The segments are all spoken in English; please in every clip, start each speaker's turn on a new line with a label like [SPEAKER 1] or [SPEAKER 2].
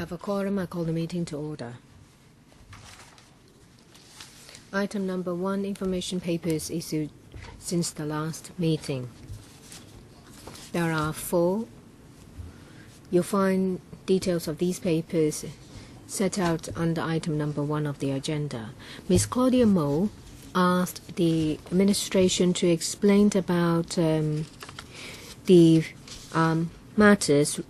[SPEAKER 1] have a quorum. I call the meeting to order. Item number 1, information papers issued since the last meeting. There are 4. You'll find details of these papers set out under item number 1 of the agenda. Ms. Claudia Mo asked the administration to explain about the matters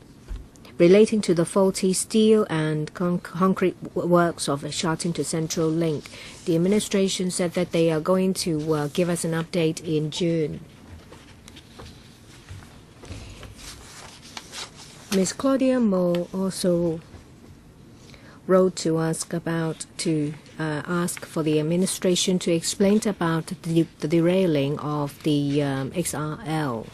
[SPEAKER 1] relating to the faulty steel and concrete works of Shatin to Central Link. The administration said that they are going to give us an update in June. Ms. Claudia Mo also wrote to us ask for the administration to explain about the derailing of the XRL.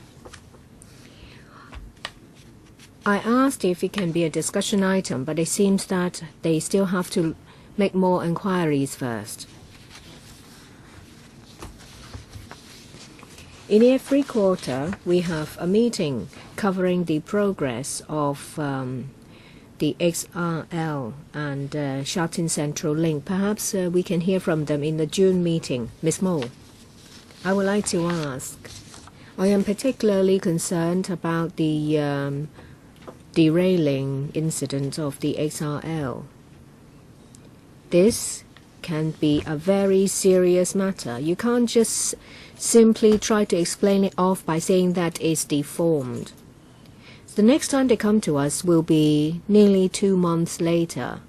[SPEAKER 1] I asked if it can be a discussion item, but it seems that they still have to make more inquiries first. In every quarter, we have a meeting covering the progress of the XRL and Shatin Central Link. Perhaps we can hear from them in the June meeting. Ms. Mo, I would like to ask. I am particularly concerned about the derailing incident of the XRL. This can be a very serious matter. You can't just simply try to explain it off by saying that it's deformed. The next time they come to us will be nearly 2 months later.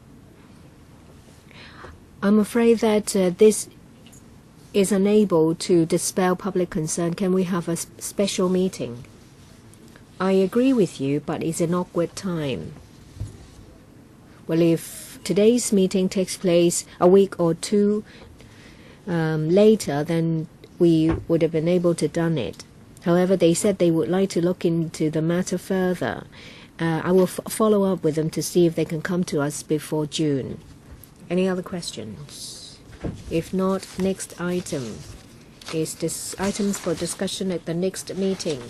[SPEAKER 1] I'm afraid that this is unable to dispel public concern. Can we have a special meeting? I agree with you, but it's an awkward time. Well, if today's meeting takes place a week or 2 later, then we would have been able to done it. However, they said they would like to look into the matter further. I will follow up with them to see if they can come to us before June. Any other questions? If not, next item is items for discussion at the next meeting.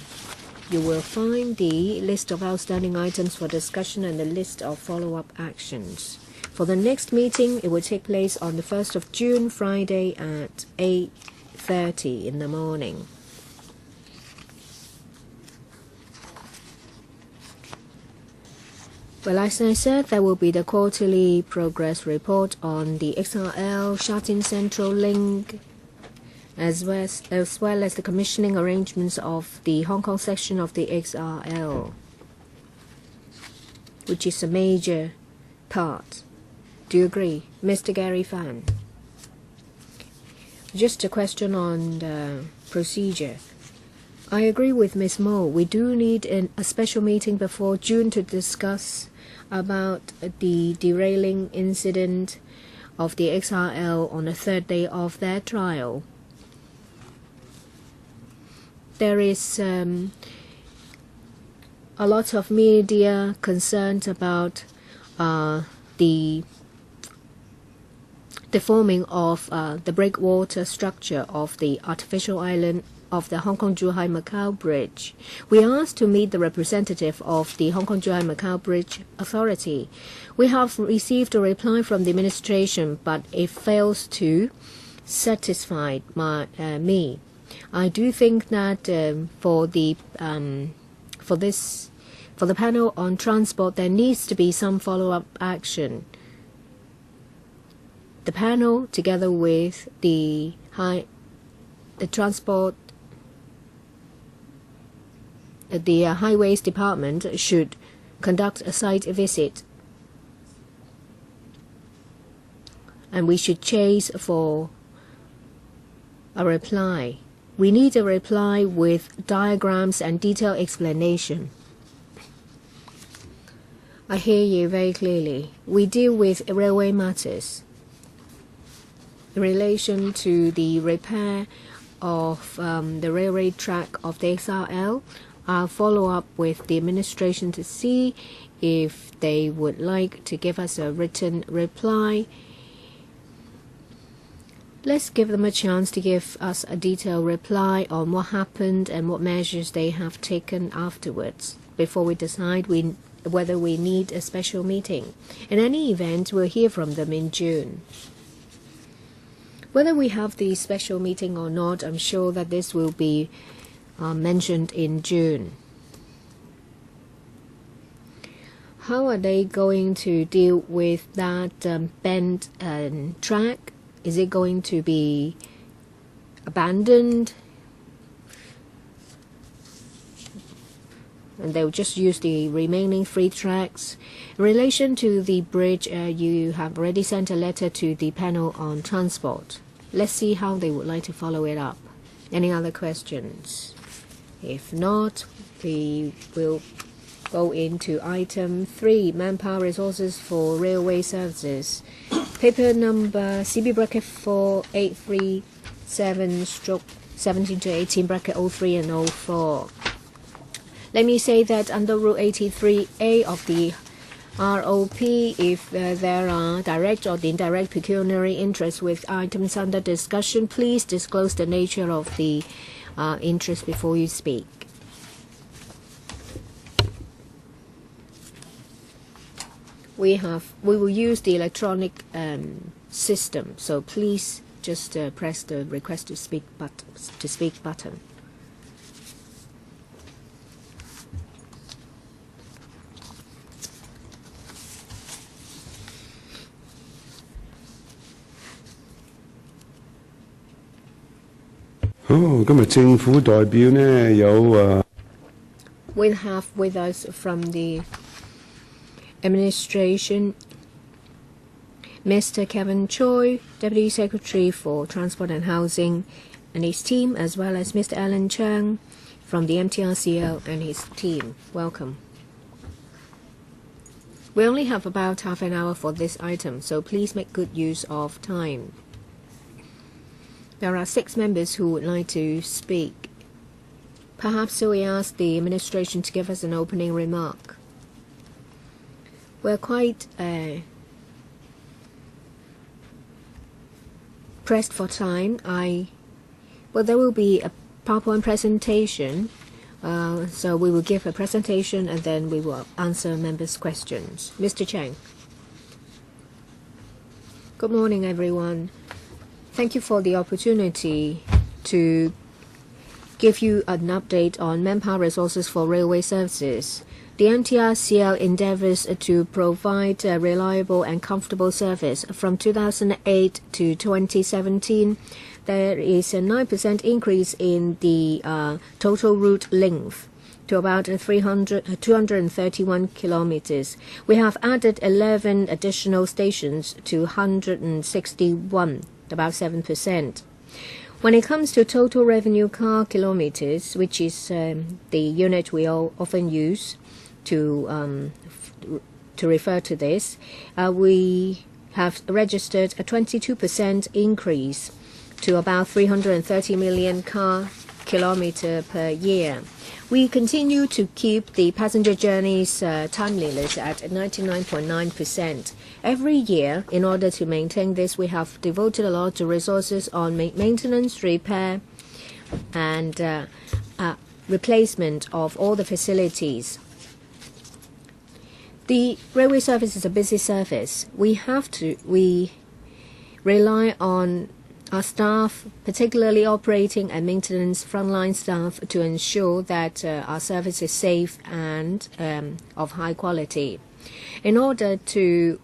[SPEAKER 1] You will find the list of outstanding items for discussion and the list of follow-up actions. For the next meeting, it will take place on the 1st of June, Friday at 8:30 in the morning. Well, as I said, there will be the quarterly progress report on the XRL, Shatin Central Link, as well as the commissioning arrangements of the Hong Kong section of the XRL, which is a major part. Do you agree? Mr. Gary Fan. Just a question on the procedure. I agree with Ms. Mo. We do need a special meeting before June to discuss about the derailing incident of the XRL on the 3rd day of their trial. There is a lot of media concerned about the deforming of the breakwater structure of the artificial island of the Hong Kong-Zhuhai-Macau Bridge. We asked to meet the representative of the Hong Kong-Zhuhai-Macau Bridge Authority. We have received a reply from the administration, but it fails to satisfy me. I do think that for the panel on transport, there needs to be some follow-up action. The panel, together with the transport, the highways department, should conduct a site visit, and we should chase for a reply. We need a reply with diagrams and detailed explanation. I hear you very clearly. We deal with railway matters in relation to the repair of the railway track of the XRL. I'll follow up with the administration to see if they would like to give us a written reply. Let's give them a chance to give us a detailed reply on what happened and what measures they have taken afterwards. Before we decide, we whether we need a special meeting. In any event, we'll hear from them in June. Whether we have the special meeting or not, I'm sure that this will be mentioned in June. How are they going to deal with that bent track? Is it going to be abandoned? And they'll just use the remaining 3 tracks. In relation to the bridge, you have already sent a letter to the panel on transport. Let's see how they would like to follow it up. Any other questions? If not, we will go into item 3, manpower resources for railway services. Paper number CB bracket 4837/17 to 18 bracket 03 and 04. Let me say that under Rule 83A of the ROP, if there are direct or indirect pecuniary interests with items under discussion, please disclose the nature of the interest before you speak. We will use the electronic system, so please just press the request to speak button. We have with us from the administration Mr. Kevin Choi, Deputy Secretary for Transport and Housing, and his team, as well as Mr. Alan Chang from the MTRCL and his team. Welcome. We only have about half an hour for this item, so please make good use of time. There are 6 members who would like to speak. Perhaps we ask the administration to give us an opening remark. We're quite pressed for time. Well, there will be a PowerPoint presentation, so we will give a presentation and then we will answer members' questions. Mr. Chang. Good morning, everyone. Thank you for the opportunity to give you an update on manpower resources for railway services. The MTRCL endeavors to provide a reliable and comfortable service. From 2008 to 2017, there is a 9% increase in the total route length to about 231 kilometers. We have added 11 additional stations to 161, about 7%. When it comes to total revenue car kilometers, which is the unit we all often use to refer to this, we have registered a 22% increase to about 330 million car kilometer per year. We continue to keep the passenger journeys timeliness at 99.9%. Every year, in order to maintain this, we have devoted a lot of resources on maintenance, repair, and replacement of all the facilities. The railway service is a busy service. We rely on our staff, particularly operating and maintenance frontline staff, to ensure that our service is safe and of high quality. In order to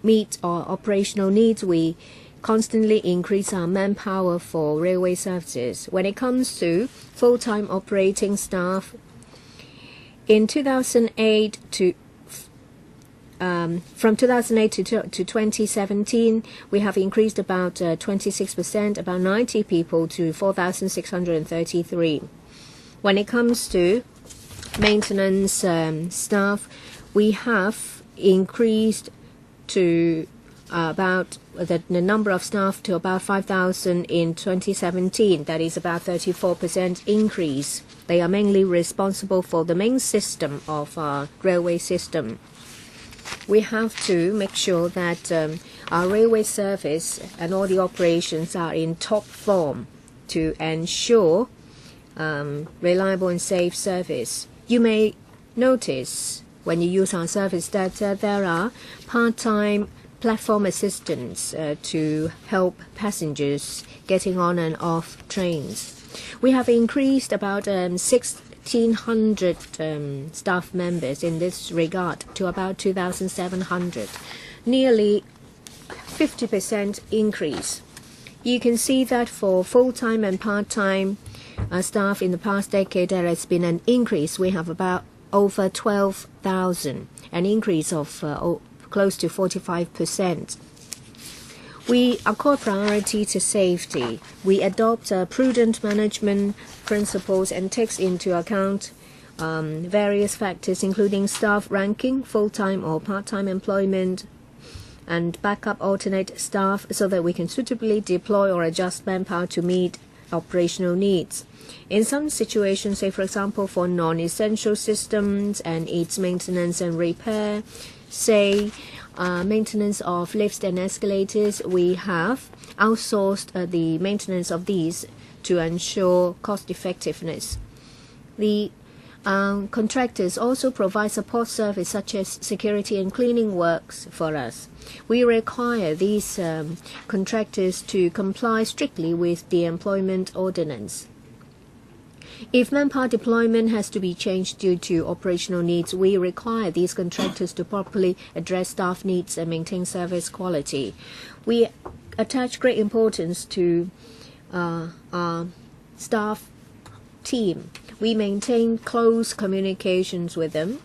[SPEAKER 1] meet our operational needs, we constantly increase our manpower for railway services. When it comes to full-time operating staff, in 2008 to from 2008 to 2017, we have increased about 26%, about 90 people to 4,633. When it comes to maintenance staff, we have increased to about the number of staff to about 5,000 in 2017. That is about 34% increase. They are mainly responsible for the main system of our railway system. We have to make sure that our railway service and all the operations are in top form to ensure reliable and safe service. You may notice when you use our service, that there are part-time platform assistants to help passengers getting on and off trains. We have increased about 1,600 staff members in this regard to about 2,700, nearly 50% increase. You can see that for full-time and part-time staff in the past decade, there has been an increase. We have about over 12,000, an increase of close to 45%. We accord priority to safety. We adopt prudent management principles and takes into account various factors, including staff ranking, full-time or part-time employment, and backup alternate staff, so that we can suitably deploy or adjust manpower to meet operational needs. In some situations, say for example for non-essential systems and its maintenance and repair, say maintenance of lifts and escalators, we have outsourced the maintenance of these to ensure cost effectiveness. The contractors also provide support service such as security and cleaning works for us. We require these contractors to comply strictly with the employment ordinance. If manpower deployment has to be changed due to operational needs, we require these contractors to properly address staff needs and maintain service quality. We attach great importance to our staff team. We maintain close communications with them.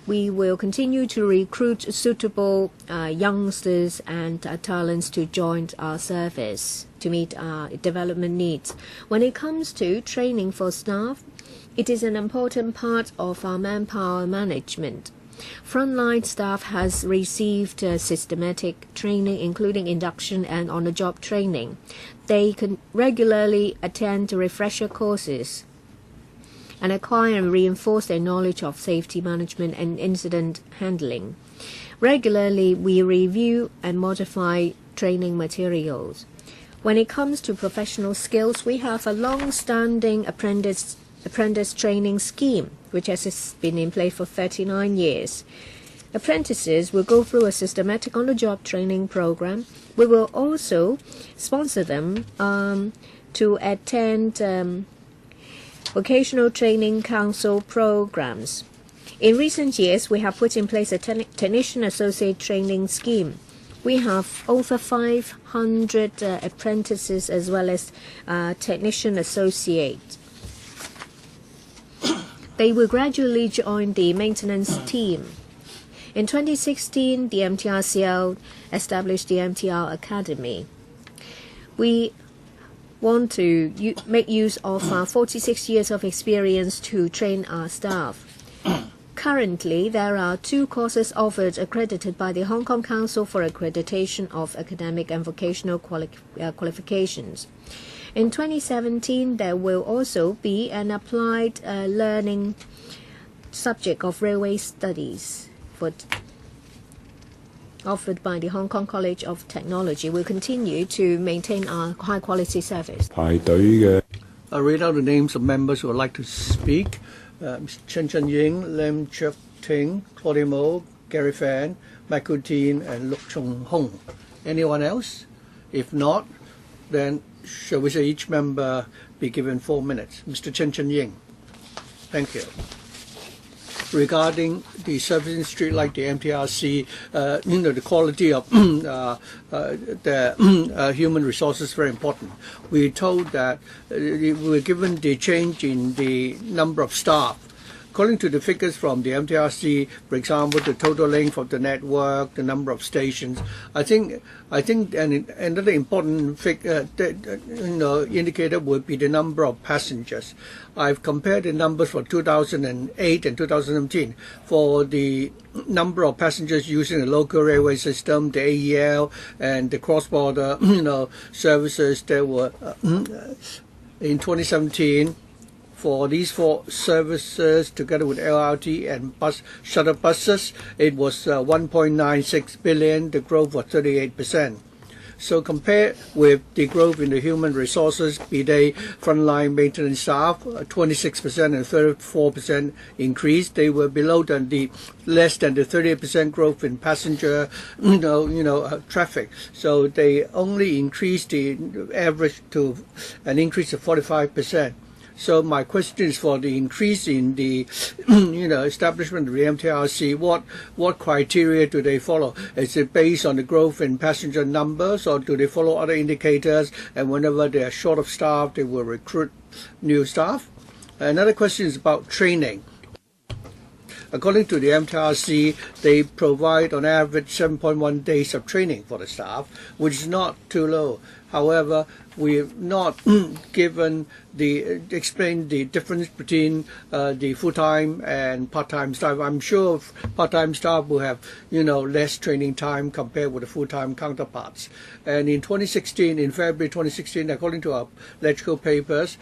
[SPEAKER 1] We will continue to recruit suitable youngsters and talents to join our service to meet our development needs. When it comes to training for staff, it is an important part of our manpower management. Frontline staff has received systematic training, including induction and on-the-job training. They can regularly attend refresher courses and acquire and reinforce their knowledge of safety management and incident handling. Regularly, we review and modify training materials. When it comes to professional skills, we have a long-standing apprentice training scheme, which has been in place for 39 years. Apprentices will go through a systematic on-the-job training program. We will also sponsor them to attend vocational training council programs. In recent years, we have put in place a technician associate training scheme. We have over 500 apprentices as well as technician associates. They will gradually join the maintenance team. In 2016, the MTRCL established the MTR Academy. We want to make use of our 46 years of experience to train our staff. Currently, there are 2 courses offered accredited by the Hong Kong Council for Accreditation of Academic and Vocational Qualifications. In 2017, there will also be an applied learning subject of railway studies offered by the Hong Kong College of Technology. We'll continue to maintain our high-quality service.
[SPEAKER 2] I'll read out the names of members who would like to speak. Chen Chen-ying, Lim Chuk-ting, Claudia Mo, Gary Fan, Michael TIEN, and Luk Chung-hong. Anyone else? If not, then shall we say each member be given 4 minutes? Mr. Chen Chen-ying. Thank you. Regarding the servicing street like the MTRC, the quality of the human resources is very important. We told that we were given the change in the number of staff. According to the figures from the MTRC, for example, the total length of the network, the number of stations, I think another important indicator would be the number of passengers. I've compared the numbers for 2008 and 2017 for the number of passengers using the local railway system, the AEL, and the cross-border services that were in 2017. For these 4 services, together with LRT and shuttle buses, it was 1.96 billion. The growth was 38%. So compare with the growth in the human resources, be they frontline maintenance staff, 26% and 34% increase. They were below the less than the 30% growth in passenger, traffic. So they only increased the average to an increase of 45%. So my question is, for the increase in the establishment of the MTRC, what criteria do they follow? Is it based on the growth in passenger numbers, or do they follow other indicators, and whenever they are short of staff they will recruit new staff? Another question is about training. According to the MTRC, they provide on average 7.1 days of training for the staff, which is not too low. However, we have not explained the difference between the full-time and part-time staff. I'm sure part-time staff will have less training time compared with the full-time counterparts. And in 2016, in February 2016, according to our electrical papers,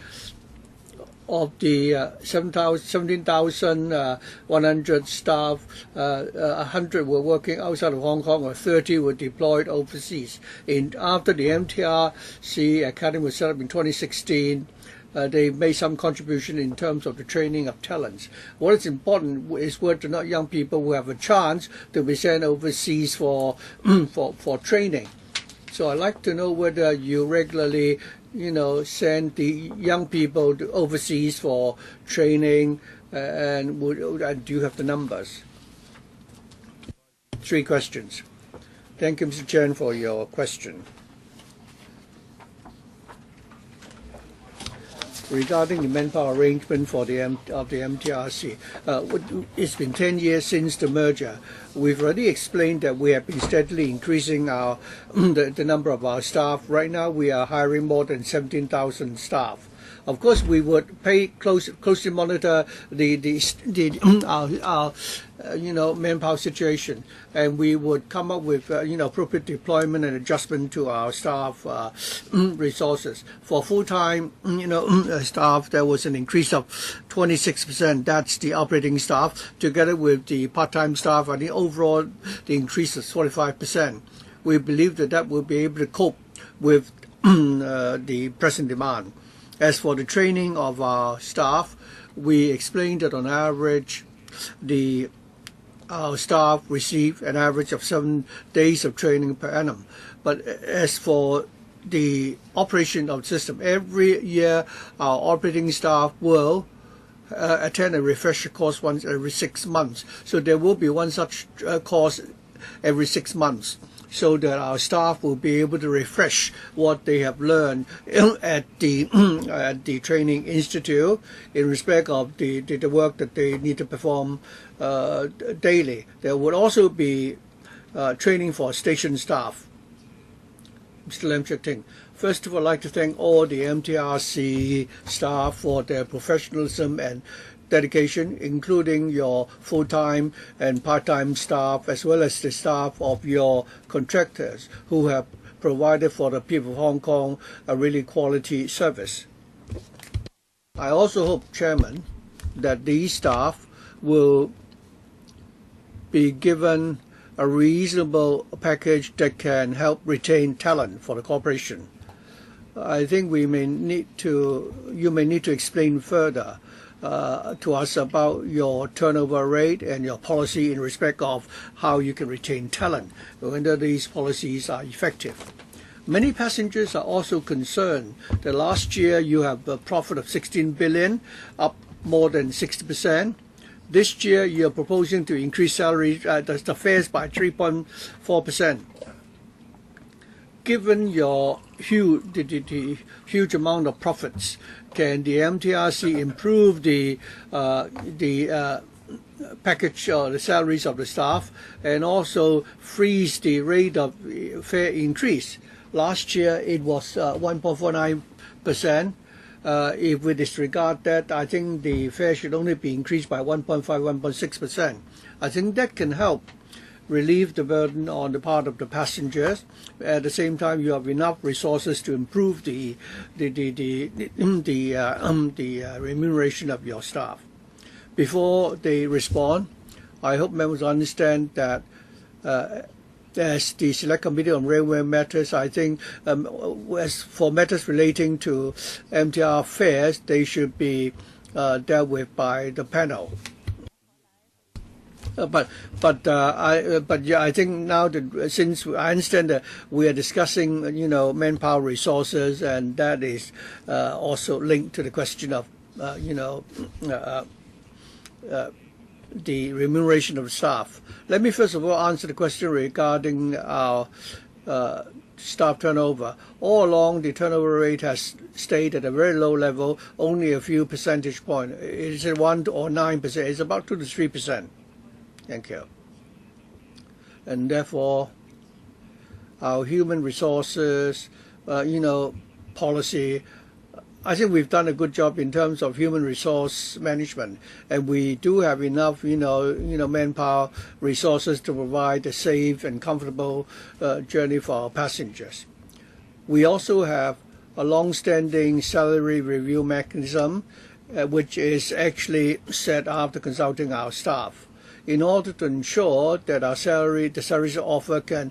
[SPEAKER 2] of the 17,100 staff, 100 were working outside of Hong Kong, or 30 were deployed overseas. After the MTRC Academy was set up in 2016, they made some contribution in terms of the training of talents. What is important is whether or not young people will have a chance to be sent overseas for training. So I'd like to know whether you regularly send the young people overseas for training, and do you have the numbers? 3 questions. Thank you, Mr. Chen, for your question. Regarding the manpower arrangement for the MTRC, it's been 10 years since the merger. We've already explained that we have been steadily increasing the number of our staff. Right now, we are hiring more than 17,000 staff. Of course, we would closely monitor our manpower situation, and we would come up with appropriate deployment and adjustment to our staff resources. For full-time staff, there was an increase of 26%. That's the operating staff. Together with the part-time staff, I think overall the increase is 45%. We believe that will be able to cope with the present demand. As for the training of our staff, we explained that on average, our staff receive an average of 7 days of training per annum. But as for the operation of the system, every year our operating staff will attend a refresher course once every 6 months. So there will be one such course every 6 months, so that our staff will be able to refresh what they have learned at the training institute in respect of the work that they need to perform daily. There would also be training for station staff. Mr. Lam Shatin. First of all, I'd like to thank all the MTRC staff for their professionalism and dedication, including your full-time and part-time staff, as well as the staff of your contractors who have provided for the people of Hong Kong a really quality service. I also hope, Chairman, that these staff will be given a reasonable package that can help retain talent for the corporation. I think you may need to explain further to us about your turnover rate and your policy in respect of how you can retain talent, whether these policies are effective. Many passengers are also concerned that last year you have a profit of 16 billion, up more than 60%. This year you're proposing to increase salaries, the fares by 3.4%. Given your huge amount of profits, can the MTRC improve the package or the salaries of the staff, and also freeze the rate of fare increase? Last year it was 1.49%. If we disregard that, I think the fare should only be increased by 1.6%. I think that can help relieve the burden on the part of the passengers. At the same time, you have enough resources to improve the remuneration of your staff. Before they respond, I hope members understand that as the Select Committee on Railway Matters, I think as for matters relating to MTR fares, they should be dealt with by the panel. But yeah, I think now that since I understand that we are discussing manpower resources, and that is also linked to the question of the remuneration of staff. Let me first of all answer the question regarding our staff turnover. All along, the turnover rate has stayed at a very low level, only a few percentage points. Is it 1 or 9%? It's about 2 to 3%. Thank you. And therefore, our human resources, policy, I think we've done a good job in terms of human resource management, and we do have enough, manpower resources to provide a safe and comfortable journey for our passengers. We also have a long-standing salary review mechanism, which is actually set after consulting our staff, in order to ensure that the salaries offer can,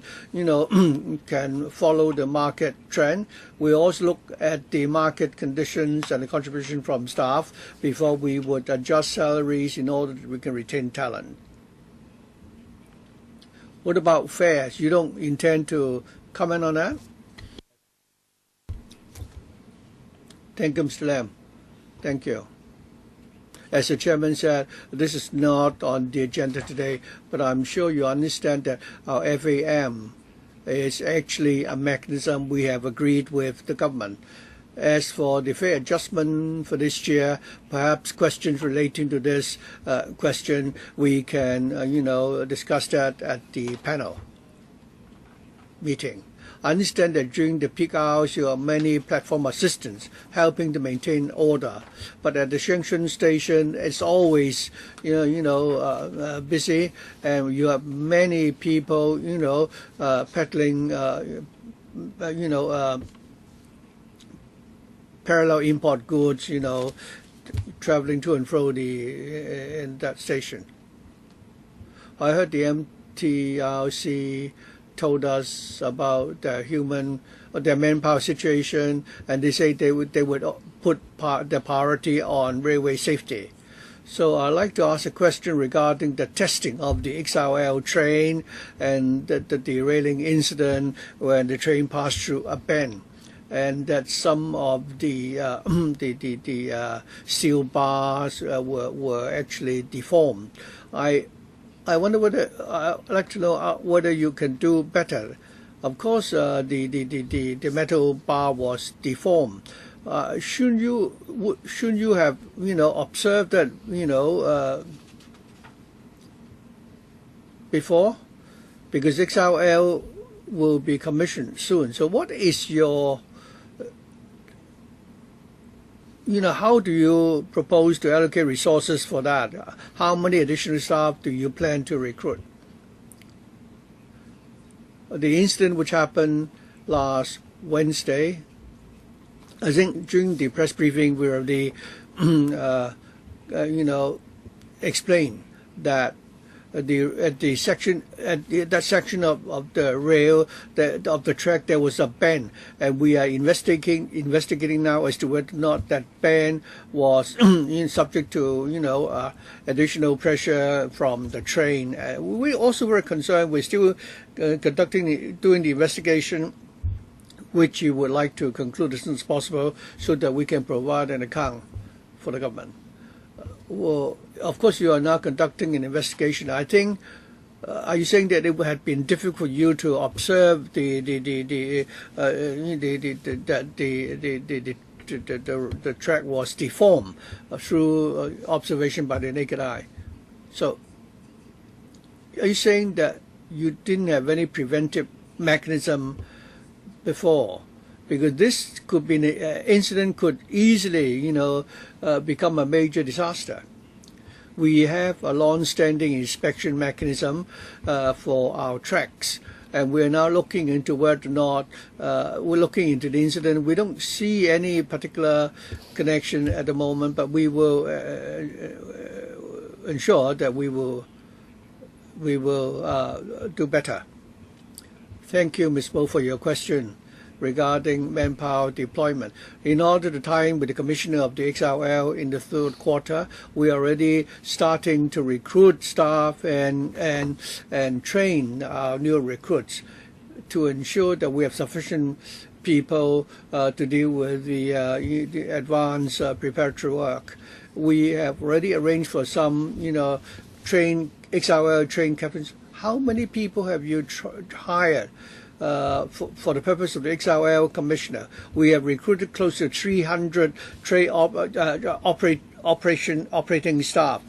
[SPEAKER 2] can follow the market trend. We also look at the market conditions and the contribution from staff before we would adjust salaries in order that we can retain talent. What about fares? You don't intend to comment on that? Thank you, Mr. Lam. Thank you. As the chairman said, this is not on the agenda today, but I'm sure you understand that our FAM is actually a mechanism we have agreed with the government. As for the fare adjustment for this year, perhaps questions relating to this question, we can, discuss that at the panel meeting. I understand that during the peak hours, you have many platform assistants helping to maintain order, but at the junction station, it's always, busy, and you have many people, peddling, parallel import goods, traveling to and fro in that station. I heard the MTRC told us about their manpower situation, and they say they would put their priority on railway safety. So I'd like to ask a question regarding the testing of the XRL train and the derailing incident when the train passed through a bend, and that some of the steel bars were actually deformed. I wonder whether I'd like to know whether you can do better. Of course, the metal bar was deformed. Shouldn't you have observed that before, because XRL will be commissioned soon. So what is your how do you propose to allocate resources for that? How many additional staff do you plan to recruit? The incident which happened last Wednesday, I think during the press briefing we already, explained that that section of the rail of the track there was a bend, and we are investigating now as to whether or not that bend was subject to additional pressure from the train. We also were concerned. We're still doing the investigation, which you would like to conclude as soon as possible, so that we can provide an account for the government. Well, of course, you are now conducting an investigation. I think, are you saying that it had been difficult for you to observe the track was deformed through observation by the naked eye? So, are you saying that you didn't have any preventive mechanism before? Because this could be an incident could easily, become a major disaster. We have a long-standing inspection mechanism for our tracks, and we're now looking into whether or not we're looking into the incident. We don't see any particular connection at the moment, but we will ensure that we will do better. Thank you, Ms. Mo, for your question regarding manpower deployment. In order to tie in with the commissioner of the XRL in the third quarter, we are already starting to recruit staff and train our new recruits to ensure that we have sufficient people to deal with the advanced preparatory work. We have already arranged for some, XRL trained captains. How many people have you hired for the purpose of the XRL commissioner? We have recruited close to 300 trade operating staff.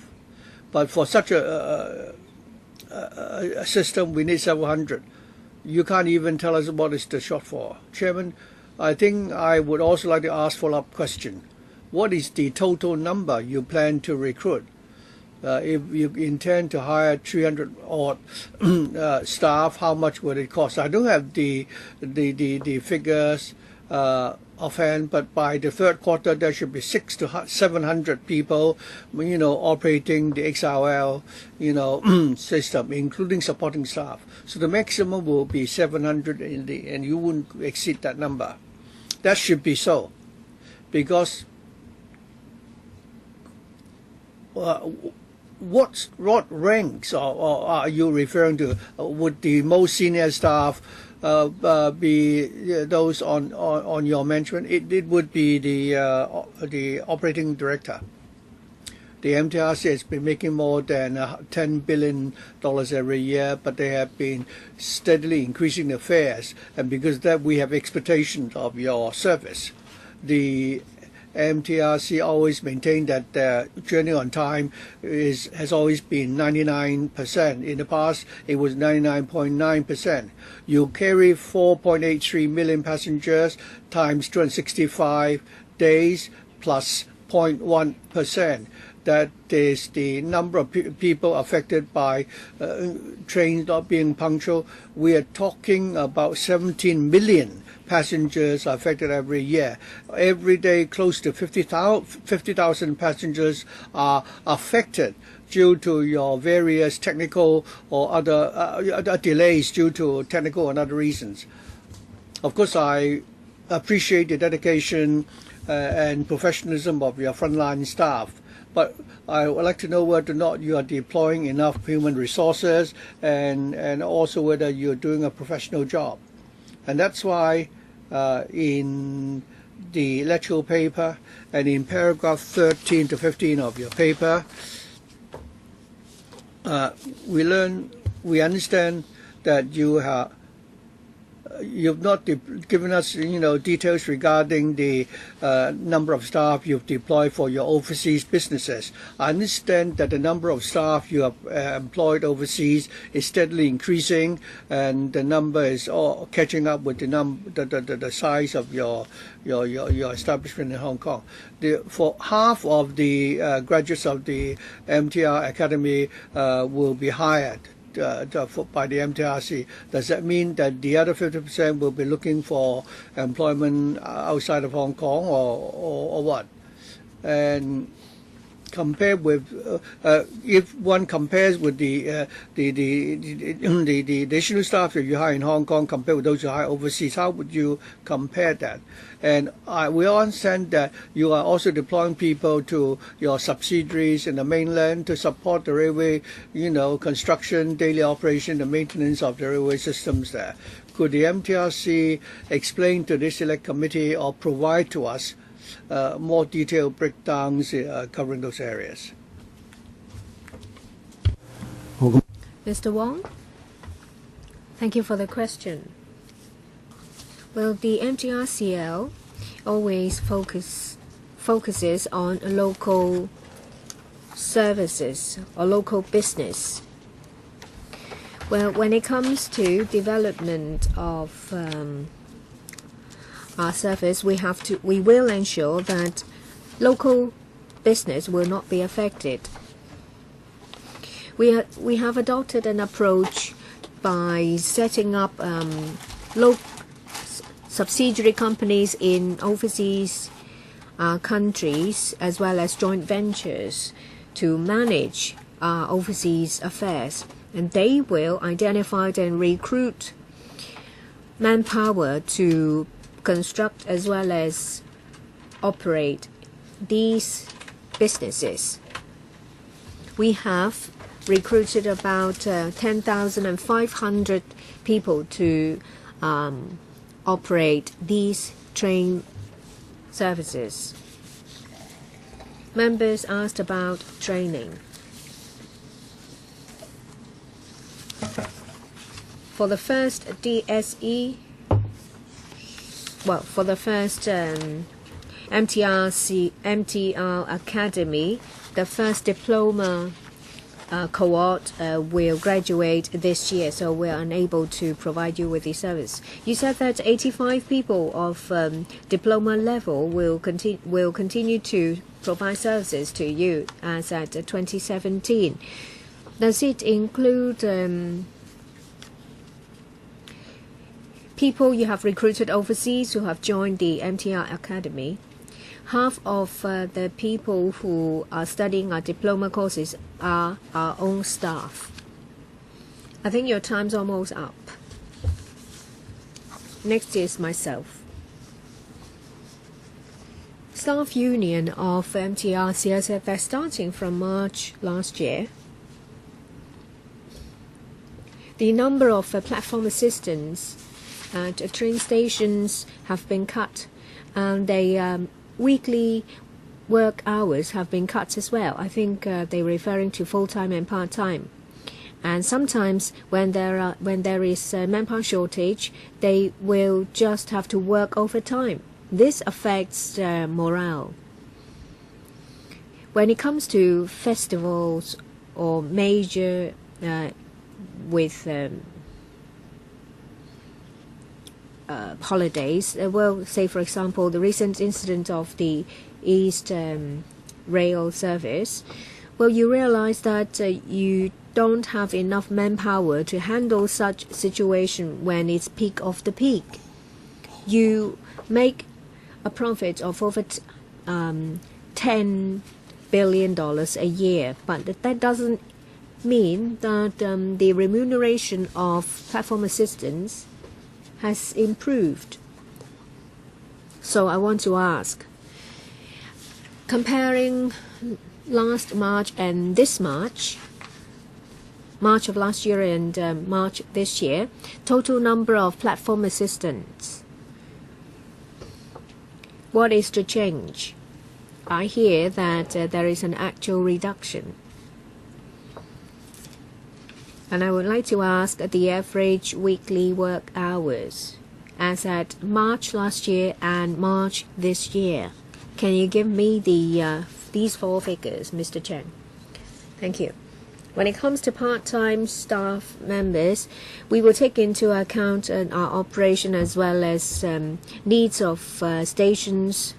[SPEAKER 2] But for such a system, we need several hundred. You can't even tell us what is the shortfall. Chairman, I think I would also like to ask follow-up question. What is the total number you plan to recruit? If you intend to hire 300 odd staff, how much would it cost? I don't have the figures offhand, but by the third quarter there should be 600 to 700 people, operating the XRL, system, including supporting staff. So the maximum will be 700, and you wouldn't exceed that number. That should be so, because what ranks are you referring to? Would the most senior staff be those on your management? It would be the operating director. The MTRC has been making more than $10 billion every year, but they have been steadily increasing their fares, and because of that we have expectations of your service. The MTRC always maintained that the journey on time has always been 99%. In the past, it was 99.9%. You carry 4.83 million passengers times 265 days plus 0.1%. That is the number of people affected by trains not being punctual. We are talking about 17 million passengers are affected every year. Every day, close to 50,000 passengers are affected due to your various technical or other delays due to technical and other reasons. Of course, I appreciate the dedication and professionalism of your frontline staff, but I would like to know whether or not you are deploying enough human resources and also whether you're doing a professional job. And that's why in the electoral paper and in paragraph 13 to 15 of your paper, we understand that you've not given us details regarding the number of staff you've deployed for your overseas businesses. I understand that the number of staff you have employed overseas is steadily increasing, and the number is all catching up with the size of your establishment in Hong Kong. For half of the graduates of the MTR Academy will be hired by the MTRC. Does that mean that the other 50% will be looking for employment outside of Hong Kong, or what? And compare with if one compares with the additional staff that you hire in Hong Kong compared with those you hire overseas, how would you compare that? And we understand that you are also deploying people to your subsidiaries in the mainland to support the railway, construction, daily operation, the maintenance of the railway systems there. Could the MTRC explain to this select committee or provide to us more detailed breakdowns covering those areas?
[SPEAKER 1] Mr. Wong, thank you for the question. Well, the MTRCL always focuses on local services or local business. Well, when it comes to development of our service, we will ensure that local business will not be affected. We have adopted an approach by setting up subsidiary companies in overseas countries as well as joint ventures to manage overseas affairs, and they will identify and recruit manpower to construct as well as operate these businesses. We have recruited about 10,500 people to operate these train services. Members asked about training. For the first DSE, for the first MTR Academy, the first diploma cohort will graduate this year, so we're unable to provide you with the service. You said that 85 people of diploma level will continue to provide services to you as at 2017. Does it include people you have recruited overseas who have joined the MTR Academy? Half of the people who are studying our diploma courses are our own staff. I think your time's almost up. Next is myself. Staff Union of MTR said that starting from March last year, the number of platform assistants at train stations have been cut, and they weekly work hours have been cut as well. I think they're referring to full-time and part-time. And sometimes when there is a manpower shortage, they will just have to work overtime. This affects morale. When it comes to festivals or major with holidays, well, say for example the recent incident of the East Rail service, well, you realize that you don't have enough manpower to handle such situation when it's peak of the peak. You make a profit of over $10 billion a year, but that doesn't mean that the remuneration of platform assistants has improved. So I want to ask, comparing last March and this March of last year and March this year, total number of platform assistants, what is the change? I hear that there is an actual reduction. And I would like to ask the average weekly work hours as at March last year and March this year. Can you give me these four figures, Mr. Chen? Thank you. When it comes to part-time staff members, we will take into account our operation as well as needs of stations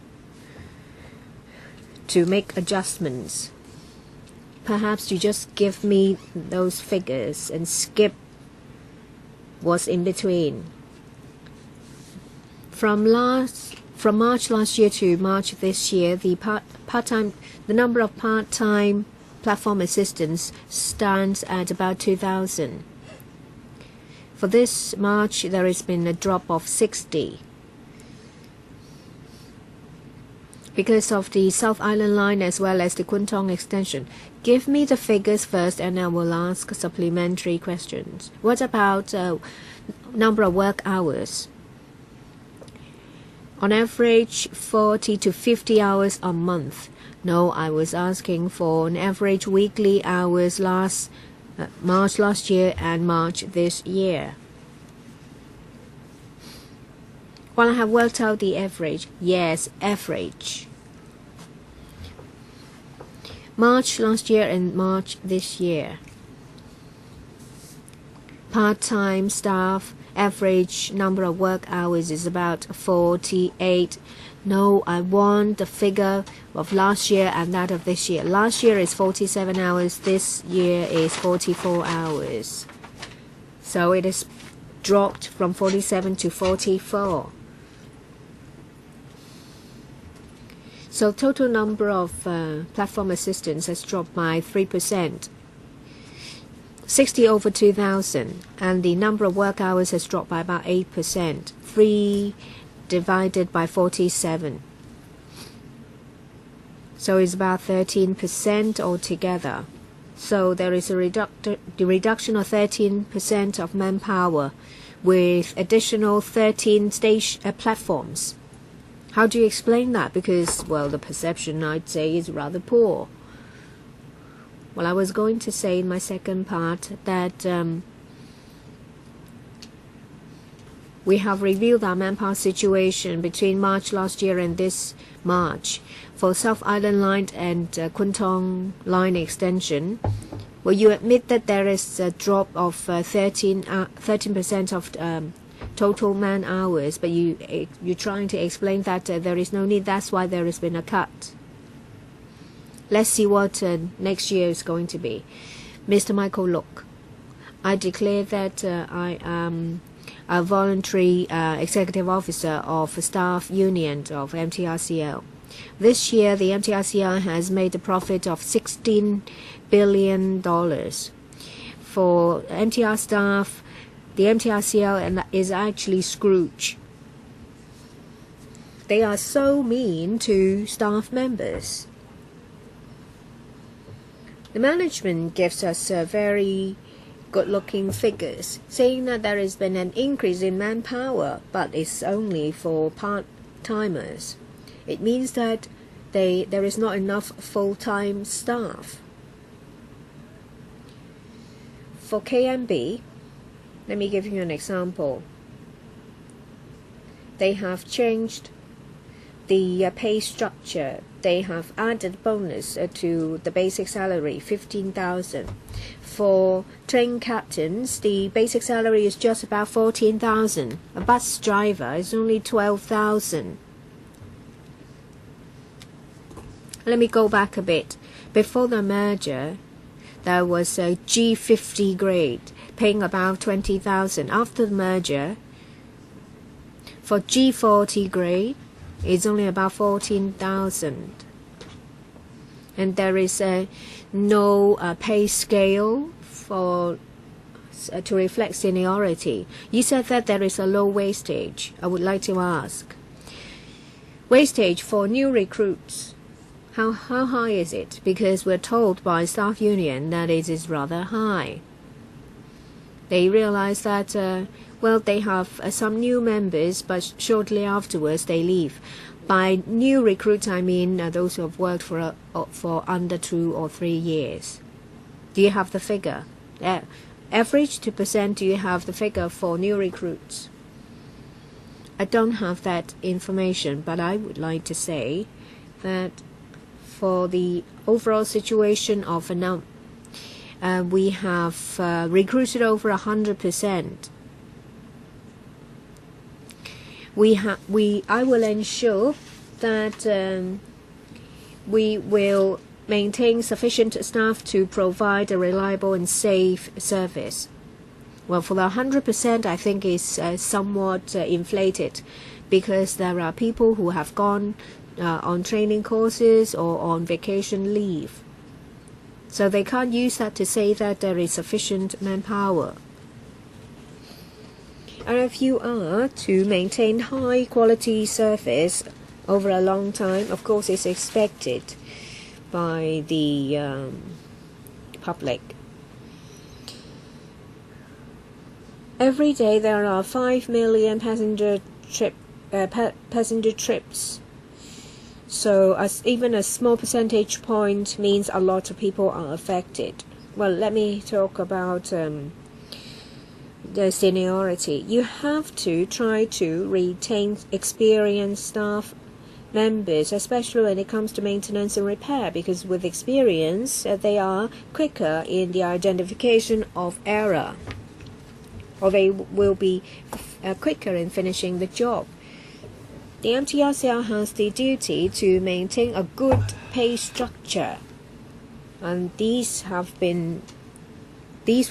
[SPEAKER 1] to make adjustments. Perhaps you just give me those figures and skip what's in between. From March last year to March this year, the number of part-time platform assistants stands at about 2,000. For this March, there has been a drop of 60. Because of the South Island line as well as the Kwun Tong extension. Give me the figures first and I will ask supplementary questions. What about number of work hours? On average, 40 to 50 hours a month. No, I was asking for an average weekly hours March last year and March this year. Well, I have worked out the average. Yes, average. March last year and March this year. Part-time staff, average number of work hours is about 48. No, I want the figure of last year and that of this year. Last year is 47 hours. This year is 44 hours. So it has dropped from 47 to 44. So total number of platform assistants has dropped by 3%. 60 over 2,000, and the number of work hours has dropped by about 8%. 3 divided by 47. So it's about 13% altogether. So there is a reduction of 13% of manpower with additional 13 platforms. How do you explain that? Because, well, the perception, I'd say, is rather poor. Well, I was going to say in my second part that we have reviewed our manpower situation between March last year and this March. For South Island Line and Kwun Tong Line extension, well, you admit that there is a drop of 13% of total man hours, but you're trying to explain that there is no need. That's why there has been a cut. Let's see what next year is going to be. Mr. Michael, look, I declare that I am a voluntary executive officer of a staff union of MTRCL. This year, the MTRCL has made a profit of $16 billion. For MTR staff, the MTRCL is actually Scrooge. They are so mean to staff members. The management gives us very good-looking figures, saying that there has been an increase in manpower, but it's only for part-timers. It means that there is not enough full-time staff. For KMB, let me give you an example. They have changed the pay structure. They have added bonus to the basic salary, 15,000. For train captains, the basic salary is just about 14,000. A bus driver is only 12,000. Let me go back a bit. Before the merger, there was a G50 grade paying about 20,000. After the merger, for G40 grade, it's only about 14,000. And there is no pay scale to reflect seniority. You said that there is a low wastage. I would like to ask, wastage for new recruits, how high is it? Because we're told by staff union that it is rather high. They realize that well, they have some new members, but shortly afterwards they leave. By new recruits, I mean those who have worked for under 2 or 3 years. Do you have the figure? Average to percent, do you have the figure for new recruits? I don't have that information, but I would like to say that for the overall situation of we have recruited over 100%. I will ensure that we will maintain sufficient staff to provide a reliable and safe service. Well, for the 100%, I think is somewhat inflated, because there are people who have gone on training courses or on vacation leave. So they can't use that to say that there is sufficient manpower. And if you are to maintain high quality service over a long time, of course it's expected by the public. Every day there are 5 million passenger trips. So even a small percentage point means a lot of people are affected. Well, let me talk about the seniority. You have to try to retain experienced staff members, especially when it comes to maintenance and repair, because with experience they are quicker in the identification of error, or they will be quicker in finishing the job. The MTRCL has the duty to maintain a good pay structure, and these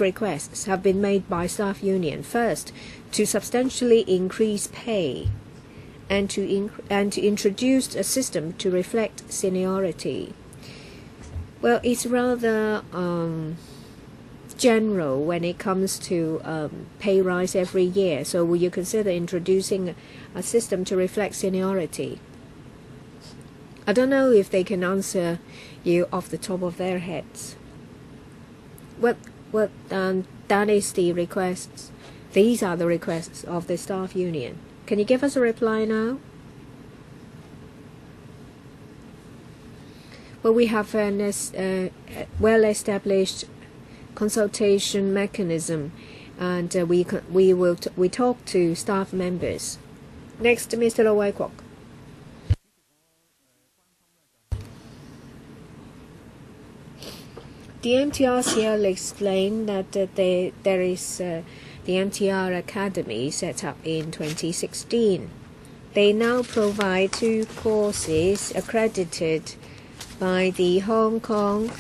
[SPEAKER 1] requests have been made by staff union. First, to substantially increase pay, and to introduce a system to reflect seniority. Well, it's rather general when it comes to pay rise every year. So will you consider introducing a system to reflect seniority? I don't know if they can answer you off the top of their heads. That is the requests. These are the requests of the staff union. Can you give us a reply now? Well, we have a well-established consultation mechanism, and we talk to staff members. Next, Mr. Lo Wai Kwok. The MTRCL explained that there is the MTR Academy set up in 2016. They now provide 2 courses accredited by the Hong Kong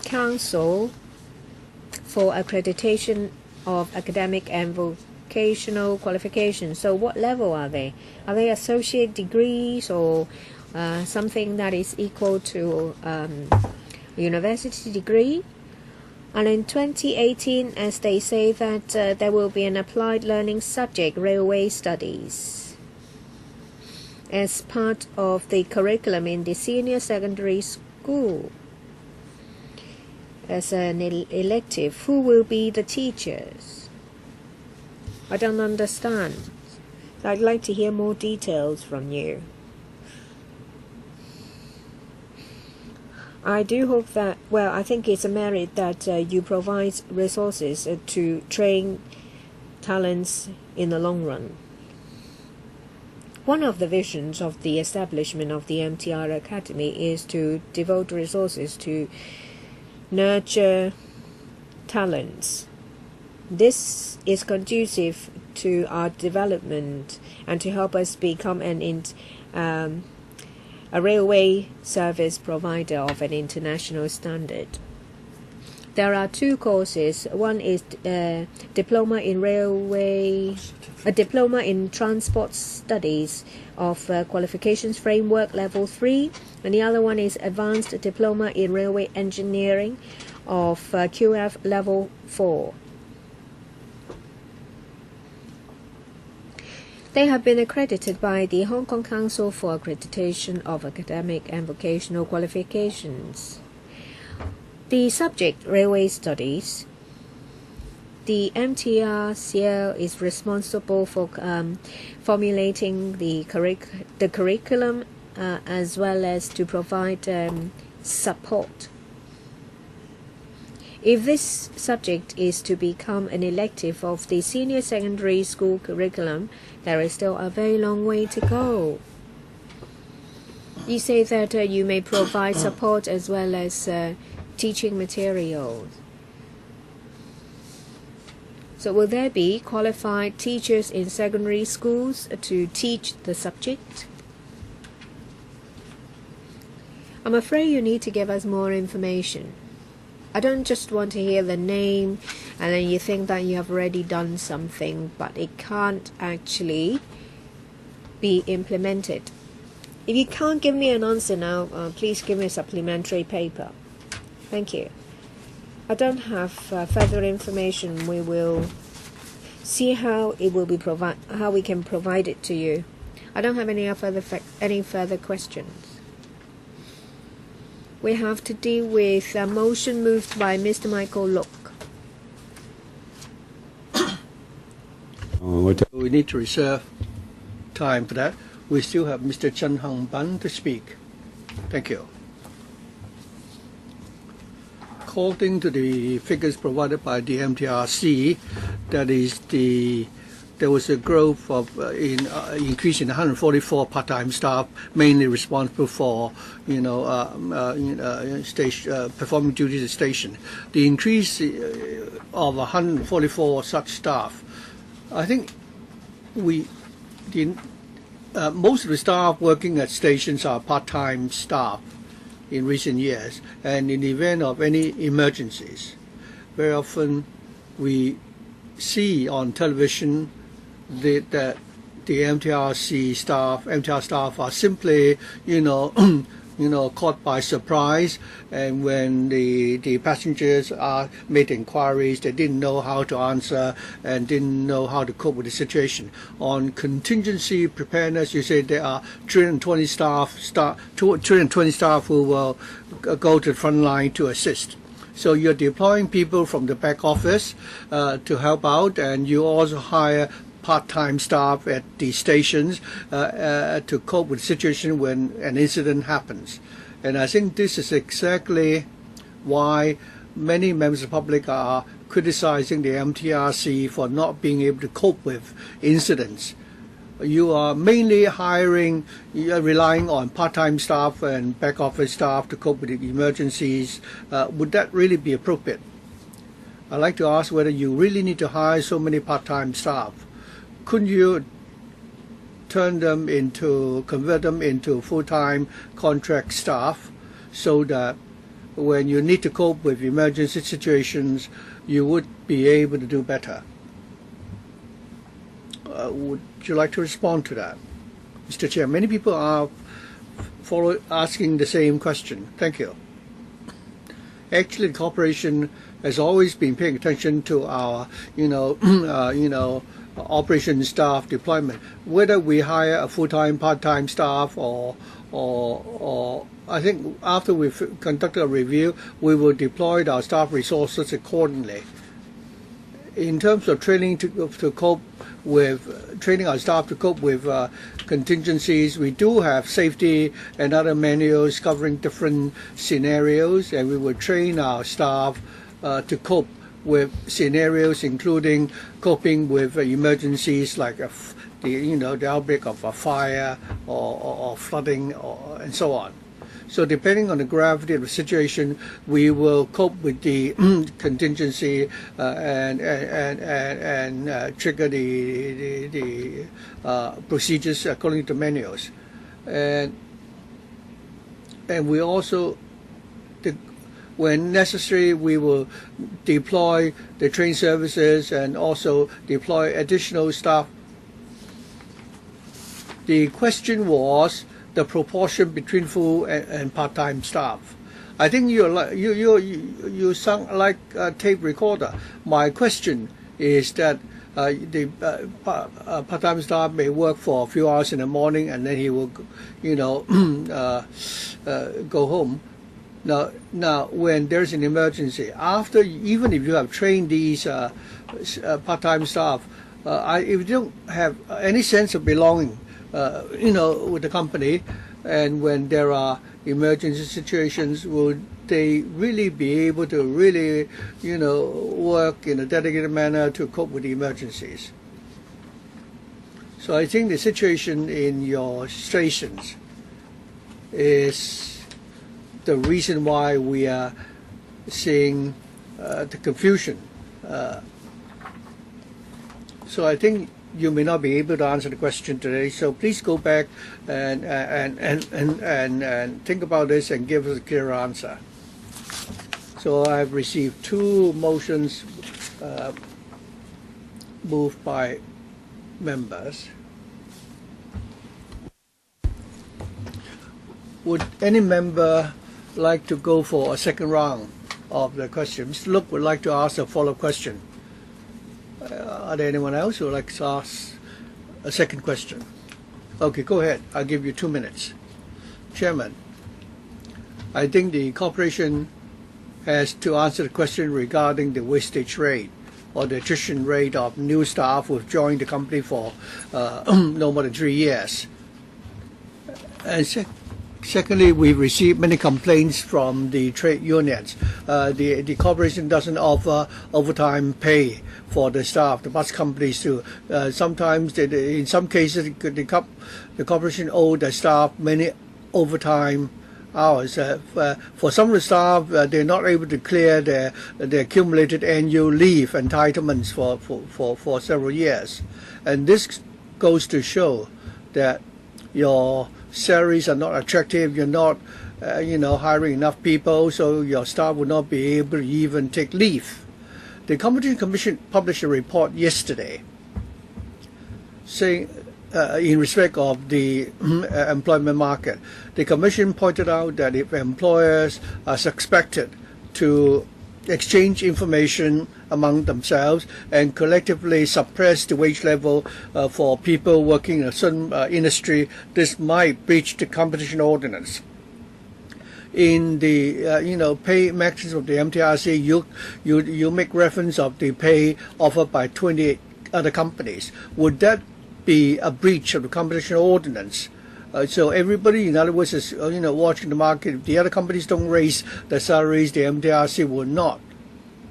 [SPEAKER 1] Council for accreditation of academic and vocational qualifications. So what level are they? Are they associate degrees or something that is equal to university degree? And in 2018, as they say that there will be an applied learning subject, railway studies, as part of the curriculum in the senior secondary school as an elective. Who will be the teachers? I don't understand. I'd like to hear more details from you. I do hope that, well, I think it's a merit that you provide resources to train talents in the long run. One of the visions of the establishment of the MTR Academy is to devote resources to nurture talents. This is conducive to our development and to help us become a railway service provider of an international standard. There are 2 courses. One is a diploma in transport studies of qualifications framework level 3, and the other one is advanced diploma in railway engineering of QF level 4. They have been accredited by the Hong Kong Council for Accreditation of Academic and Vocational Qualifications. The subject, railway studies, the MTRCL is responsible for formulating the curriculum as well as to provide support. If this subject is to become an elective of the senior secondary school curriculum, there is still a very long way to go. You say that you may provide support as well as teaching materials. So will there be qualified teachers in secondary schools to teach the subject? I'm afraid you need to give us more information. I don't just want to hear the name and then you think that you have already done something, but it can't actually be implemented. If you can't give me an answer now, please give me a supplementary paper. Thank you. I don't have further information. We will see how it will be how we can provide it to you. I don't have any further questions. We have to deal with a motion moved by Mr. Michael Look.
[SPEAKER 2] We need to reserve time for that. We still have Mr. Chen Hang Ban to speak. Thank you. According to the figures provided by the MTRC, that is there was a growth of increase in 144 part-time staff, mainly responsible for performing duties at station. The increase of 144 such staff, I think most of the staff working at stations are part-time staff in recent years, and in the event of any emergencies, very often we see on television that the MTR staff are simply, caught by surprise, and when the passengers made inquiries, they didn't know how to answer and didn't know how to cope with the situation. On contingency preparedness, you say there are 320 staff who will go to the front line to assist. So you're deploying people from the back office to help out, and you also hire part-time staff at the stations to cope with the situation when an incident happens. And I think this is exactly why many members of the public are criticizing the MTRC for not being able to cope with incidents. You are mainly relying on part-time staff and back office staff to cope with the emergencies. Would that really be appropriate? I'd like to ask whether you really need to hire so many part-time staff. Couldn't you convert them into full-time contract staff so that when you need to cope with emergency situations, you would be able to do better? Would you like to respond to that, Mr. Chair? Many people are asking the same question. Thank you. Actually, the corporation has always been paying attention to our, operation staff deployment. Whether we hire a full-time, part-time staff, or I think after we've conducted a review, we will deploy our staff resources accordingly. In terms of training our staff to cope with contingencies, we do have safety and other manuals covering different scenarios, and we will train our staff to cope with scenarios including coping with emergencies like the outbreak of a fire or flooding and so on. So depending on the gravity of the situation, we will cope with the contingency and trigger the procedures according to manuals. And we also, when necessary, we will deploy the train services and also deploy additional staff. The question was the proportion between full and part-time staff. I think you sound like a tape recorder. My question is that the part-time staff may work for a few hours in the morning and then he will, go home. Now, when there's an emergency, even if you have trained these part-time staff, if you don't have any sense of belonging, with the company, and when there are emergency situations, would they really be able to work in a dedicated manner to cope with the emergencies? So I think the situation in your stations is the reason why we are seeing the confusion. So I think you may not be able to answer the question today, so please go back and think about this and give us a clear answer. So I've received two motions moved by members. Would any member like to go for a second round of the question? Mr. Look would like to ask a follow-up question. Are there anyone else who would like to ask a second question? Okay, go ahead. I'll give you 2 minutes. Chairman, I think the corporation has to answer the question regarding the wastage rate or the attrition rate of new staff who have joined the company for no more than 3 years. And secondly, we've received many complaints from the trade unions. The corporation doesn't offer overtime pay for the staff. The bus companies do. Sometimes, in some cases, the corporation owes the staff many overtime hours. For some of the staff, they're not able to clear their accumulated annual leave entitlements for several years. And this goes to show that your salaries are not attractive. You're not, hiring enough people, so your staff will not be able to even take leave. The Competition Commission published a report yesterday saying in respect of the employment market. The Commission pointed out that if employers are suspected to exchange information among themselves and collectively suppress the wage level for people working in a certain industry, this might breach the competition ordinance. In the pay mechanism of the MTRC, you make reference of the pay offered by 28 other companies. Would that be a breach of the competition ordinance? So everybody, in other words, is watching the market. If the other companies don't raise the salaries, the MTRC will not.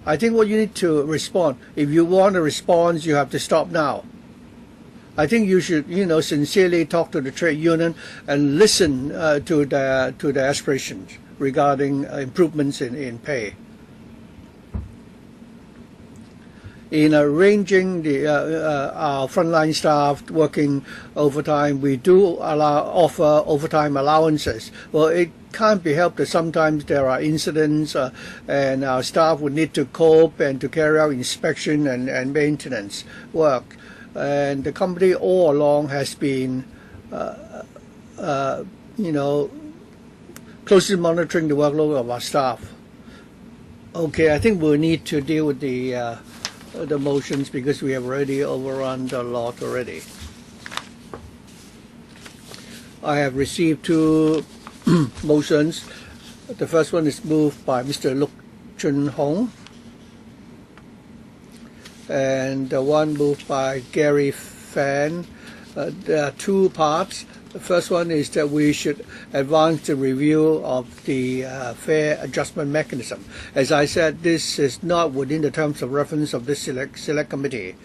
[SPEAKER 2] I think what you need to respond. If you want a response, you have to stop now. I think you should, sincerely talk to the trade union and listen to the aspirations regarding improvements in pay. In arranging our frontline staff working overtime, we do offer overtime allowances. Well, it can't be helped that sometimes there are incidents and our staff would need to cope and to carry out inspection and maintenance work. And the company all along has been, closely monitoring the workload of our staff. Okay, I think we'll need to deal with the motions because we have already overrun the lot already. I have received two motions. The first one is moved by Mr. Luk Chun Hong, and the one moved by Gary Fan. There are two parts. The first one is that we should advance the review of the fare adjustment mechanism. As I said, this is not within the terms of reference of this select committee.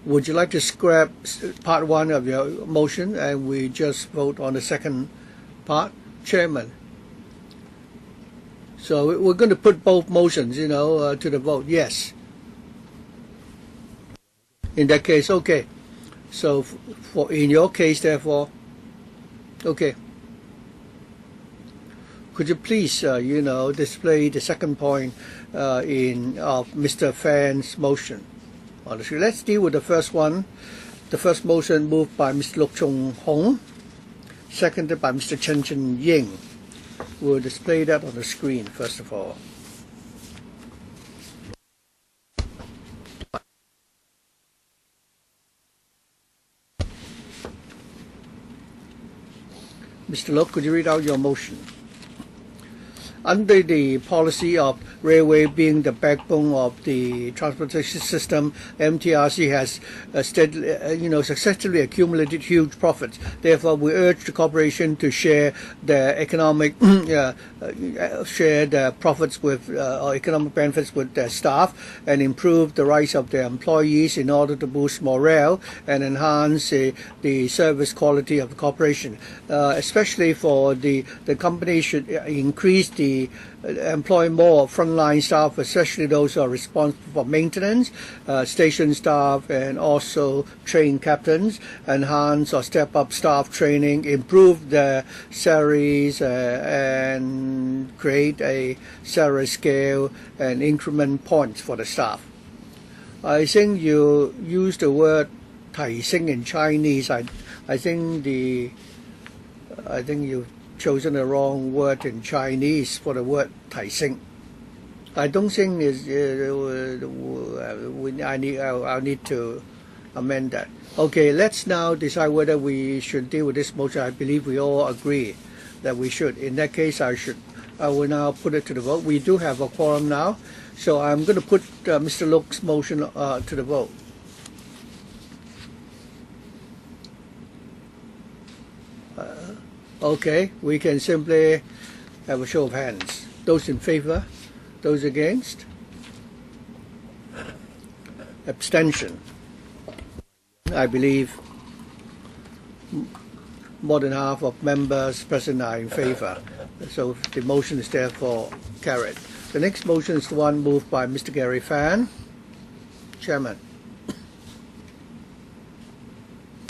[SPEAKER 2] Would you like to scrap part one of your motion and we just vote on the second part? Chairman. So we're going to put both motions, to the vote. Yes. In that case, okay. So in your case, therefore, okay. Could you please, display the second point of Mr. Fan's motion on the screen? Let's deal with the first one. The first motion moved by Mr. Luk Chung Hong, seconded by Mr. Chen Chen Ying. We'll display that on the screen first of all. Mr. Luk, could you read out your motion? Under the policy of railway being the backbone of the transportation system, MTRC has successfully accumulated huge profits. Therefore, we urge the corporation to share the share the profits with or economic benefits with their staff and improve the rights of their employees in order to boost morale and enhance the service quality of the corporation. Especially for the company should increase the employ more frontline staff, especially those who are responsible for maintenance, station staff, and also train captains, enhance or step up staff training, improve their salaries, and create a salary scale and increment points for the staff. I think you use the word 提升 in Chinese. I think you chosen the wrong word in Chinese for the word 提升. I don't think I'll need to amend that. Okay, let's now decide whether we should deal with this motion. I believe we all agree that we should. In that case, I will now put it to the vote. We do have a quorum now, so I'm going to put Mr. Luk's motion to the vote. Okay, we can simply have a show of hands. Those in favor, those against, abstention. I believe more than half of members present are in favor. So the motion is therefore carried. The next motion is the one moved by Mr. Gary Fan. Chairman.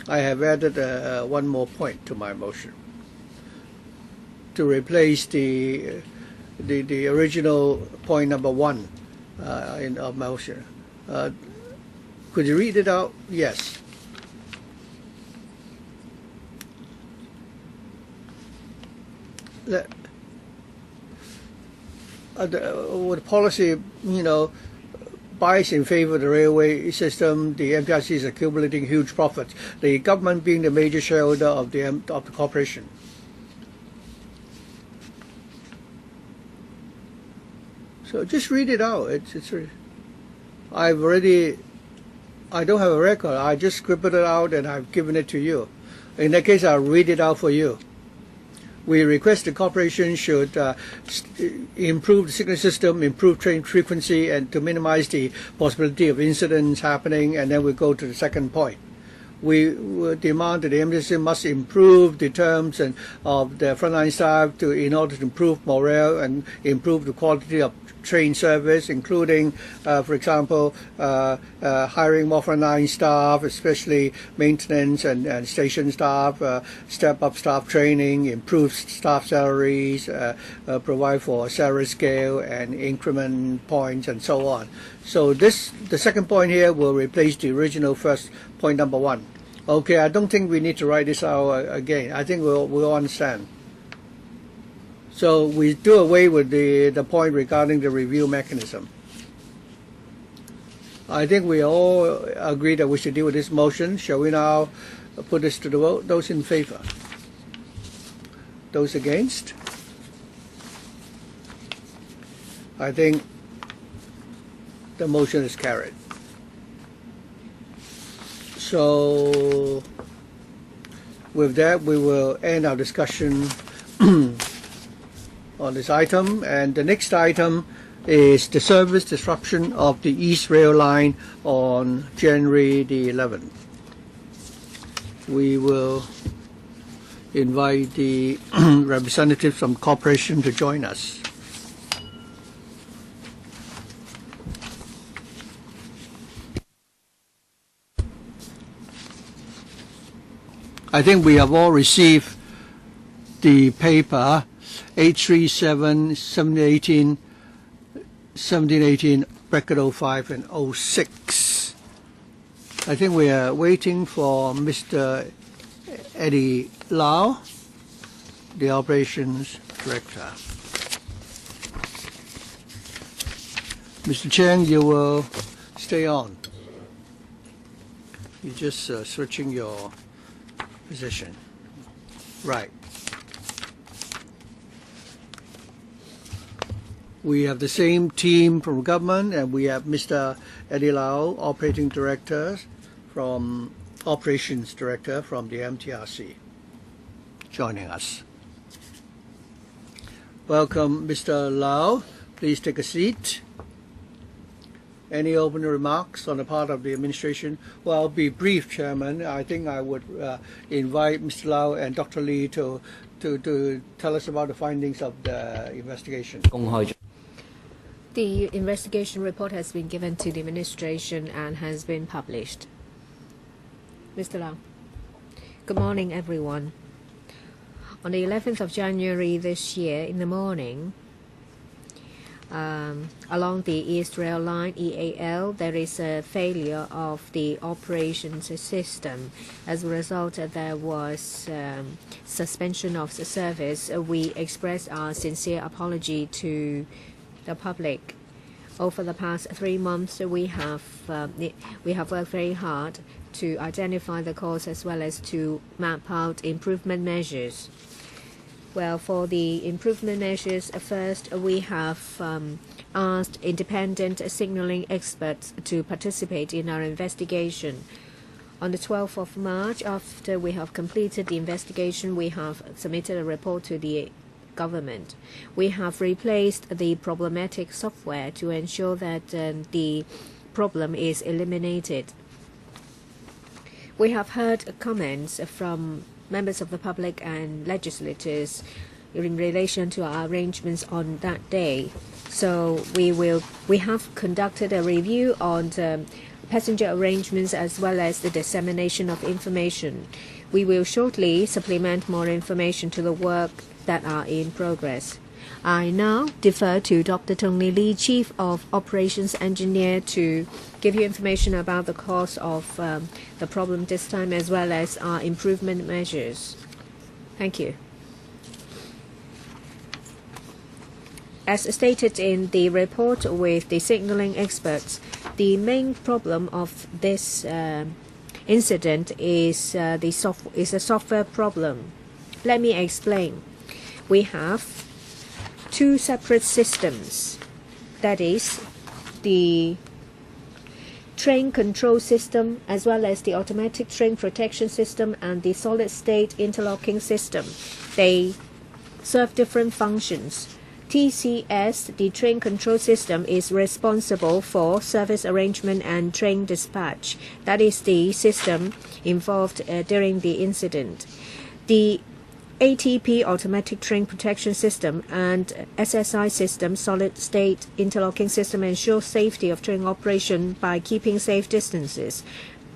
[SPEAKER 2] I have added one more point to my motion, to replace the original point number 1 in our motion. Could you read it out? Yes. the policy, bias in favor of the railway system. The MTRC is accumulating huge profits. The government being the major shareholder of the corporation. So just read it out. I don't have a record. I just scribbled it out and I've given it to you. In that case, I'll read it out for you. We request the corporation should improve the signal system, improve train frequency, and to minimize the possibility of incidents happening. And then we go to the second point. We demand that the MTRC must improve the terms of the frontline staff in order to improve morale and improve the quality of train service, including, for example, hiring more frontline staff, especially maintenance and station staff, step up staff training, improve staff salaries, provide for salary scale and increment points, and so on. So the second point here will replace the original first point number 1. Okay, I don't think we need to write this out again. I think we'll understand. So we do away with the point regarding the review mechanism. I think we all agree that we should deal with this motion. Shall we now put this to the vote? Those in favor? Those against? I think the motion is carried. So with that, we will end our discussion on this item, and the next item is the service disruption of the East Rail Line on January the 11th. We will invite the representatives from corporation to join us. I think we have all received the paper 837, 1718, 1718, bracket 05 and 06. I think we are waiting for Mr. Eddie Lau, the operations director. Mr. Chen, you will stay on. You're just switching your position. Right. We have the same team from government, and we have Mr. Eddie Lau, operating director from operations director from the MTRC, joining us. Welcome, Mr. Lau. Please take a seat. Any opening remarks on the part of the administration? Well, I'll be brief, Chairman. I think I would invite Mr. Lau and Dr. Lee to tell us about the findings of the investigation.
[SPEAKER 1] The investigation report has been given to the administration and has been published. Mr. Lau. Good morning, everyone. On the 11th of January this year, in the morning, along the East Rail Line, EAL, there is a failure of the operations system. As a result, there was suspension of the service. We express our sincere apology to the public. Over the past 3 months, we have worked very hard to identify the cause as well as to map out improvement measures. Well, for the improvement measures, first we have asked independent signaling experts to participate in our investigation. On the 12th of March, after we have completed the investigation, we have submitted a report to the government. We have replaced the problematic software to ensure that the problem is eliminated. We have heard comments from members of the public and legislators in relation to our arrangements on that day. So we have conducted a review on passenger arrangements as well as the dissemination of information. We will shortly supplement more information to the work that are in progress. I now defer to Dr. Tony Lee, Chief of Operations Engineer, to give you information about the cause of the problem this time as well as our improvement measures. Thank you. As stated in the report with the signaling experts, the main problem of this incident is a software problem. Let me explain. We have two separate systems. That is the train control system as well as the automatic train protection system and the solid state interlocking system. They serve different functions. TCS, the train control system, is responsible for service arrangement and train dispatch. That is the system involved during the incident. The ATP, automatic train protection system, and SSI system, solid state interlocking system, ensure safety of train operation by keeping safe distances.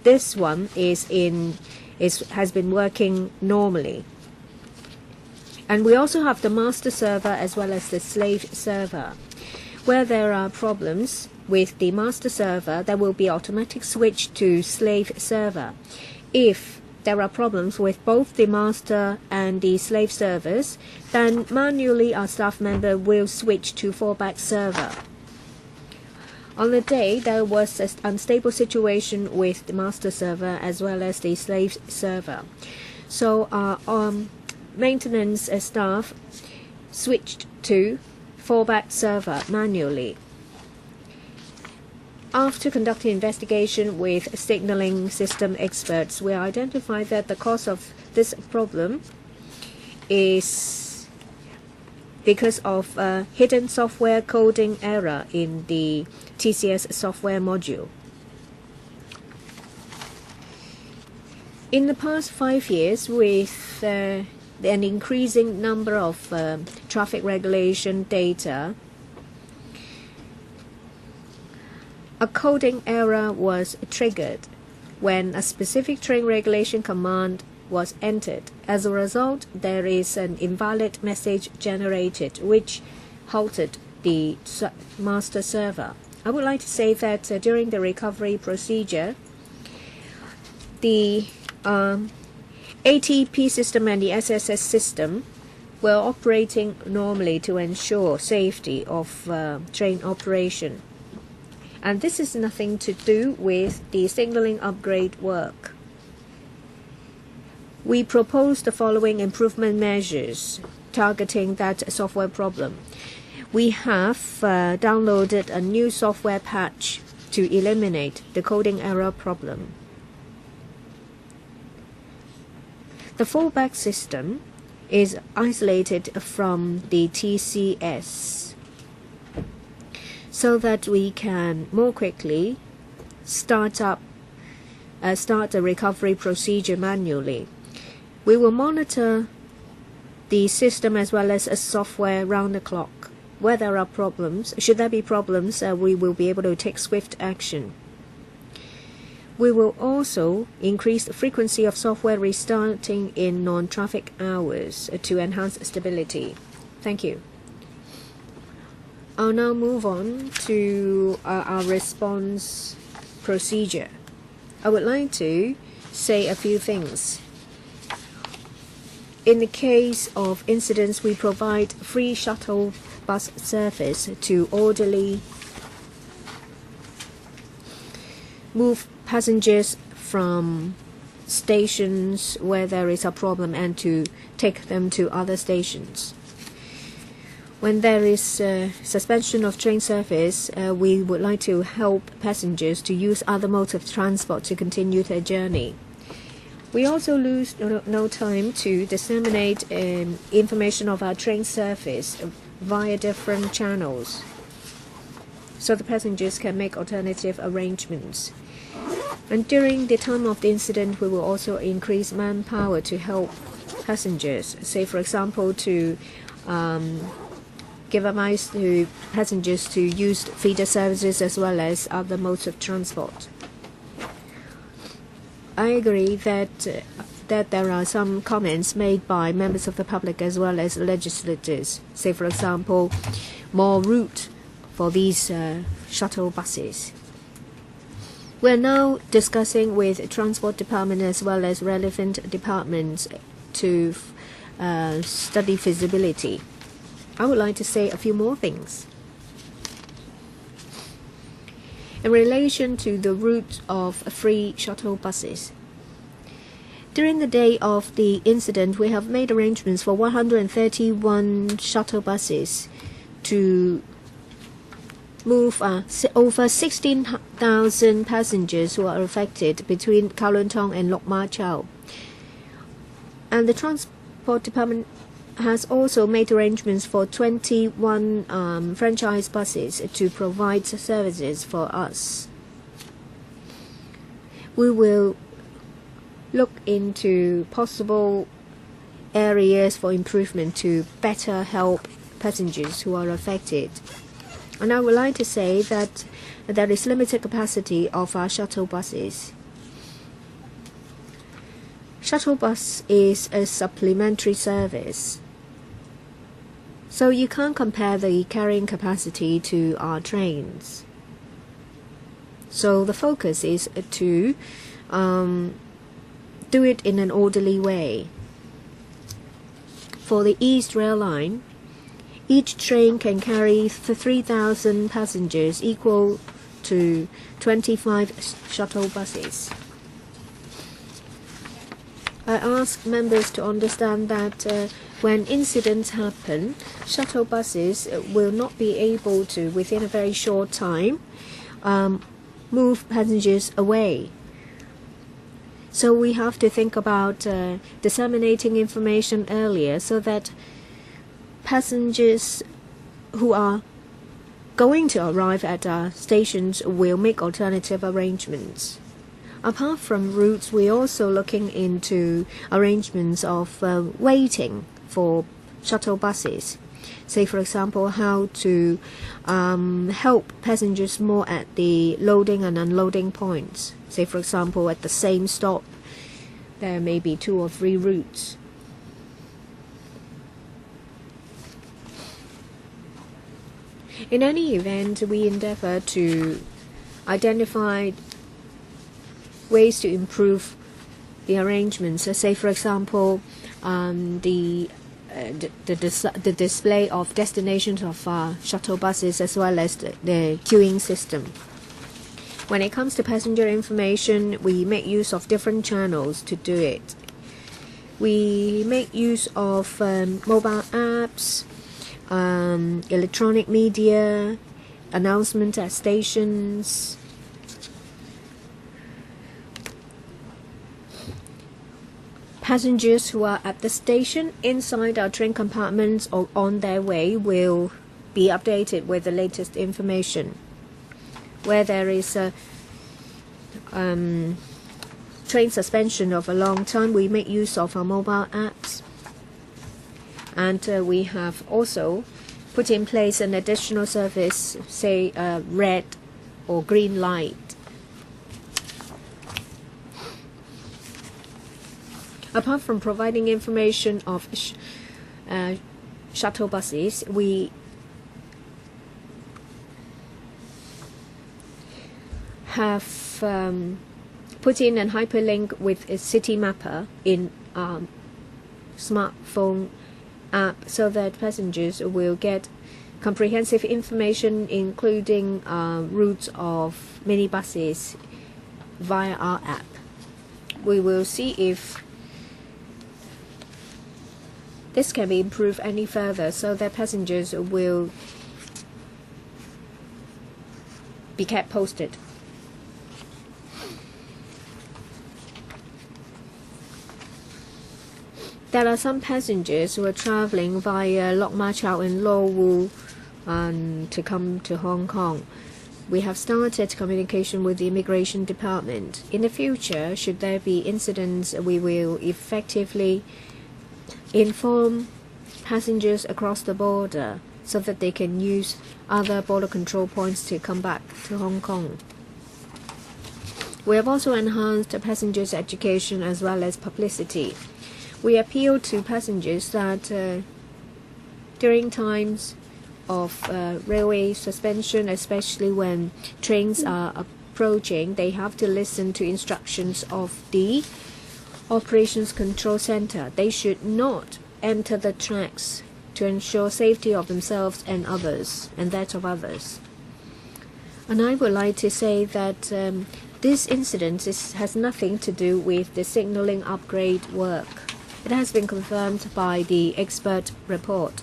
[SPEAKER 1] This one has been working normally. And we also have the master server as well as the slave server. Where there are problems with the master server, there will be automatic switch to slave server. If there are problems with both the master and the slave servers, then manually our staff member will switch to fallback server. On the day, there was an unstable situation with the master server as well as the slave server. So our maintenance staff switched to fallback server manually. After conducting investigation with signaling system experts, we identified that the cause of this problem is because of a hidden software coding error in the TCS software module. In the past 5 years, with an increasing number of traffic regulation data, a coding error was triggered when a specific train regulation command was entered. As a result, there is an invalid message generated, which halted the master server. I would like to say that during the recovery procedure, the ATP system and the SSS system were operating normally to ensure safety of train operation. And this is nothing to do with the signaling upgrade work. We propose the following improvement measures targeting that software problem. We have downloaded a new software patch to eliminate the coding error problem. The fallback system is isolated from the TCS so that we can more quickly start the recovery procedure manually. We will monitor the system as well as software round the clock. Where there are problems, should there be problems, we will be able to take swift action. We will also increase the frequency of software restarting in non-traffic hours to enhance stability. Thank you. I'll now move on to our response procedure. I would like to say a few things. In the case of incidents, we provide free shuttle bus service to orderly move passengers from stations where there is a problem and to take them to other stations. When there is suspension of train service, we would like to help passengers to use other modes of transport to continue their journey. We also lose no time to disseminate information of our train service via different channels so the passengers can make alternative arrangements. And during the time of the incident, we will also increase manpower to help passengers, say for example to give advice to passengers to use feeder services as well as other modes of transport. I agree that there are some comments made by members of the public as well as legislators, say for example more route for these shuttle buses. We're now discussing with Transport Department as well as relevant departments to study feasibility. I would like to say a few more things. In relation to the route of free shuttle buses, during the day of the incident, we have made arrangements for 131 shuttle buses to move over 16,000 passengers who are affected between Kowloon Tong and Lok Ma Chau. And the Transport Department has also made arrangements for 21 franchise buses to provide services for us. We will look into possible areas for improvement to better help passengers who are affected. And I would like to say that there is limited capacity of our shuttle buses. Shuttle bus is a supplementary service, so you can't compare the carrying capacity to our trains. So the focus is to do it in an orderly way. For the East Rail Line, each train can carry 3,000 passengers, equal to 25 shuttle buses. I ask members to understand that when incidents happen, shuttle buses will not be able to, within a very short time, move passengers away. So we have to think about disseminating information earlier so that passengers who are going to arrive at our stations will make alternative arrangements. Apart from routes, we're also looking into arrangements of waiting for shuttle buses. Say, for example, how to help passengers more at the loading and unloading points. Say, for example, at the same stop, there may be 2 or 3 routes. In any event, we endeavor to identify ways to improve the arrangements. So say, for example, the display of destinations of shuttle buses, as well as the queuing system. When it comes to passenger information, we make use of different channels to do it. We make use of mobile apps, electronic media, announcements at stations. Passengers who are at the station, inside our train compartments, or on their way will be updated with the latest information. Where there is a train suspension of a long time, we make use of our mobile apps. And we have also put in place an additional service, say red or green light. Apart from providing information of shuttle buses, we have put in a hyperlink with a city mapper in smartphone app so that passengers will get comprehensive information, including routes of minibuses via our app. We will see if this can be improved any further so that passengers will be kept posted. There are some passengers who are traveling via Lok Ma Chau and Lo Wu to come to Hong Kong. We have started communication with the Immigration Department. In the future, should there be incidents, we will effectively inform passengers across the border so that they can use other border control points to come back to Hong Kong. We have also enhanced passengers' education as well as publicity. We appeal to passengers that during times of railway suspension, especially when trains are approaching, they have to listen to instructions of the Operations Control Center. They should not enter the tracks to ensure safety of themselves and others, and that of others. And I would like to say that this incident has nothing to do with the signaling upgrade work. It has been confirmed by the expert report.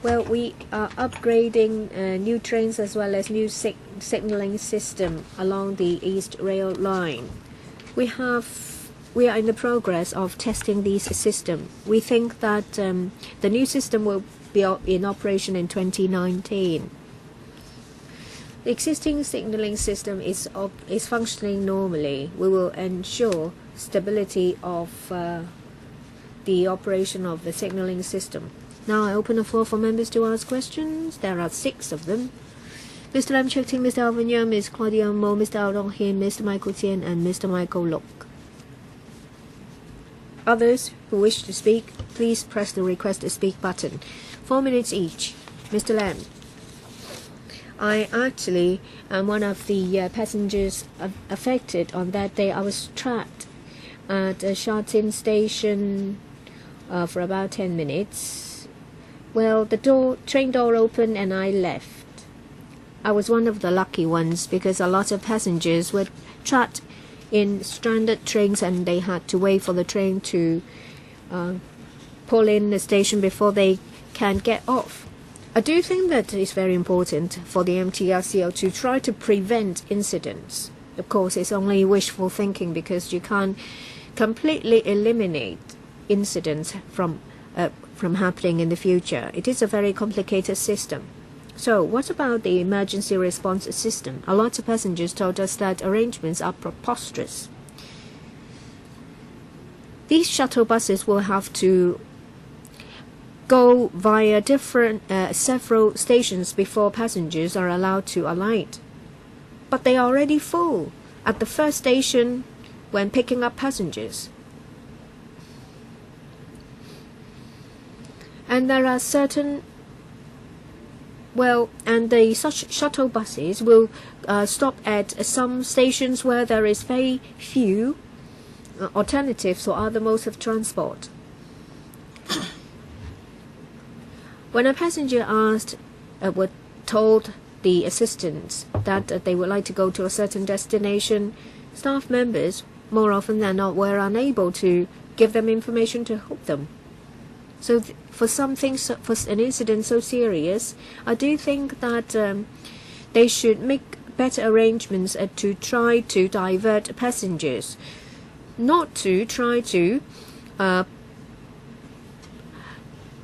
[SPEAKER 1] Well, we are upgrading new trains as well as new signaling system along the East Rail Line. We are in the progress of testing this system. We think that the new system will be in operation in 2019. The existing signaling system is functioning normally. We will ensure stability of the operation of the signaling system. Now I open the floor for members to ask questions. There are 6 of them. Mr. Lam Shatin, Mr. Alvin Young, Ms. Claudia Mo, Mr. Hon Michael, Mr. Michael TIEN, and Mr. Michael Luk. Others who wish to speak, please press the request to speak button. 4 minutes each. Mr. Lam. I actually am one of the passengers affected on that day. I was trapped at a Shatin station for about 10 minutes. Well, the train door opened and I left. I was one of the lucky ones because a lot of passengers were trapped in stranded trains and they had to wait for the train to pull in the station before they can get off. I do think that it's very important for the MTR to try to prevent incidents. Of course, it's only wishful thinking because you can't completely eliminate incidents from happening in the future. It is a very complicated system. So what about the emergency response system? A lot of passengers told us that arrangements are preposterous. These shuttle buses will have to go via several stations before passengers are allowed to alight. But they are already full at the first station when picking up passengers. And there are certain, and the such shuttle buses will stop at some stations where there is very few alternatives or other modes of transport. When a passenger were told the assistants that they would like to go to a certain destination, staff members more often than not were unable to give them information to help them. So for an incident so serious, I do think that they should make better arrangements to try to divert passengers, not to try to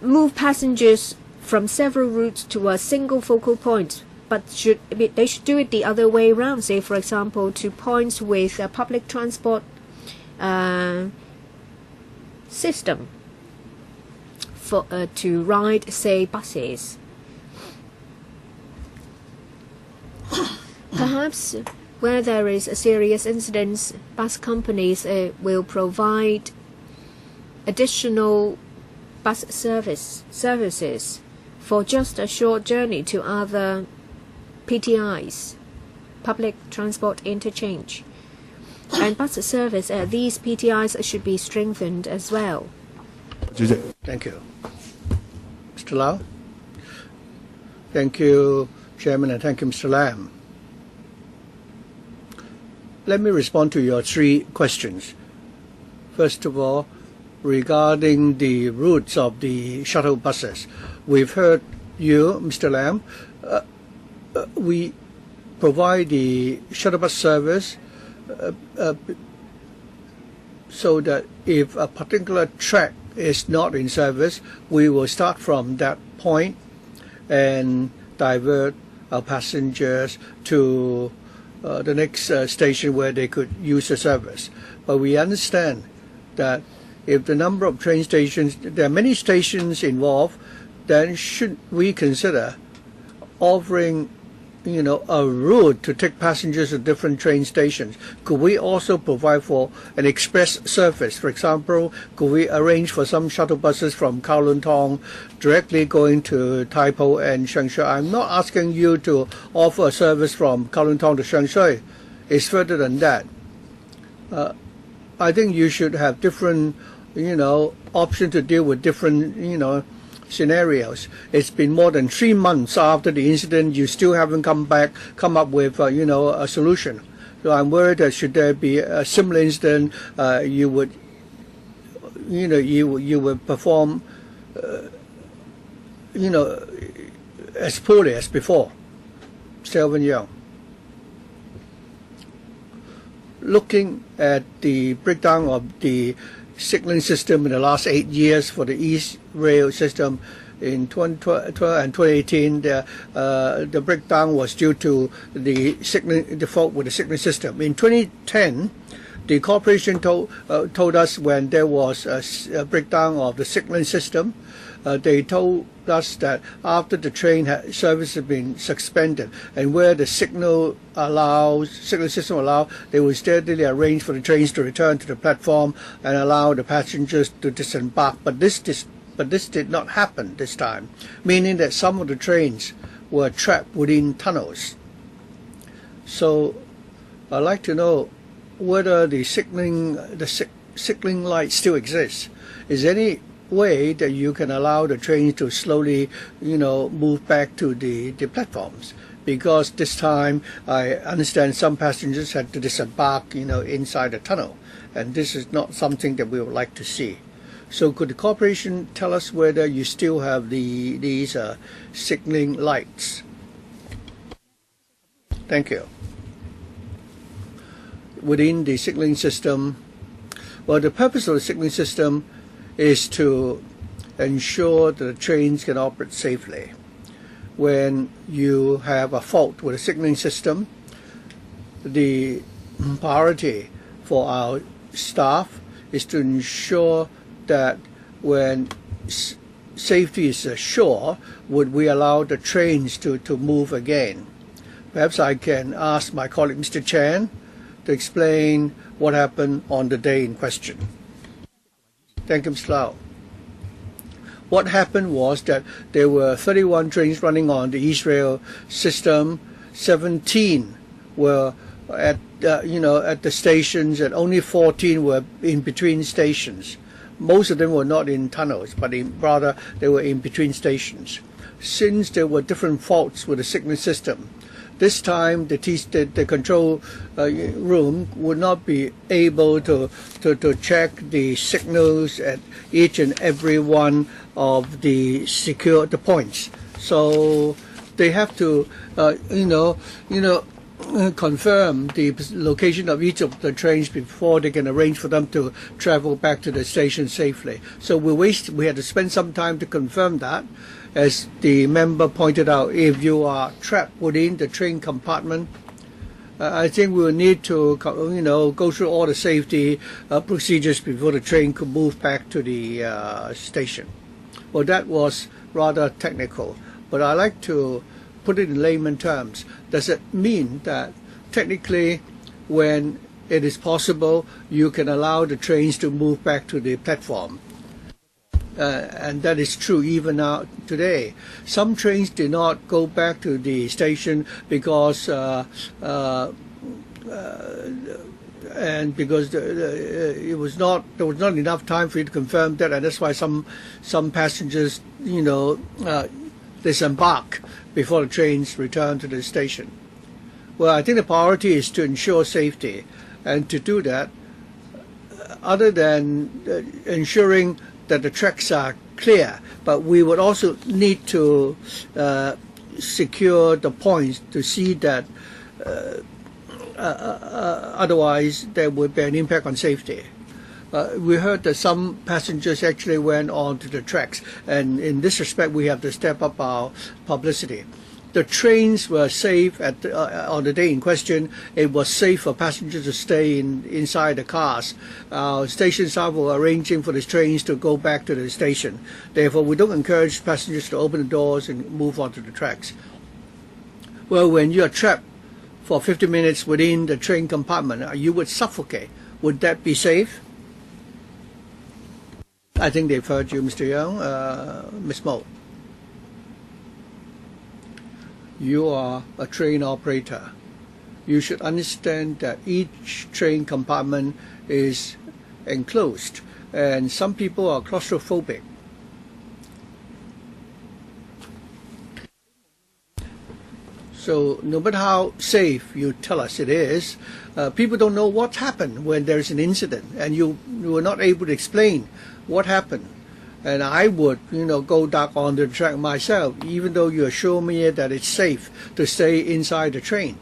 [SPEAKER 1] move passengers from several routes to a single focal point, but they should do it the other way around. Say, for example, to points with a public transport system to ride, say, buses. Perhaps where there is a serious incident, bus companies will provide additional bus services for just a short journey to other PTIs, public transport interchange. And bus service at these PTIs should be strengthened as well.
[SPEAKER 2] Thank you. Mr. Lau? Thank you, Chairman, and thank you, Mr. Lam. Let me respond to your 3 questions. First of all, regarding the routes of the shuttle buses. We've heard you, Mr. Lam. We provide the shuttle bus service so that if a particular track is not in service, we will start from that point and divert our passengers to the next station where they could use the service. But we understand that if the number of train stations, there are many stations involved, then should we consider offering, a route to take passengers to different train stations? Could we also provide for an express service? For example, could we arrange for some shuttle buses from Kowloon Tong directly going to Tai Po and Sheung Shui? I'm not asking you to offer a service from Kowloon Tong to Sheung Shui. It's further than that. I think you should have different option to deal with different, scenarios. It's been more than 3 months after the incident. You still haven't come up with, a solution. So I'm worried that should there be a similar incident, you would perform, as poorly as before. Selvin Young. Looking at the breakdown of the signaling system in the last 8 years for the East Rail system, in 2012 and 2018, the breakdown was due to the fault with the signaling system. In 2010, the corporation told us when there was a breakdown of the signaling system, they told us that after the train service had been suspended and where the signaling system allowed, they would steadily arrange for the trains to return to the platform and allow the passengers to disembark. But this did not happen this time, meaning that some of the trains were trapped within tunnels. So I'd like to know whether the signaling light still exists. Is there any way that you can allow the trains to slowly, move back to the platforms? Because this time I understand some passengers had to disembark, inside the tunnel, and this is not something that we would like to see. So could the corporation tell us whether you still have these signaling lights? Thank you. Within the signaling system, well, the purpose of the signaling system is to ensure that the trains can operate safely. When you have a fault with the signaling system, the priority for our staff is to ensure that when safety is assured, would we allow the trains to move again. Perhaps I can ask my colleague Mr. Chan to explain what happened on the day in question. Thank you, Mr. Lau. What happened was that there were 31 trains running on the East Rail system. 17 were at the stations, and only 14 were in between stations. Most of them were not in tunnels, but rather they were in between stations. Since there were different faults with the signaling system, this time the control room would not be able to check the signals at each and every one of the points. So they have to confirm the location of each of the trains before they can arrange for them to travel back to the station safely. So we had to spend some time to confirm that. As the member pointed out, if you are trapped within the train compartment, I think we will need to go through all the safety procedures before the train could move back to the station. Well, that was rather technical, but I like to put it in layman terms. Does it mean that technically when it is possible you can allow the trains to move back to the platform? And that is true even now today. Some trains did not go back to the station because there was not enough time for you to confirm that, and that's why some passengers disembark before the trains return to the station. Well, I think the priority is to ensure safety, and to do that, other than ensuring that the tracks are clear, but we would also need to secure the points to see that otherwise there would be an impact on safety. We heard that some passengers actually went onto the tracks, and in this respect we have to step up our publicity. The trains were safe on the day in question. It was safe for passengers to stay inside the cars. Station staff were arranging for the trains to go back to the station. Therefore, we don't encourage passengers to open the doors and move onto the tracks. Well, when you are trapped for 50 minutes within the train compartment, you would suffocate. Would that be safe? I think they've heard you, Mr. Young. Ms. Mo. You are a train operator. You should understand that each train compartment is enclosed. and some people are claustrophobic. So no matter how safe you tell us it is, people don't know what happened when there's an incident, and you are not able to explain what happened. And I would, go back on the track myself, even though you assure me that it's safe to stay inside the train.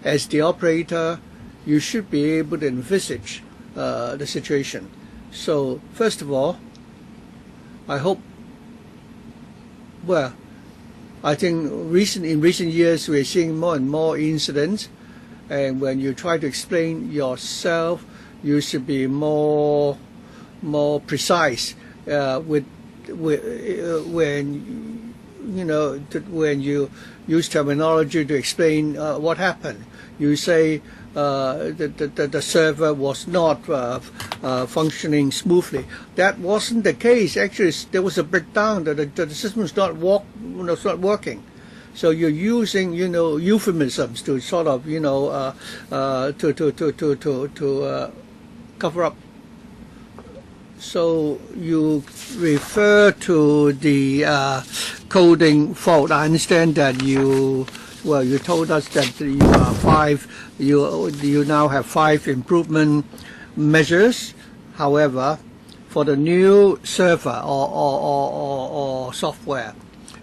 [SPEAKER 2] As the operator, you should be able to envisage the situation. So first of all, I hope, well, I think in recent years we're seeing more and more incidents, and when you try to explain yourself, you should be more precise when you use terminology to explain what happened. You say the server was not functioning smoothly. That wasn't the case. Actually, there was a breakdown. The system is not working. So you're using euphemisms to sort of to cover up. So you refer to the coding fault. I understand that you told us that you now have 5 improvement measures. However, for the new server or software,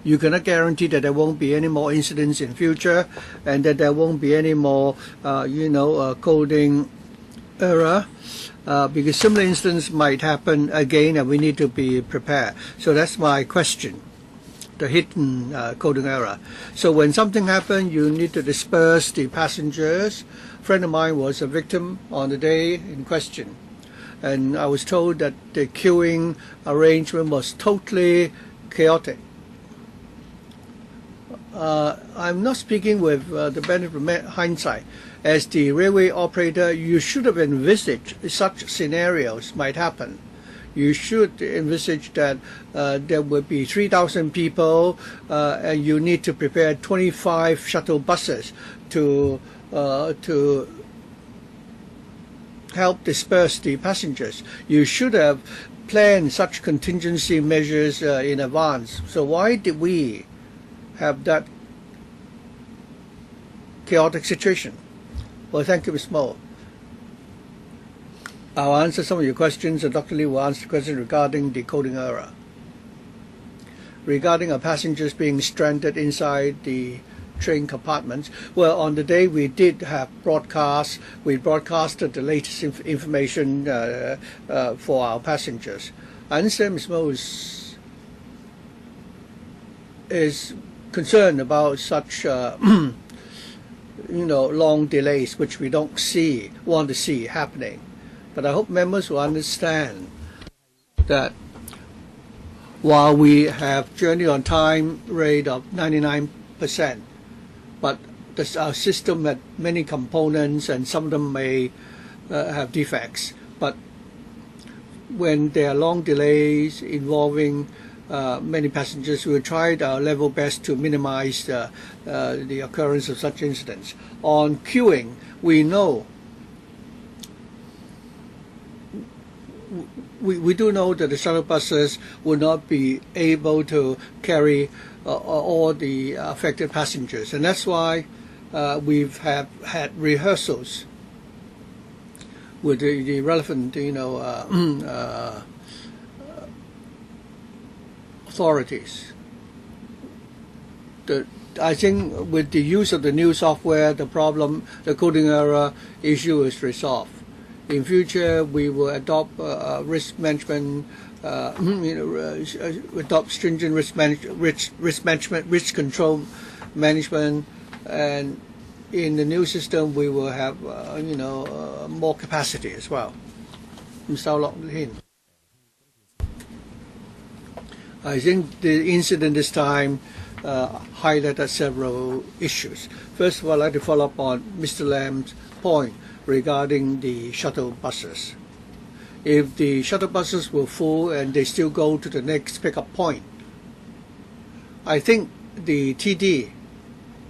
[SPEAKER 2] you cannot guarantee that there won't be any more incidents in future, and that there won't be any more coding error. Because similar incidents might happen again, and we need to be prepared. So that's my question, the hidden coding error. So when something happens, you need to disperse the passengers. A friend of mine was a victim on the day in question, and I was told that the queuing arrangement was totally chaotic. I'm not speaking with the benefit of hindsight. As the railway operator, you should have envisaged such scenarios might happen. You should envisage that there would be 3,000 people, and you need to prepare 25 shuttle buses to help disperse the passengers. You should have planned such contingency measures in advance. So why did we have that chaotic situation? Well, thank you, Ms. Mo. I'll answer some of your questions, and Dr. Lee will answer the question regarding the coding error. Regarding our passengers being stranded inside the train compartments, well, on the day we did have broadcasts. We broadcasted the latest information for our passengers. I understand Ms. Mo is concerned about such long delays, which we don't want to see happening. But I hope members will understand that while we have journey on time rate of 99%, but our system had many components, and some of them may have defects. But when there are long delays involving many passengers, we will try our level best to minimize the occurrence of such incidents. On queuing, we know, we do know that the shuttle buses will not be able to carry all the affected passengers, and that's why we've had rehearsals with the relevant authorities. I think with the use of the new software, the coding error issue is resolved. In future, we will adopt risk management, adopt stringent risk management, risk control management, and in the new system, we will have more capacity as well. Mr. Lin. I think the incident this time highlighted several issues. First of all, I'd like to follow up on Mr. Lam's point regarding the shuttle buses. If the shuttle buses were full and they still go to the next pickup point, I think the TD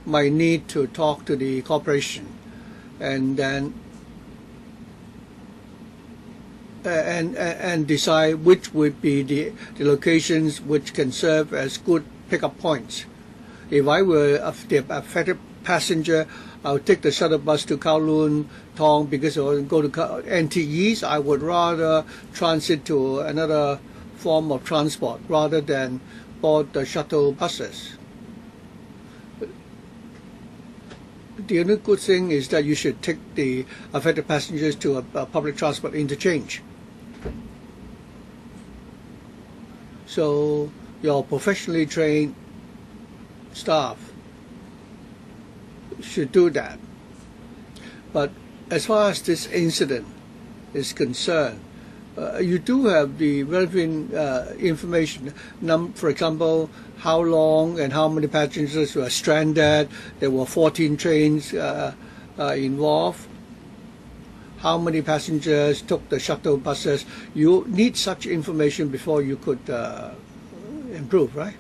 [SPEAKER 2] might need to talk to the corporation and then and decide which would be the locations which can serve as good pickup points. If I were the affected passenger, I would take the shuttle bus to Kowloon Tong because I would go to NTEs. I would rather transit to another form of transport rather than board the shuttle buses. The only good thing is that you should take the affected passengers to a public transport interchange. So your professionally trained staff should do that. But as far as this incident is concerned, you do have the relevant information. For example, how long and how many passengers were stranded. There were 14 trains involved. How many passengers took the shuttle buses? You need such information before you could improve, right?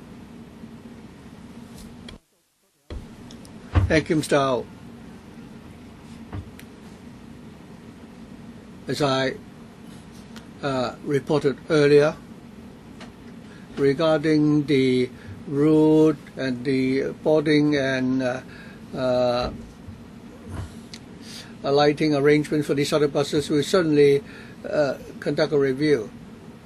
[SPEAKER 2] Thank you, Mr. Ao. As I reported earlier, regarding the route and the boarding and alighting arrangement for the shuttle buses, we certainly conduct a review.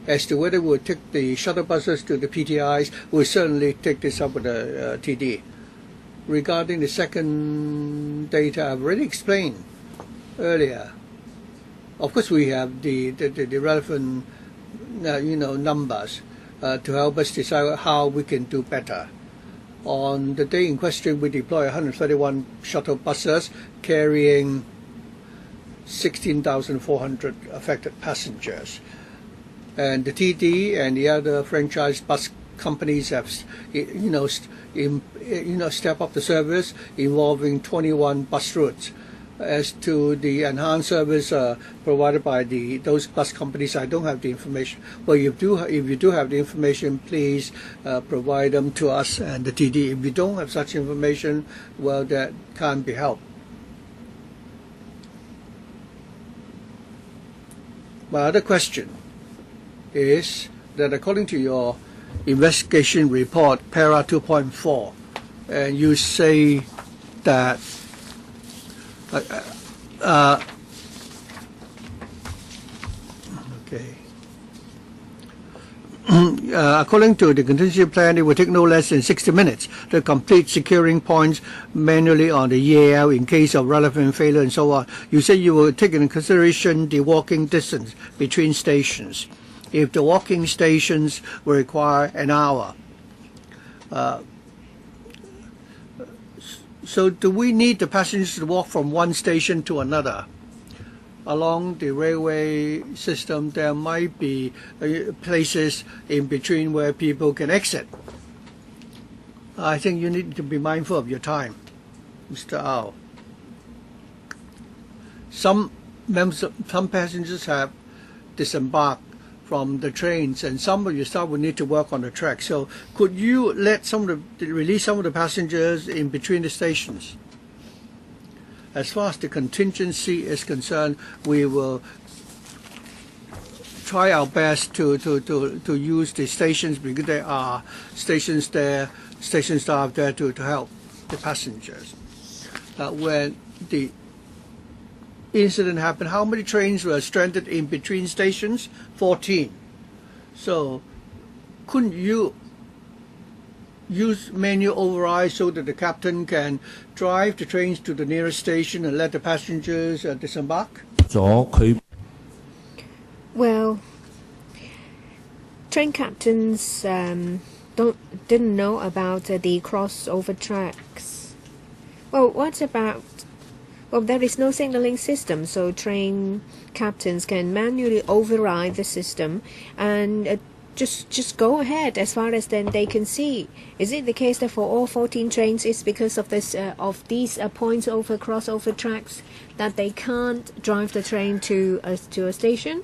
[SPEAKER 2] As to whether we'll take the shuttle buses to the PTIs, we'll certainly take this up with the TD. Regarding the second data, I've already explained earlier. Of course, we have the relevant numbers to help us decide how we can do better. On the day in question, we deploy 131 shuttle buses carrying 16,400 affected passengers, and the TD and the other franchise bus companies have step up the service involving 21 bus routes. As to the enhanced service provided by those bus companies, I don't have the information. But if you do have the information, please provide them to us and the TD. If you don't have such information, well, that can't be helped. My other question is that according to your investigation report, para 2.4, and you say that according to the contingency plan, it will take no less than 60 minutes to complete securing points manually on the EAL in case of relevant failure and so on. You say you will take into consideration the walking distance between stations. If the walking stations will require an hour, so do we need the passengers to walk from one station to another? Along the railway system, there might be places in between where people can exit. I think you need to be mindful of your time, Mr. Ao. Some passengers have disembarked from the trains, and some of your staff will need to work on the track. So could you let release some of the passengers in between the stations? As far as the contingency is concerned, we will try our best to use the stations, because there are stations there, station staff there to help the passengers. When the incident happened, how many trains were stranded in between stations? 14. So couldn't you use manual override so that the captain can drive the trains to the nearest station and let the passengers disembark?
[SPEAKER 1] Well, train captains didn't know about the crossover tracks. Well, what about? Well, there is no signaling system, so train captains can manually override the system and just go ahead as far as then they can see. Is it the case that for all 14 trains, it's because of this of these points over crossover tracks that they can't drive the train to a station?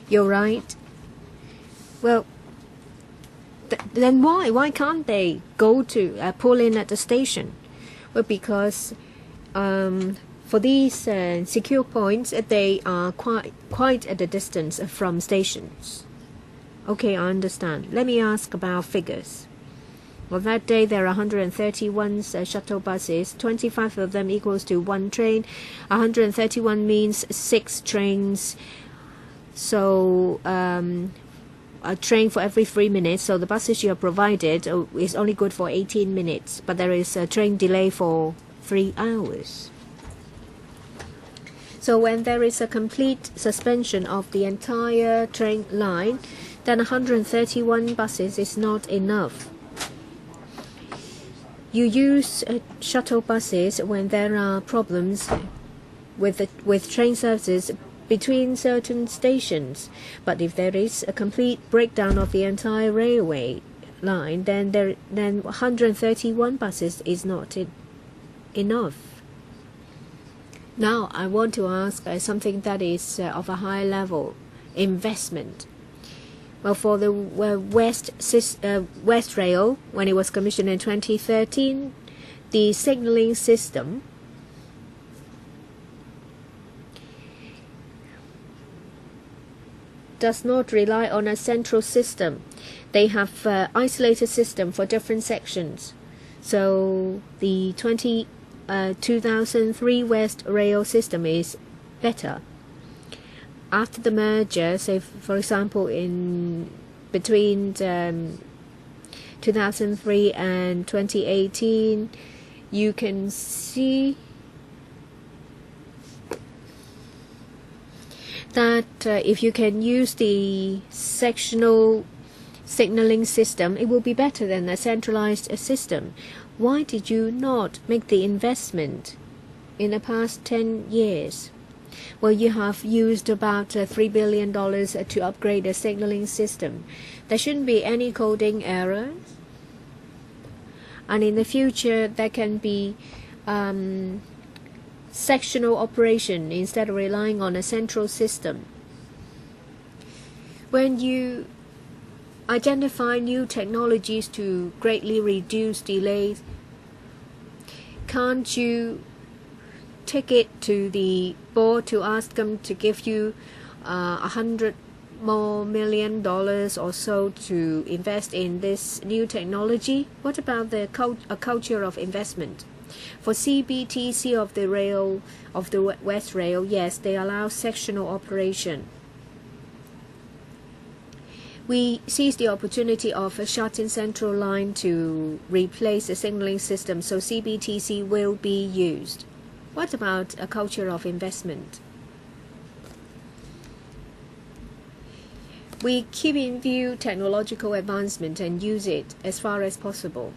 [SPEAKER 1] You're right. Well, then why can't they go to pull in at the station? Well, because For these secure points, they are quite at a distance from stations. Okay, I understand. Let me ask about figures. Well, that day there are 131 shuttle buses. 25 of them equals to one train. 131 means 6 trains. So a train for every 3 minutes. So the buses you are provided is only good for 18 minutes. But there is a train delay for 3 hours. So when there is a complete suspension of the entire train line, then 131 buses is not enough. You use shuttle buses when there are problems with train services between certain stations. But if there is a complete breakdown of the entire railway line, then 131 buses is not enough. Now I want to ask something that is of a high level: investment. Well, for the West Rail, when it was commissioned in 2013, the signaling system does not rely on a central system. They have isolated system for different sections. So the 2003 West Rail system is better. After the merger, say for example in between 2003 and 2018, you can see that if you can use the sectional signaling system, it will be better than a centralized system. Why did you not make the investment in the past 10 years? Well, you have used about $3 billion to upgrade the signaling system. There shouldn't be any coding errors. And in the future, there can be sectional operation instead of relying on a central system. When you identify new technologies to greatly reduce delays, can't you take it to the board to ask them to give you $100 million or so to invest in this new technology? What about a culture of investment? For CBTC of the West Rail, yes, they allow sectional operation. We seized the opportunity of a Shatin Central Line to replace the signaling system, so CBTC will be used. What about a culture of investment? We keep in view technological advancement and use it as far as possible.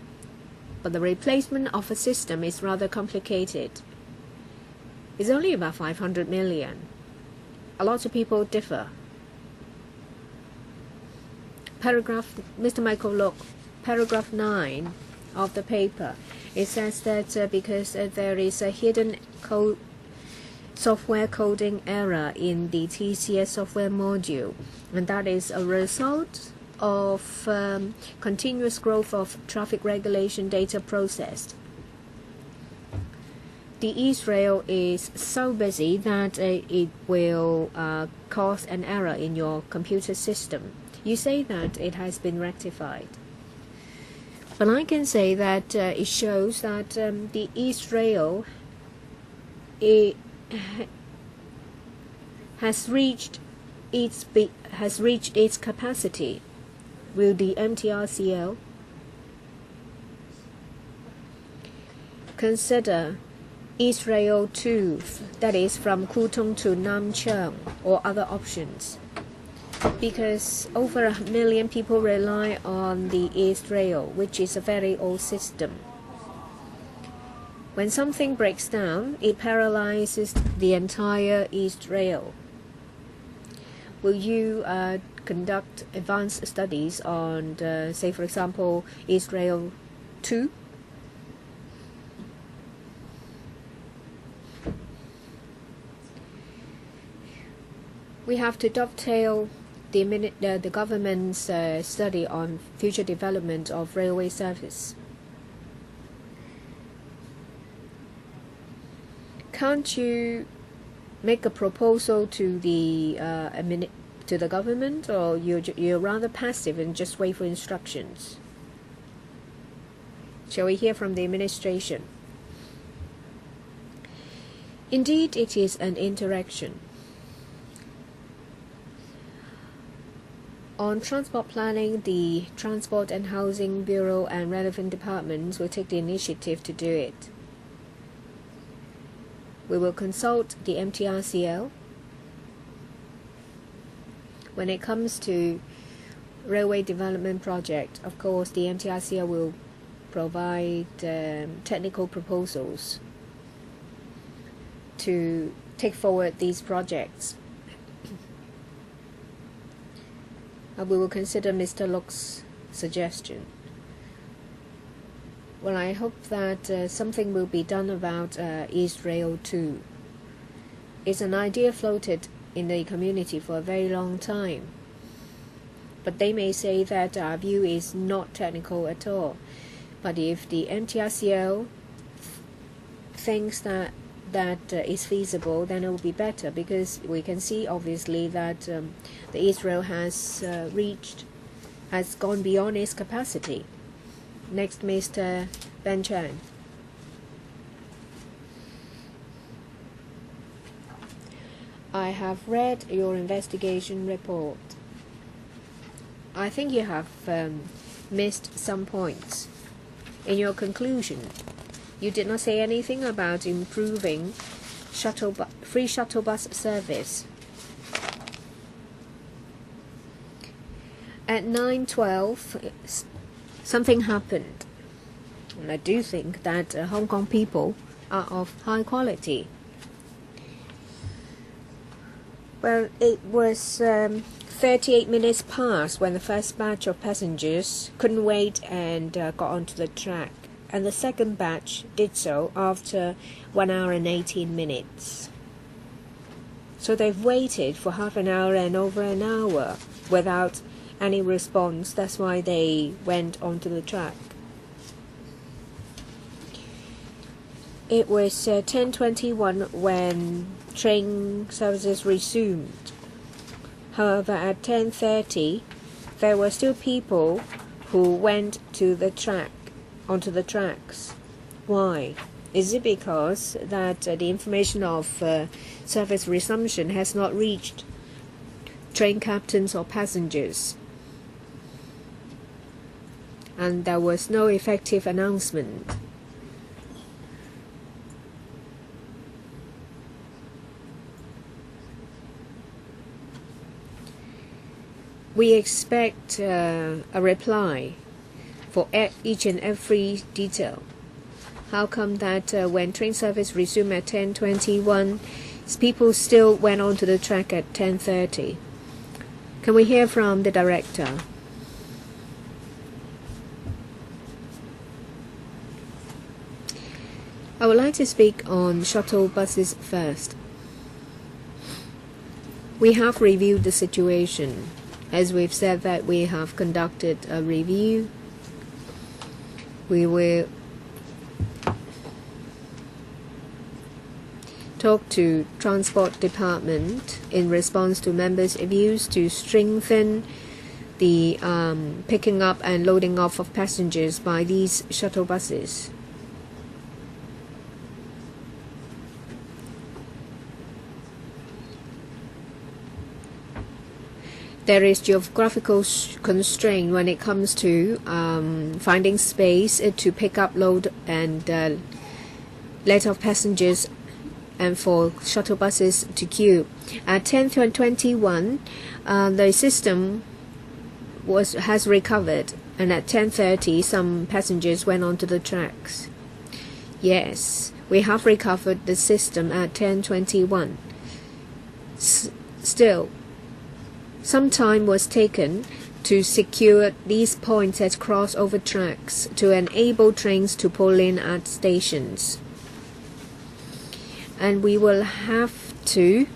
[SPEAKER 1] But the replacement of a system is rather complicated. It's only about 500 million. A lot of people differ. Mr. Michael, look, paragraph 9 of the paper. It says that because there is a hidden software coding error in the TCS software module, and that is a result of continuous growth of traffic regulation data processed. The East Rail is so busy that it will cause an error in your computer system. You say that it has been rectified. But I can say that it shows that the East Rail has reached its capacity. Will the MTRCL consider East Rail 2, that is from Kutong to Nam Cheong, or other options? Because over 1 million people rely on the East Rail, which is a very old system. When something breaks down, it paralyzes the entire East Rail. Will you conduct advanced studies on, say for example, East Rail 2? We have to dovetail the government's study on future development of railway service. can't you make a proposal to the government, or you're rather passive and just wait for instructions? Shall we hear from the administration? Indeed, it is an interaction. On transport planning, the Transport and Housing Bureau and relevant departments will take the initiative to do it. We will consult the MTRCL. When it comes to railway development project, of course, the MTRCL will provide technical proposals to take forward these projects. We will consider Mr. Luk's suggestion. Well, I hope that something will be done about East Rail too. It's an idea floated in the community for a very long time. But they may say that our view is not technical at all. But if the MTRCL thinks that is feasible, then it will be better, because we can see obviously that the East Rail has gone beyond its capacity. Next, Mr. Ben Chan. I have read your investigation report. I think you have missed some points. In your conclusion, you did not say anything about improving free shuttle bus service. At 9:12, something happened. And I do think that Hong Kong people are of high quality. Well, it was 38 minutes past when the first batch of passengers couldn't wait and got onto the track. And the second batch did so after 1 hour and 18 minutes. So they've waited for half an hour and over an hour without any response. That's why they went onto the track. It was 10:21 when train services resumed. However, at 10:30, there were still people who went to the track, onto the tracks. Why? Is it because that the information of service resumption has not reached train captains or passengers, and there was no effective announcement? We expect a reply for each and every detail. How come that when train service resumed at 10:21, people still went onto the track at 10:30? Can we hear from the director? I would like to speak on shuttle buses first. We have reviewed the situation. As we've said that we have conducted a review. We will talk to Transport Department in response to members' views to strengthen the picking up and loading off of passengers by these shuttle buses. There is geographical constraint when it comes to finding space to pick up, load, and let off passengers, and for shuttle buses to queue. At 10:21, the system has recovered, and at 10:30, some passengers went onto the tracks. Yes, we have recovered the system at 10:21. Still, some time was taken to secure these points at crossover tracks to enable trains to pull in at stations. And we will have to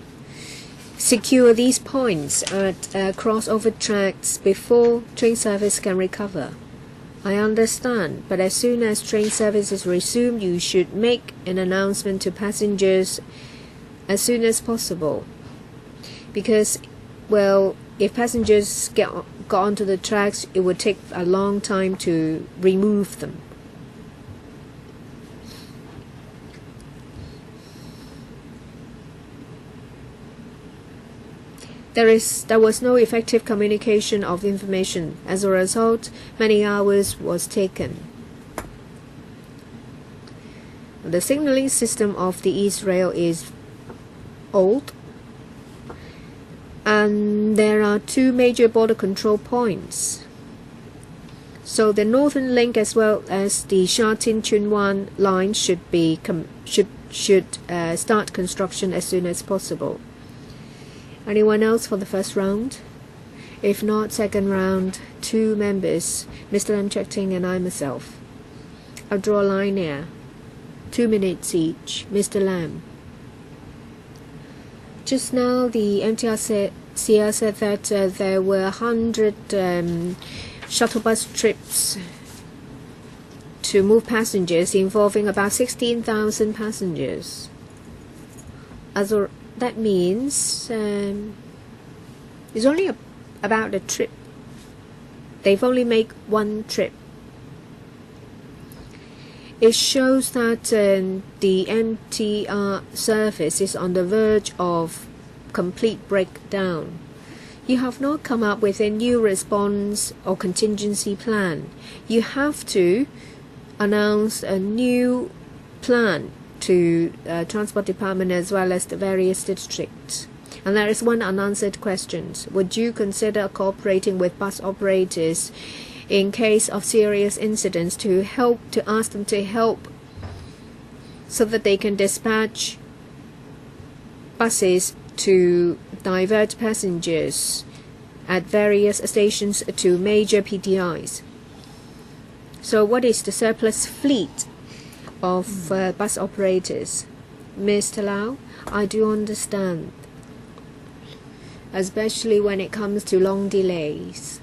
[SPEAKER 1] secure these points at crossover tracks before train service can recover. I understand, but as soon as train service is resumed, you should make an announcement to passengers as soon as possible. Because, well, if passengers got onto the tracks, it would take a long time to remove them. There was no effective communication of information. As a result, many hours was taken. The signaling system of the East Rail is old, and there are two major border control points. So the Northern Link as well as the Shatin-Chunwan line should start construction as soon as possible. Anyone else for the first round? If not, second round, 2 members, Mr. Lam Shatin and I myself. I'll draw a line here. 2 minutes each. Mr. Lam. Just now, the MTR said that there were 100 shuttle bus trips to move passengers involving about 16,000 passengers. That means it's only about a trip. They've only made 1 trip. It shows that the MTR service is on the verge of complete breakdown. You have not come up with a new response or contingency plan. You have to announce a new plan to Transport Department as well as the various districts. And there is one unanswered question. Would you consider cooperating with bus operators in case of serious incidents to ask them to help so that they can dispatch buses to divert passengers at various stations to major PTIs? So what is the surplus fleet of bus operators? Mr. Lau, I do understand, especially when it comes to long delays.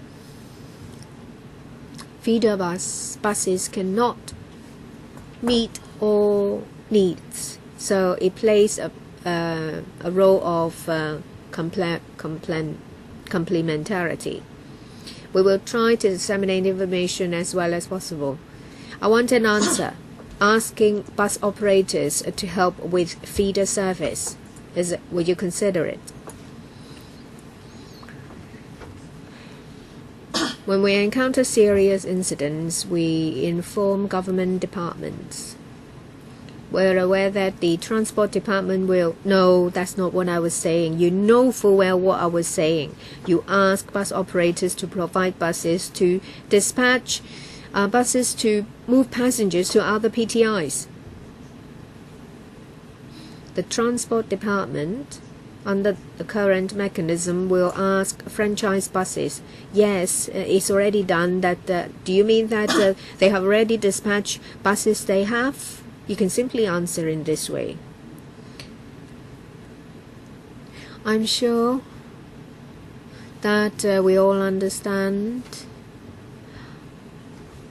[SPEAKER 1] Feeder buses cannot meet all needs, so it plays a role of complementarity. We will try to disseminate information as well as possible. I want an answer. Asking bus operators to help with feeder service. Would you consider it? When we encounter serious incidents, we inform government departments. We're aware that the Transport Department will... No, that's not what I was saying. You know full well what I was saying. You ask bus operators to provide buses to dispatch buses to move passengers to other PTIs. The Transport Department, under the current mechanism, will ask franchise buses. Yes, it's already done. Do you mean that they have already dispatched buses they have? You can simply answer in this way. I'm sure that we all understand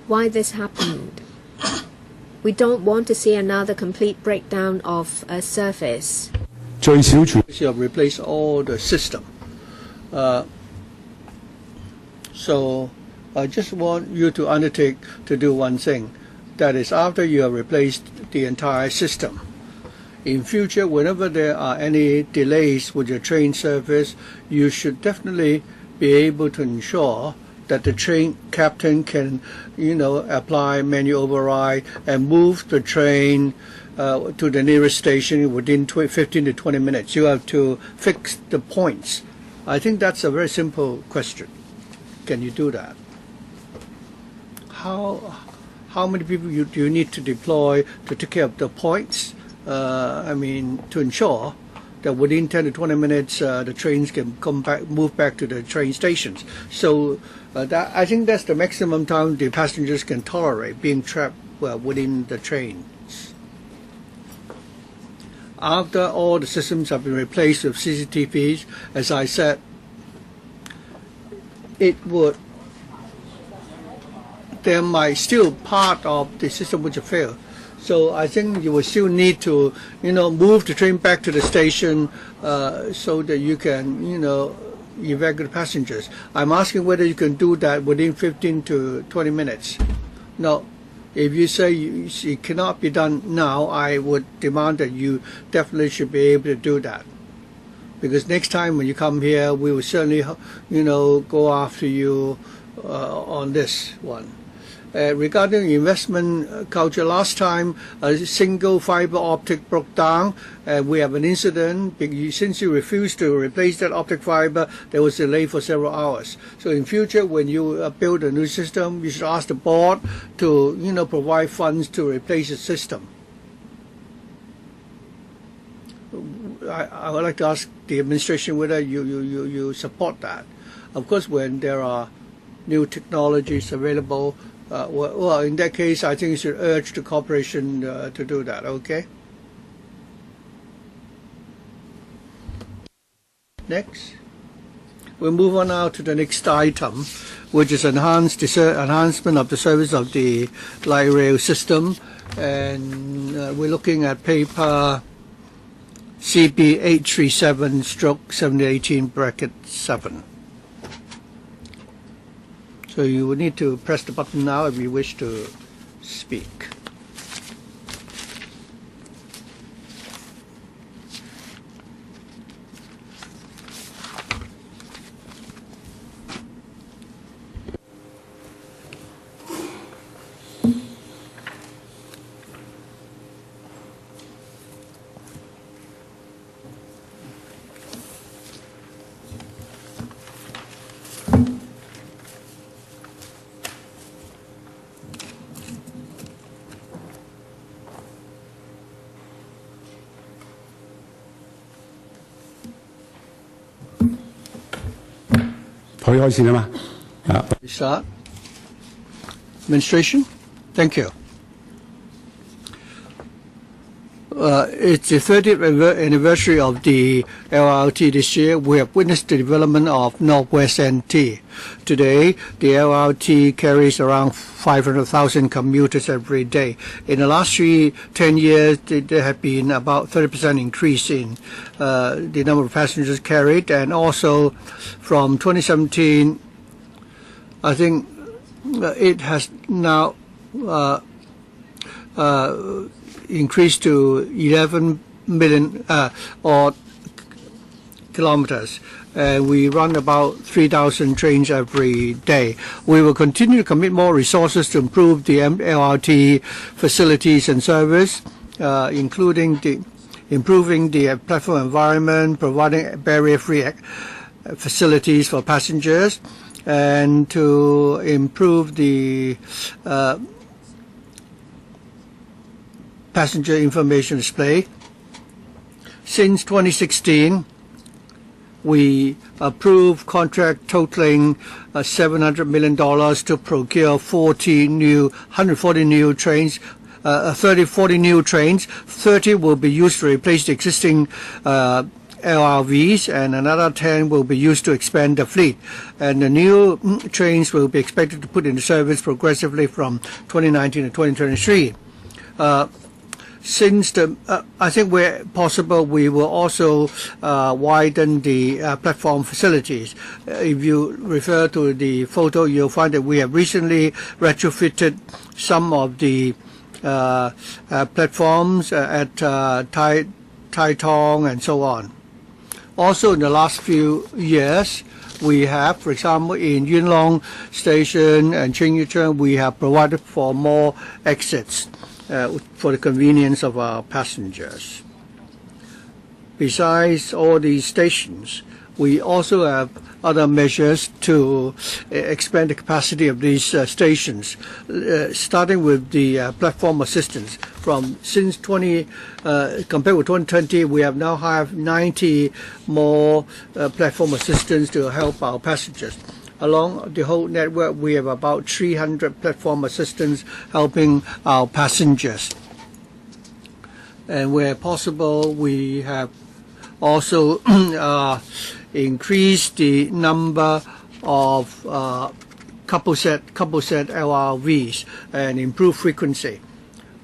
[SPEAKER 1] why this happened. We don't want to see another complete breakdown of a service.
[SPEAKER 2] You have replaced all the system. So I just want you to undertake to do one thing. That is, after you have replaced the entire system, in future, whenever there are any delays with your train service, you should definitely be able to ensure that the train captain can, apply manual override and move the train to the nearest station within 15 to 20 minutes. You have to fix the points. I think that's a very simple question. Can you do that? How many people do you need to deploy to take care of the points? To ensure that within 10 to 20 minutes the trains can move back to the train stations. So I think that's the maximum time the passengers can tolerate being trapped within the trains. After all the systems have been replaced with CCTVs, as I said, it would there might still part of the system which will fail. So I think you will still need to, move the train back to the station so that you can, evacuate passengers. I'm asking whether you can do that within 15 to 20 minutes. Now, if you say it cannot be done now, I would demand that you definitely should be able to do that. Because next time when you come here, we will certainly, go after you on this one. Regarding investment culture, last time a single fiber optic broke down. We have an incident. Since you refused to replace that optic fiber, there was a delay for several hours. So in future, when you build a new system, you should ask the board to, provide funds to replace the system. I would like to ask the administration whether you support that. Of course, when there are new technologies available, well, in that case, I think you should urge the corporation to do that, okay? Next. We'll move on now to the next item, which is enhancement of the service of the light rail system. And we're looking at paper CB 837/7018-7. So you will need to press the button now if you wish to speak. Start. Administration. Thank you. It's the 30th anniversary of the LRT this year. We have witnessed the development of Northwest NT. Today, the LRT carries around 500,000 commuters every day. In the last 10 years, there have been about 30% increase in the number of passengers carried, and also from 2017, I think it has now increased to 11 million or kilometers. We run about 3,000 trains every day. We will continue to commit more resources to improve the LRT facilities and service, including improving the platform environment, providing barrier-free facilities for passengers, and to improve the passenger information display. Since 2016, we approved contract totaling $700 million to procure 140 new trains. 40 new trains. 30 will be used to replace the existing LRVs, and another 10 will be used to expand the fleet. And the new trains will be expected to put into service progressively from 2019 to 2023. Since I think where possible, we will also widen the platform facilities. If you refer to the photo, you'll find that we have recently retrofitted some of the platforms at Tai Tong and so on. Also, in the last few years, we have, for example, in Yuen Long Station and Ching Yu Cheng, we have provided for more exits for the convenience of our passengers. Besides all these stations, we also have other measures to expand the capacity of these stations, starting with the platform assistance. Since compared with 2020, we have now have 90 more platform assistants to help our passengers. Along the whole network, we have about 300 platform assistants helping our passengers. And where possible, we have also increased the number of couple set LRVs and improve frequency.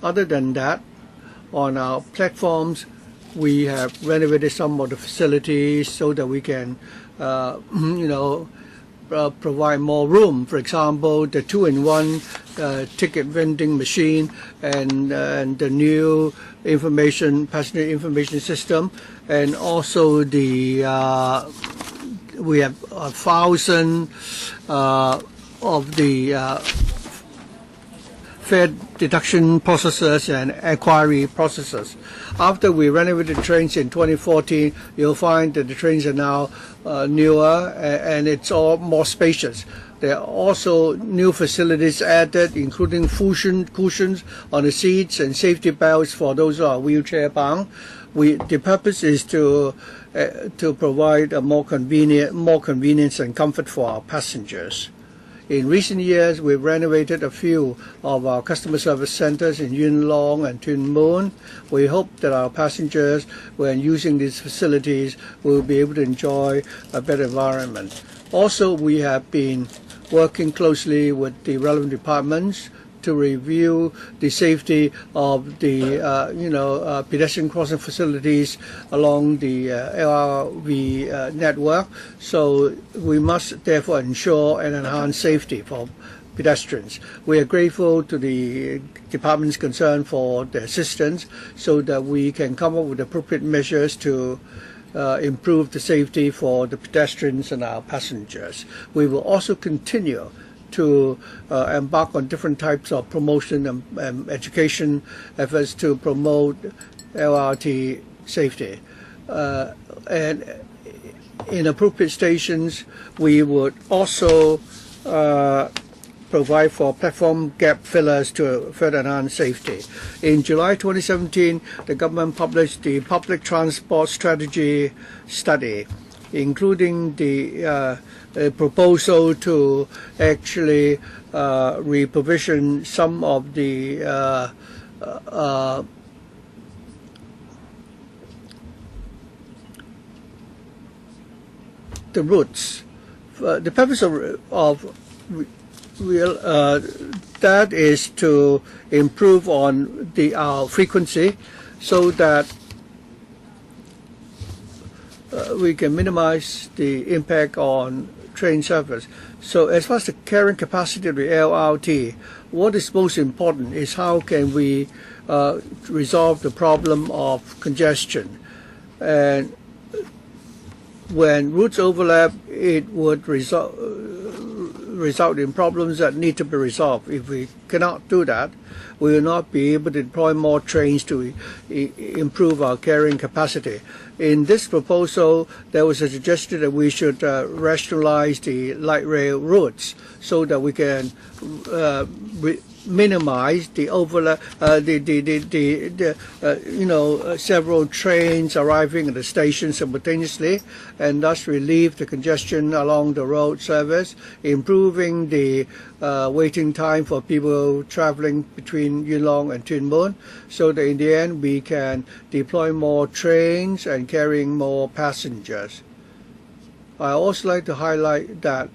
[SPEAKER 2] Other than that, on our platforms, we have renovated some of the facilities so that we can, provide more room. For example, the 2-in-1 ticket vending machine and the new passenger information system, and also we have 1,000 of the fare deduction processors and inquiry processors. After we renovated trains in 2014, you'll find that the trains are now newer and it's all more spacious. There are also new facilities added, including cushions on the seats and safety belts for those who are wheelchair bound. The purpose is to provide a more convenience and comfort for our passengers. In recent years, we've renovated a few of our customer service centers in Yuen Long and Tuen Mun. We hope that our passengers, when using these facilities, will be able to enjoy a better environment. Also, we have been working closely with the relevant departments to review the safety of the pedestrian crossing facilities along the LRV network. So we must therefore ensure and enhance safety for pedestrians. We are grateful to the departments concerned for the assistance so that we can come up with appropriate measures to improve the safety for the pedestrians and our passengers. We will also continue to embark on different types of promotion and education efforts to promote LRT safety. And in appropriate stations, we would also provide for platform gap fillers to further enhance safety. In July 2017, the government published the Public Transport Strategy Study, including the proposal to actually reprovision some of the routes. The purpose of that is to improve on our frequency so that we can minimize the impact on train service. So as far as the carrying capacity of the LRT, what is most important is how can we resolve the problem of congestion. And when routes overlap, it would result in problems that need to be resolved. If we cannot do that, we will not be able to deploy more trains to improve our carrying capacity. In this proposal, there was a suggestion that we should rationalize the light rail routes so that we can minimize the overlap, several trains arriving at the station simultaneously, and thus relieve the congestion along the road service, improving the waiting time for people traveling between Yuen Long and Tuen Mun, so that in the end we can deploy more trains and carrying more passengers. I also like to highlight that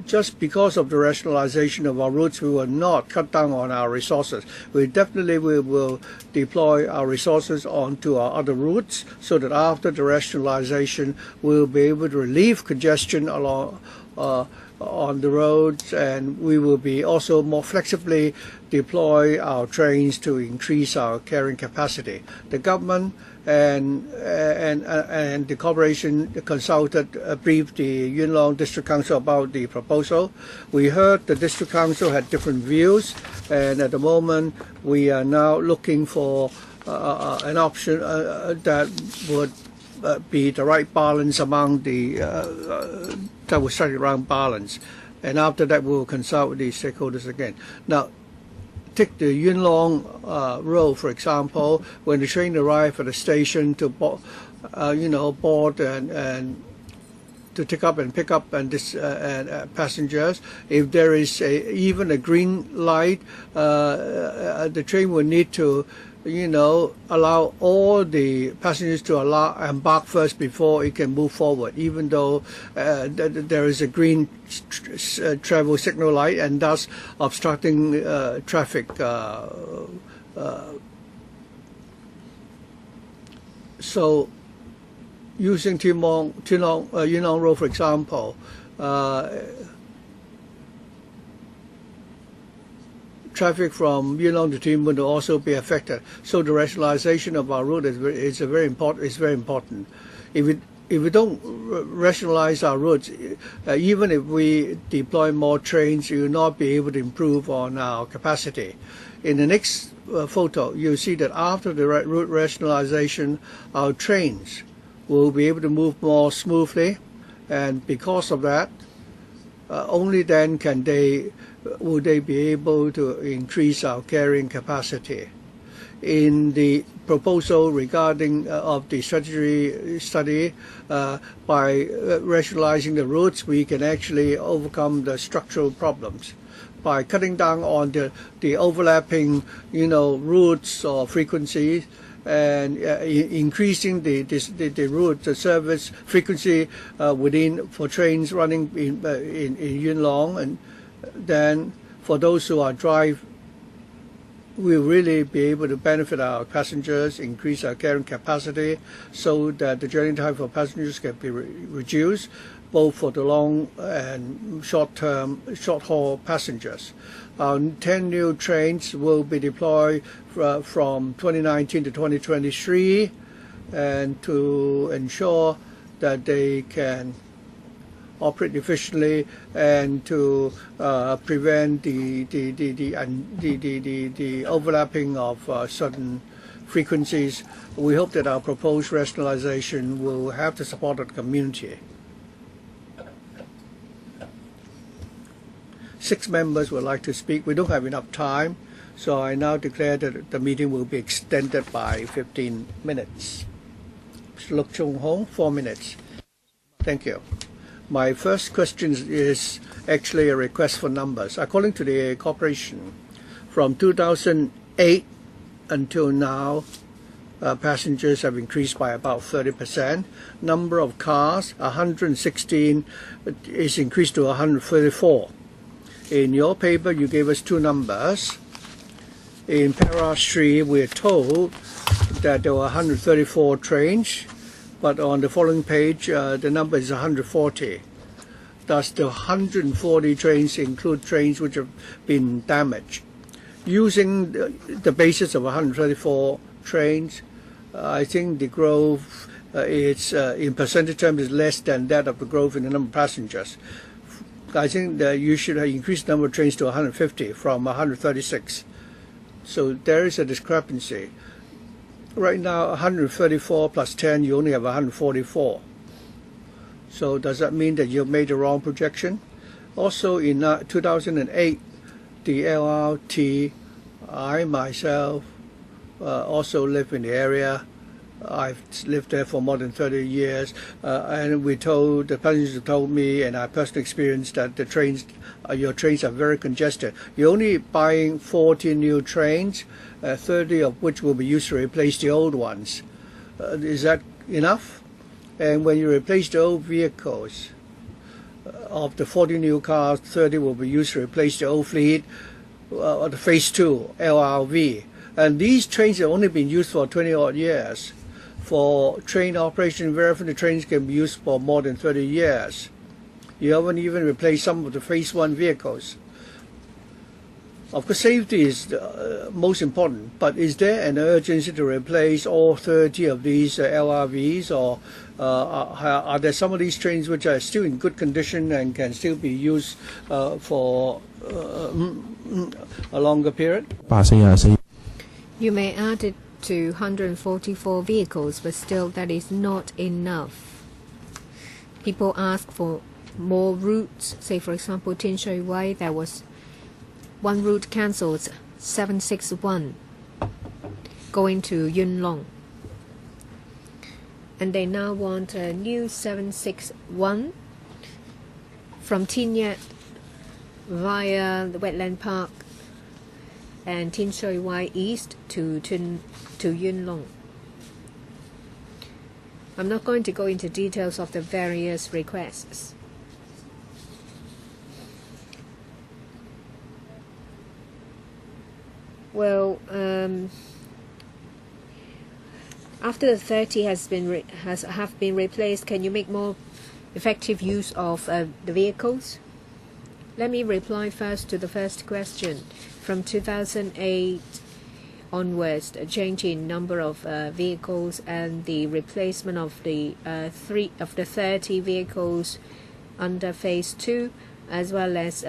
[SPEAKER 2] just because of the rationalization of our routes, we will not cut down on our resources. We definitely will deploy our resources onto our other routes so that after the rationalization, we'll be able to relieve congestion along on the roads, and we will be also more flexibly deploy our trains to increase our carrying capacity. The government and the corporation consulted, briefed the Yuen Long District Council about the proposal. We heard the District Council had different views, and at the moment we are now looking for an option that would be the right balance among that will strike the right balance. And after that, we will consult with the stakeholders again. Now, take the Yuen Long road, for example. When the train arrives at the station to board and to take up and pick up passengers, if there is even a green light, the train will need to allow all the passengers to embark first before it can move forward, even though there is a green travel signal light and thus obstructing traffic. So using Yunlong Road, for example, traffic from Yunlong to Tin Mun will also be affected. So the rationalization of our route is very important. If we don't rationalize our routes, even if we deploy more trains, we will not be able to improve on our capacity. In the next photo, you'll see that after the route rationalization, our trains will be able to move more smoothly, and because of that, only then will they be able to increase our carrying capacity. In the proposal regarding of the strategy study, by rationalizing the routes, we can actually overcome the structural problems. By cutting down on the overlapping, routes or frequencies, and increasing the route, the service frequency for trains running in Yunlong, and then for those who are drive, we'll really be able to benefit our passengers, increase our carrying capacity, so that the journey time for passengers can be reduced, both for the long and short-haul passengers. Our 10 new trains will be deployed from 2019 to 2023, and to ensure that they can operate efficiently and to prevent the overlapping of certain frequencies. We hope that our proposed rationalization will have the support of the community. 6 members would like to speak. We don't have enough time, so I now declare that the meeting will be extended by 15 minutes. Mr. Luk Chung Hong, 4 minutes. Thank you. My first question is actually a request for numbers. According to the corporation, from 2008 until now, passengers have increased by about 30%. Number of cars, 116, is increased to 134. In your paper, you gave us 2 numbers. In paragraph 3, we're told that there were 134 trains, but on the following page, the number is 140. Does the 140 trains include trains which have been damaged? Using the basis of 134 trains, I think the growth in percentage terms is less than that of the growth in the number of passengers. I think that you should increase the number of trains to 150 from 136. So there is a discrepancy. Right now, 134 plus 10, you only have 144. So does that mean that you've made the wrong projection? Also, in 2008, the LRT, I myself also live in the area. I've lived there for more than 30 years, and the passengers told me, and I personally experienced, that the trains, your trains are very congested. You're only buying 40 new trains, 30 of which will be used to replace the old ones. Is that enough? And when you replace the old vehicles, of the 40 new cars, 30 will be used to replace the old fleet, the Phase 2, LRV. And these trains have only been used for 20-odd years. For train operation, very often the trains can be used for more than 30 years. You haven't even replaced some of the Phase 1 vehicles. Of course, safety is most important, but is there an urgency to replace all 30 of these LRVs, or are there some of these trains which are still in good condition and can still be used for a longer period?
[SPEAKER 1] You may add it to 144 vehicles, but still that is not enough. People ask for more routes. Say, for example, Tin Shui Wai, there was one route cancelled, 761, going to Yunlong. And they now want a new 761 from Tin Yat via the Wetland Park and Tin Shui Wai East to Yuen Long. I'm not going to go into details of the various requests. Well, after the 30 have been replaced, can you make more effective use of the vehicles? Let me reply first to the first question. From 2008 onwards, a change in number of vehicles and the replacement of the 30 vehicles under Phase 2, as well as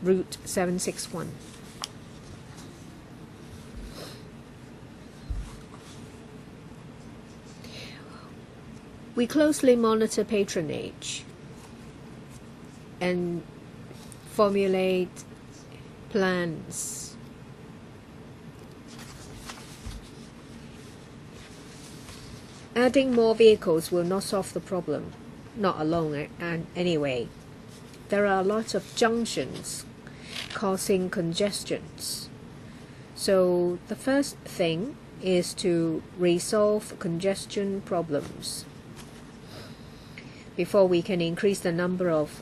[SPEAKER 1] Route 761. We closely monitor patronage and formulate plans. Adding more vehicles will not solve the problem, not alone and anyway. There are a lot of junctions causing congestions. So the first thing is to resolve congestion problems before we can increase the number of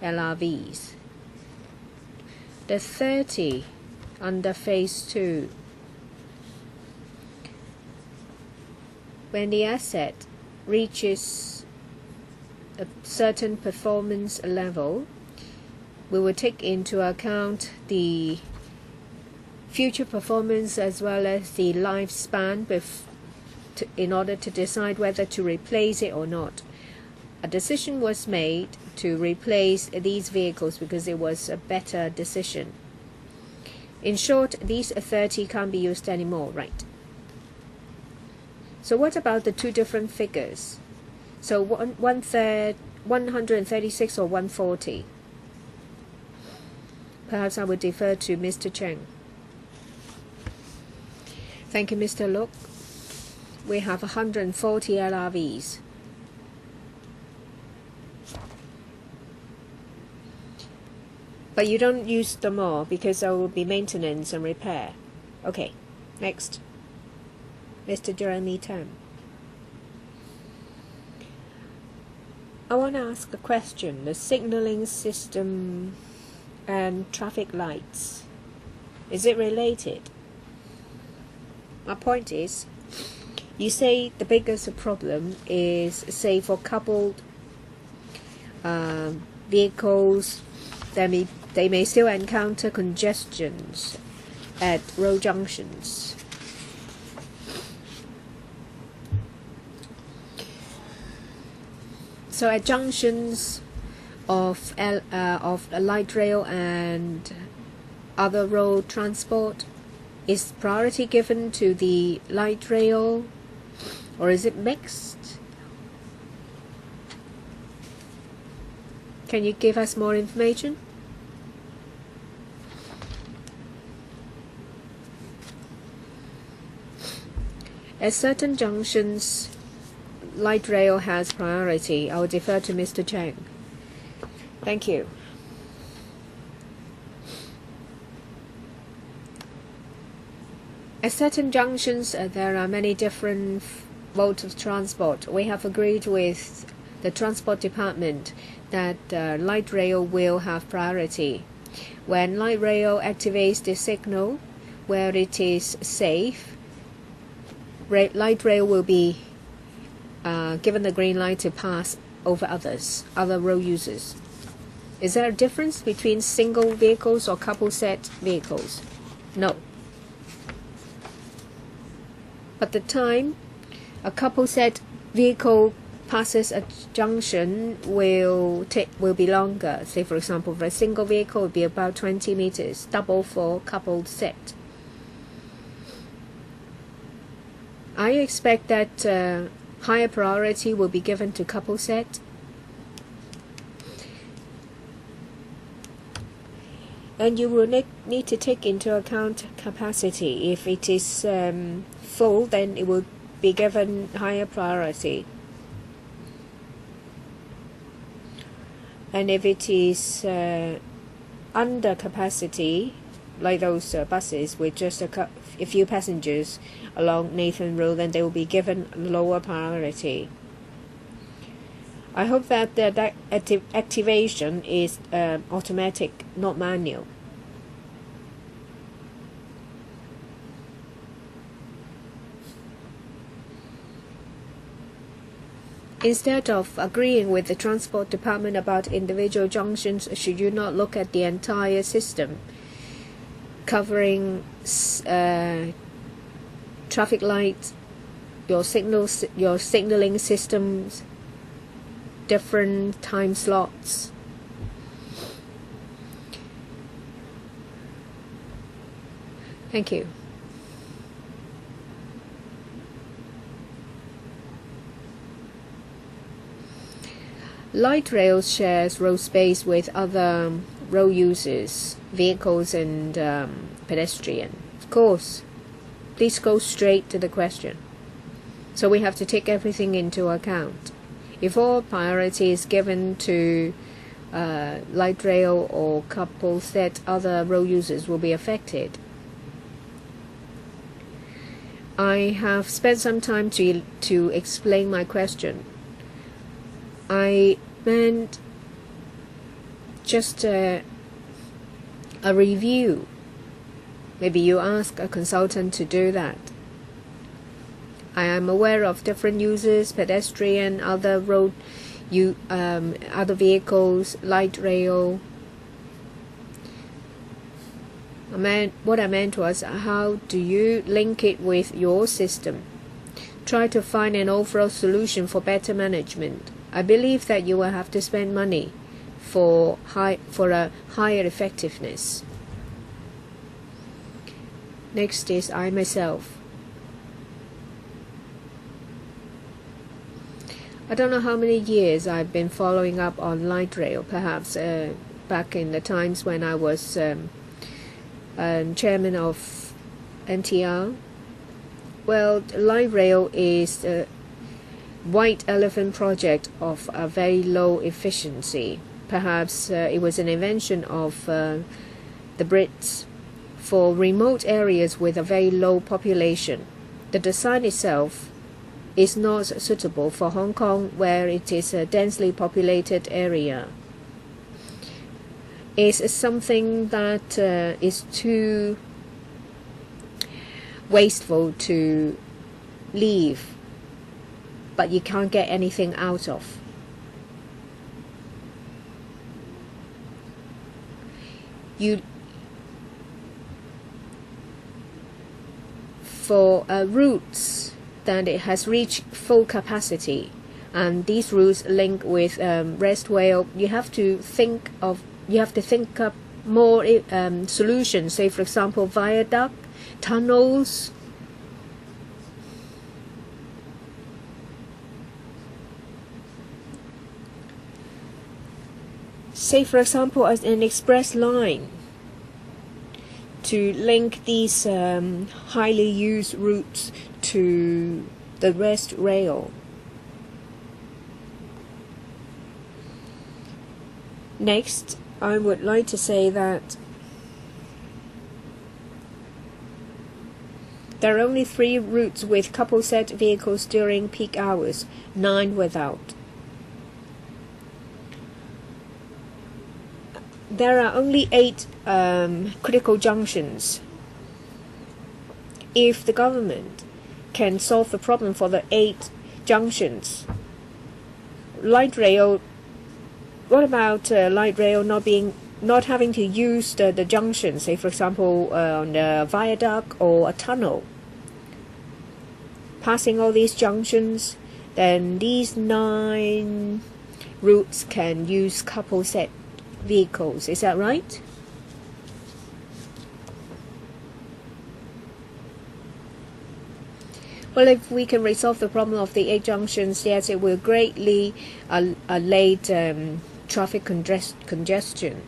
[SPEAKER 1] LRVs. The 30 under Phase 2, when the asset reaches a certain performance level, we will take into account the future performance as well as the lifespan in order to decide whether to replace it or not. A decision was made to replace these vehicles because it was a better decision. In short, these 30 can't be used anymore, right? So what about the two different figures? So 136 or 140? Perhaps I would defer to Mr. Cheng. Thank you, Mr. Look. We have 140 LRVs. But you don't use them all because there will be maintenance and repair. Okay, next. Mr. Jeremy Tam. I want to ask a question. The signaling system and traffic lights, is it related? My point is, you say the biggest problem is, say, for coupled vehicles, they may still encounter congestions at road junctions. So at junctions of light rail and other road transport, is priority given to the light rail, or is it mixed? Can you give us more information? At certain junctions, light rail has priority. I will defer to Mr. Cheng. Thank you. At certain junctions, there are many different modes of transport. We have agreed with the Transport Department that light rail will have priority. When light rail activates the signal where it is safe, light rail will be given the green light to pass over other road users. Is there a difference between single vehicles or couple set vehicles? No. But the time a couple set vehicle passes a junction will be longer. Say, for example, for a single vehicle, it would be about 20 meters, double for coupled set. I expect that higher priority will be given to couple set. And you will need to take into account capacity. If it is full, then it will be given higher priority. And if it is under capacity, like those buses with just a few passengers along Nathan Road, then they will be given lower priority. I hope that the activation is automatic, not manual. Instead of agreeing with the Transport Department about individual junctions, should you not look at the entire system, covering traffic lights, your signaling systems, different time slots? Thank you. Light rail shares road space with other road users, vehicles and pedestrians. Of course, please go straight to the question. So we have to take everything into account. If all priority is given to light rail or couples, that other road users will be affected. I have spent some time to explain my question. I meant just a review. Maybe you ask a consultant to do that. I am aware of different users, pedestrian, other road, other vehicles, light rail. What I meant was, how do you link it with your system? Try to find an overall solution for better management. I believe that you will have to spend money for a higher effectiveness. Next is I myself. I don't know how many years I've been following up on light rail, perhaps back in the times when I was chairman of MTR. Well, light rail is white elephant project of a very low efficiency. Perhaps it was an invention of the Brits for remote areas with a very low population. The design itself is not suitable for Hong Kong, where it is a densely populated area. It's something that is too wasteful to leave, but you can't get anything out of. For routes that it has reached full capacity, and these routes link with rest rail, you have to think up more solutions. Say, for example, viaduct, tunnels. Say, for example, as an express line to link these highly used routes to the rest rail. Next, I would like to say that there are only 3 routes with couple set vehicles during peak hours, 9 without. There are only 8 critical junctions. If the government can solve the problem for the 8 junctions, light rail, what about light rail not having to use the junction, say for example on a viaduct or a tunnel? Passing all these junctions, then these 9 routes can use couple set vehicles. Is that right? Well, if we can resolve the problem of the 8 junctions, yes, it will greatly allay traffic congestion.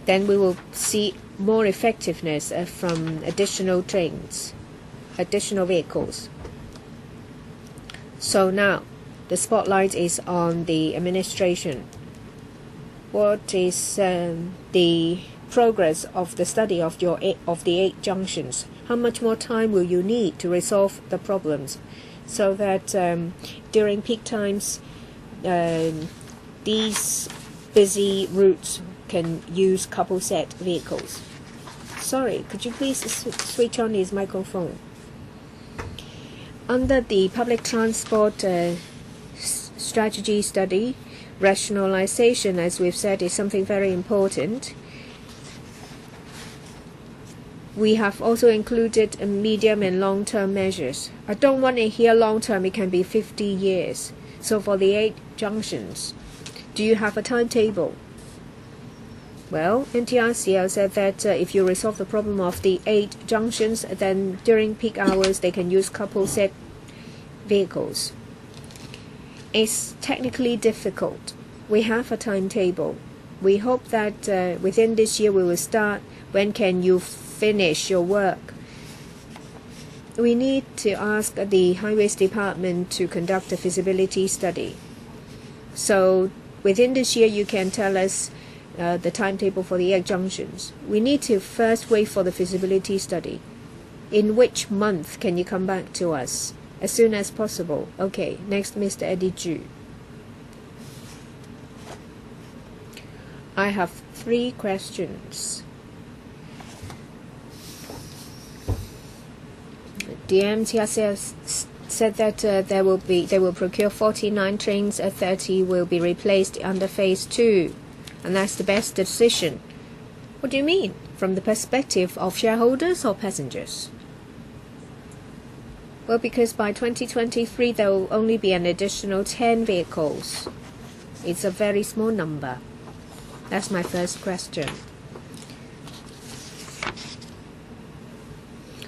[SPEAKER 1] Then we will see more effectiveness from additional trains, additional vehicles. So now, the spotlight is on the administration. what is the progress of the study of the 8 junctions? How much more time will you need to resolve the problems so that during peak times these busy routes can use couple set vehicles? Sorry, could you please switch on his microphone? Under the public transport strategy study, rationalization, as we've said, is something very important. We have also included medium and long-term measures. I don't want to hear long-term, it can be 50 years. So for the 8 junctions, do you have a timetable? Well, MTRCL said that if you resolve the problem of the 8 junctions, then during peak hours they can use couple set vehicles. It's technically difficult. We have a timetable. We hope that within this year we will start. When can you finish your work? We need to ask the Highways Department to conduct a feasibility study. So within this year you can tell us the timetable for the 8 junctions. We need to first wait for the feasibility study. In which month can you come back to us? As soon as possible. Okay, next, Mr. Eddie Ju. I have 3 questions. The MTR said that they will procure 49 trains, 30 will be replaced under phase 2, and that's the best decision. What do you mean? From the perspective of shareholders or passengers? Well, because by 2023 there will only be an additional 10 vehicles. It's a very small number. That's my first question.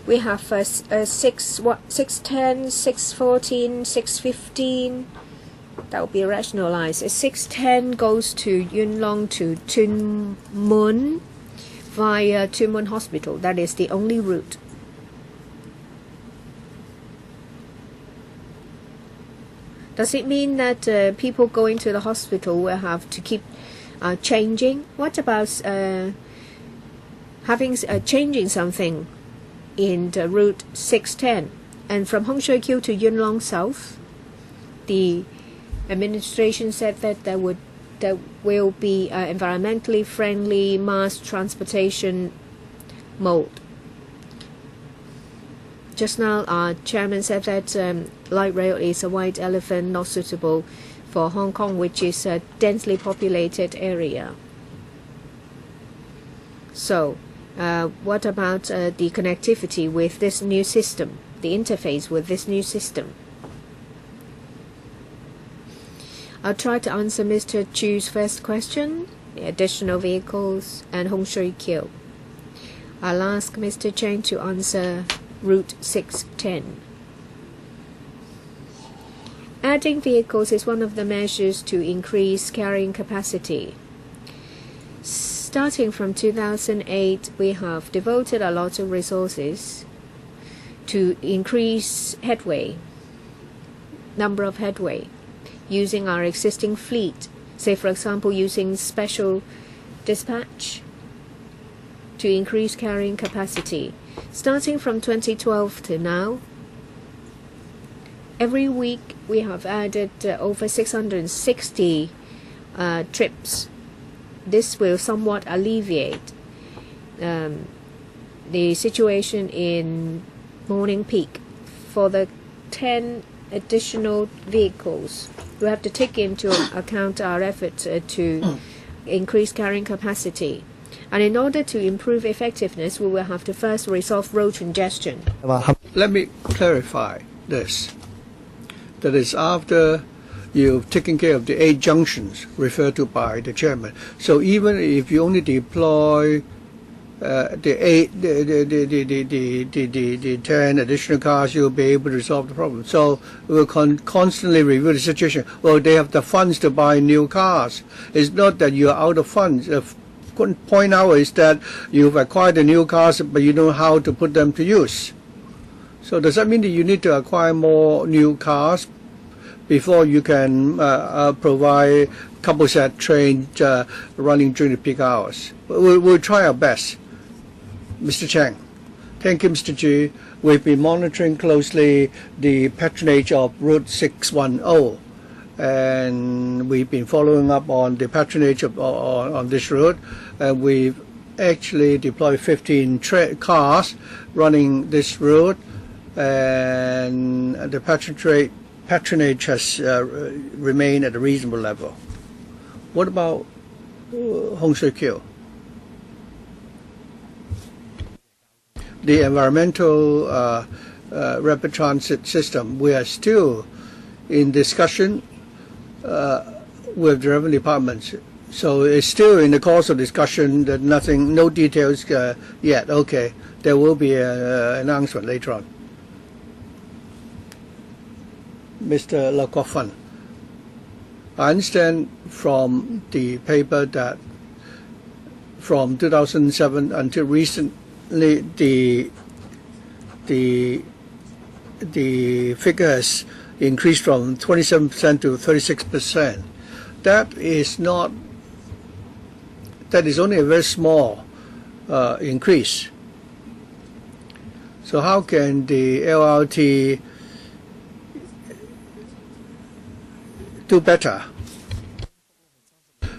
[SPEAKER 1] We have 610, 614, 615. That will be rationalized. 610 goes to Yuen Long to Tuen Mun via Tuen Mun Hospital. That is the only route. Does it mean that people going to the hospital will have to keep changing? What about changing something in the route 610? And from Hung Shui Kiu to Yuen Long South, the administration said that there will be environmentally friendly mass transportation mode. Just now, our chairman said that light rail is a white elephant, not suitable for Hong Kong, which is a densely populated area. So, what about the connectivity with this new system, the interface with this new system? I'll try to answer Mr. Chu's first question, the additional vehicles, and Hung Shui Kiu. I'll ask Mr. Cheng to answer Route 610. Adding vehicles is one of the measures to increase carrying capacity. Starting from 2008, we have devoted a lot of resources to increase number of headway, using our existing fleet, say for example using special dispatch to increase carrying capacity. Starting from 2012 to now, every week we have added over 660 trips. This will somewhat alleviate the situation in morning peak. For the 10 additional vehicles, we have to take into account our efforts to increase carrying capacity. And in order to improve effectiveness, we will have to first resolve road congestion.
[SPEAKER 2] Let me clarify this. That is after you've taken care of the 8 junctions referred to by the chairman. So even if you only deploy the 10 additional cars, you'll be able to resolve the problem. So we'll constantly review the situation. Well, they have the funds to buy new cars. It's not that you're out of funds. Point out is that you've acquired the new cars, but you know how to put them to use. So does that mean that you need to acquire more new cars before you can provide couple set trains running during the peak hours. We'll try our best. Mr. Chang. Thank you, Mr. Chu. We've been monitoring closely the patronage of Route 610, and we've been following up on the patronage on this route, and we've actually deployed 15 cars running this route, and the patronage has remained at a reasonable level. What about Hong Kiew? The environmental rapid transit system, we are still in discussion with the revenue departments. So it's still in the course of discussion, that no details yet. Okay, there will be an announcement later on. Mr. Lau Kok Fan, I understand from the paper that from 2007 until recently, the figure has increased from 27% to 36%. That is only a very small increase. So how can the LRT do better?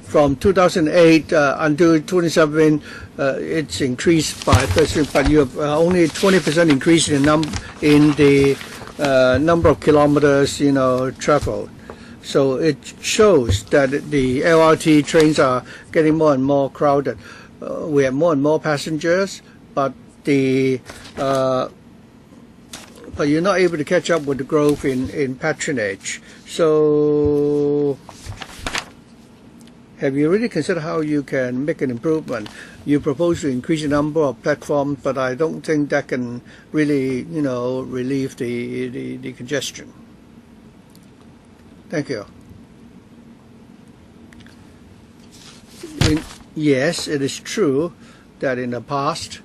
[SPEAKER 2] From 2008 until 27, it's increased by 30%, but you have only 20% increase in the number of kilometers traveled. So it shows that the LRT trains are getting more and more crowded. We have more and more passengers, but you're not able to catch up with the growth in patronage. So have you really considered how you can make an improvement? You propose to increase the number of platforms, but I don't think that can really, relieve the congestion. Thank you. Yes, it is true that in the past,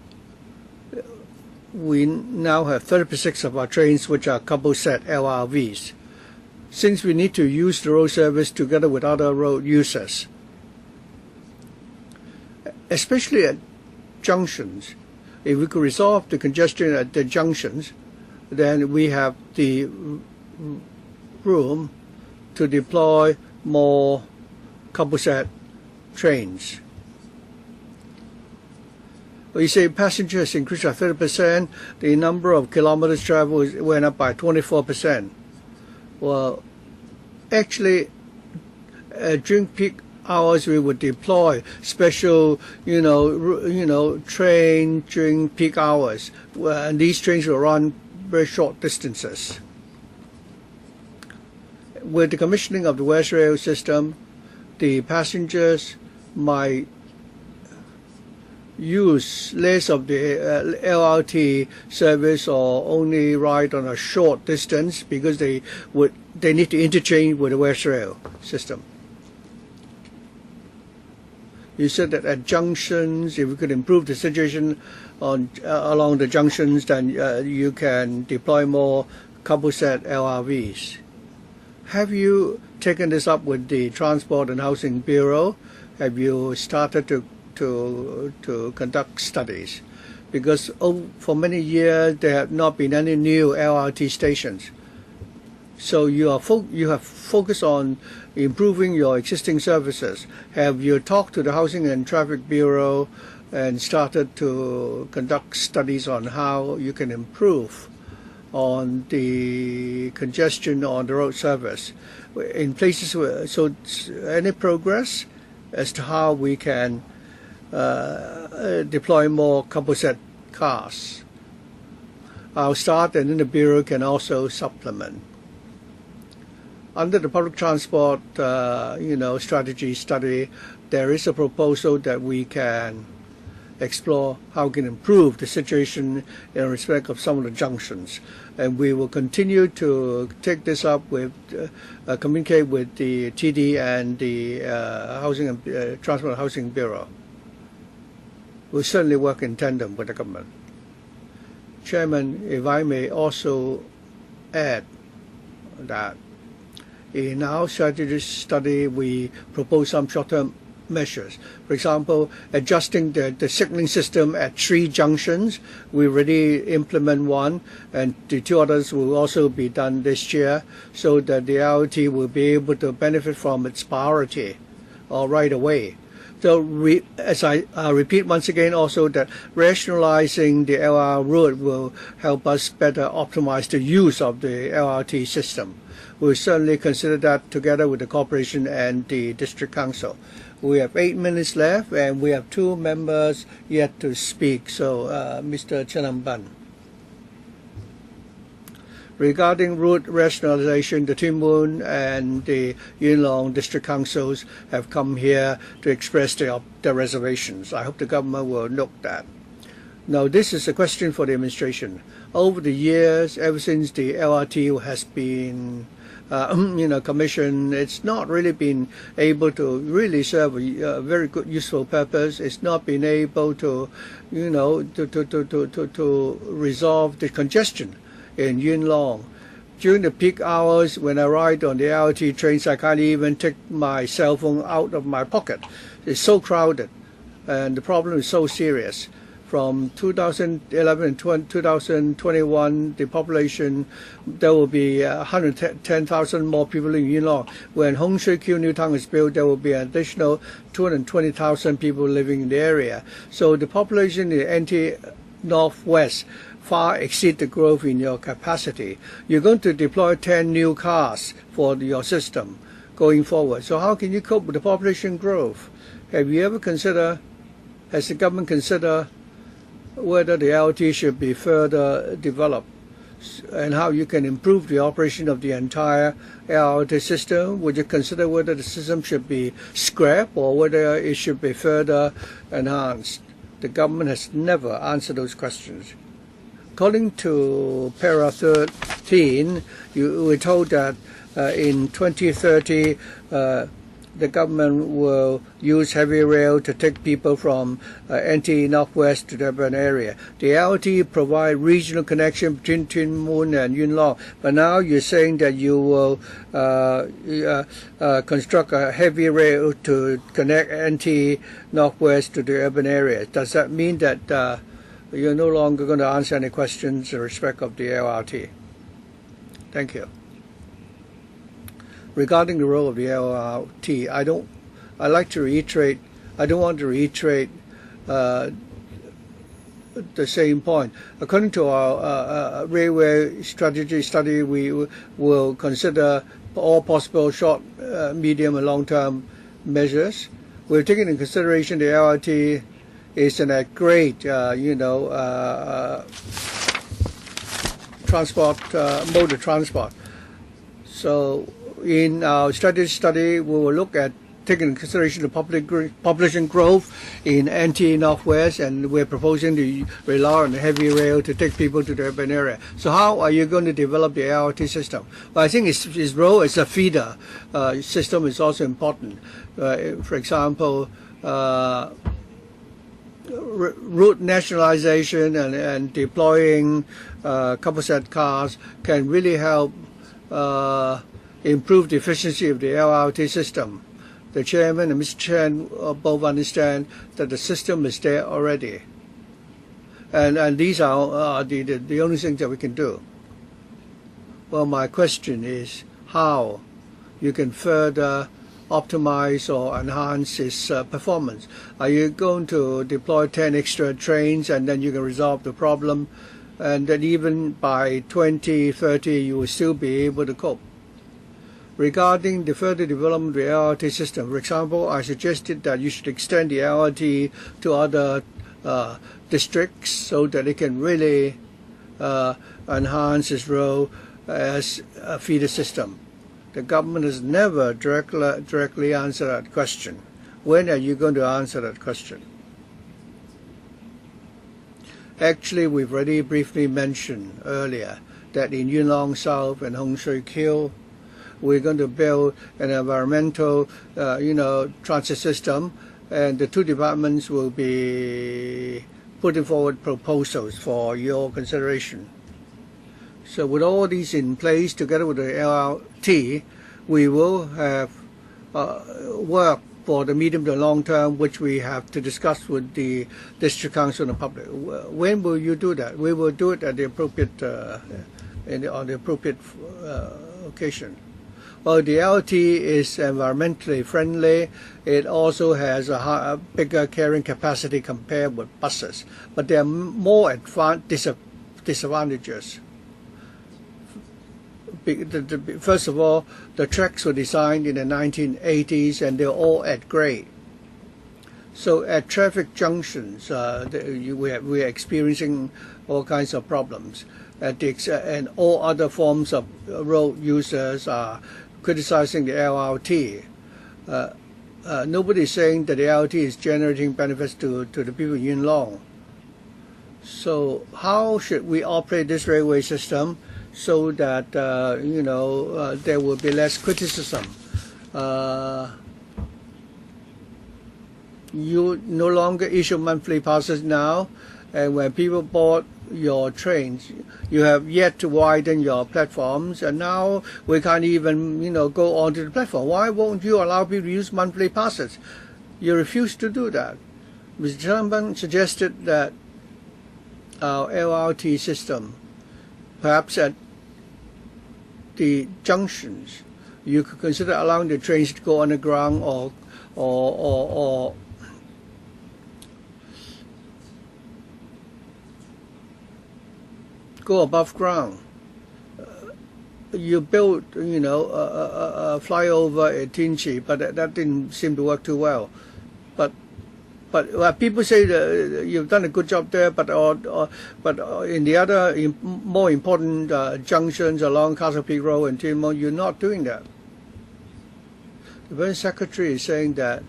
[SPEAKER 2] we now have 36 of our trains which are couple set LRVs. Since we need to use the road service together with other road users, especially at junctions, if we could resolve the congestion at the junctions, then we have the room to deploy more couple set trains. You say passengers increased by 30%, the number of kilometers traveled went up by 24%. Well, actually, during peak hours we would deploy special, train during peak hours, and these trains will run very short distances. With the commissioning of the West Rail system, the passengers might use less of the LRT service or only ride on a short distance because they need to interchange with the West Rail system. You said that at junctions, if we could improve the situation along the junctions, then you can deploy more couple set LRVs. Have you taken this up with the Transport and Housing Bureau? Have you started to conduct studies? Because for many years there have not been any new LRT stations. So you have focused on improving your existing services. Have you talked to the Housing and Traffic Bureau and started to conduct studies on how you can improve on the congestion on the road service in places where, so any progress as to how we can deploy more couple set cars? I'll start, and then the Bureau can also supplement. Under the public transport strategy study, there is a proposal that we can explore how we can improve the situation in respect of some of the junctions, and we will continue to take this up with communicate with the TD and the Housing and Transport and Housing Bureau. We'll certainly work in tandem with the government. Chairman, if I may also add that In our strategy study, we propose some short-term measures. For example, adjusting the signaling system at 3 junctions. We already implement one, and the 2 others will also be done this year, so that the LRT will be able to benefit from its priority right away. So as I repeat once again also, that rationalizing the LR route will help us better optimize the use of the LRT system. We'll certainly consider that together with the corporation and the district council. We have 8 minutes left, and we have 2 members yet to speak. So, Mr. Chenamban. Regarding route rationalization, the Tin Mun and the Yuen Long district councils have come here to express their reservations. I hope the government will note that. Now, this is a question for the administration. Over the years, ever since the LRT has been commissioned, it's not really been able to really serve a very good, useful purpose. It's not been able to, to resolve the congestion in Yuen Long. During the peak hours, when I ride on the LRT trains, I can't even take my cell phone out of my pocket. It's so crowded, and the problem is so serious. From 2011 and 2021, the population, there will be 110,000 more people in Yuen Long. When Hong Shui Kiu New Town is built, there will be an additional 220,000 people living in the area. So the population in the NT Northwest far exceed the growth in your capacity. You're going to deploy 10 new cars for your system going forward. So how can you cope with the population growth? Have you ever considered, has the government considered whether the LRT should be further developed and how you can improve the operation of the entire LRT system? Would you consider whether the system should be scrapped or whether it should be further enhanced? The government has never answered those questions. According to para 13, you were told that in 2030, the government will use heavy rail to take people from NT Northwest to the urban area. The LRT provide regional connection between Tin Mun and Yuen Long, but now you're saying that you will construct a heavy rail to connect NT Northwest to the urban area. Does that mean that you're no longer going to answer any questions in respect of the LRT? Thank you. Regarding the role of the LRT, I don't want to reiterate the same point. According to our railway strategy study, we will consider all possible short, medium, and long-term measures. We're taking into consideration the LRT is a great, mode of transport. So, in our strategy study, we will look at taking into consideration the population growth in NT Northwest, and we're proposing to rely on the heavy rail to take people to the urban area. So how are you going to develop the LRT system? Well, I think its role as a feeder system is also important. For example, route nationalization and deploying couple set cars can really help improve the efficiency of the LRT system. The chairman and Mr. Chen both understand that the system is there already, and these are the only things that we can do. Well, my question is how you can further optimize or enhance its performance. Are you going to deploy 10 extra trains and then you can resolve the problem, and that even by 2030 you will still be able to cope? Regarding the further development of the LRT system, for example, I suggested that you should extend the LRT to other districts so that it can really enhance its role as a feeder system. The government has never directly answered that question. When are you going to answer that question? Actually, we've already briefly mentioned earlier that in Yuen Long South and Hong Shui Kiu, we're going to build an environmental, transit system, and the 2 departments will be putting forward proposals for your consideration. So with all these in place, together with the LRT, we will have work for the medium to long term, which we have to discuss with the district council and the public. When will you do that? We will do it at the appropriate on the appropriate occasion. Well, the LT is environmentally friendly. It also has a bigger carrying capacity compared with buses, but there are more disadvantages. First of all, the tracks were designed in the 1980s and they're all at grade. So at traffic junctions, we are experiencing all kinds of problems. And all other forms of road users are criticizing the LRT. Nobody is saying that the LRT is generating benefits to the people in Yuen Long. So how should we operate this railway system so that there will be less criticism? You no longer issue monthly passes now, and when people board your trains, you have yet to widen your platforms, and now we can't even go onto the platform. Why won't you allow people to use monthly passes? You refuse to do that. Mr. Chairman suggested that our LRT system, perhaps at the junctions, you could consider allowing the trains to go underground or go above ground. You built, a flyover at Tinchi, but that didn't seem to work too well. But people say that you've done a good job there, but in the other more important junctions along Castle Peak Road and Tin Mon, you're not doing that. The Permanent Secretary is saying that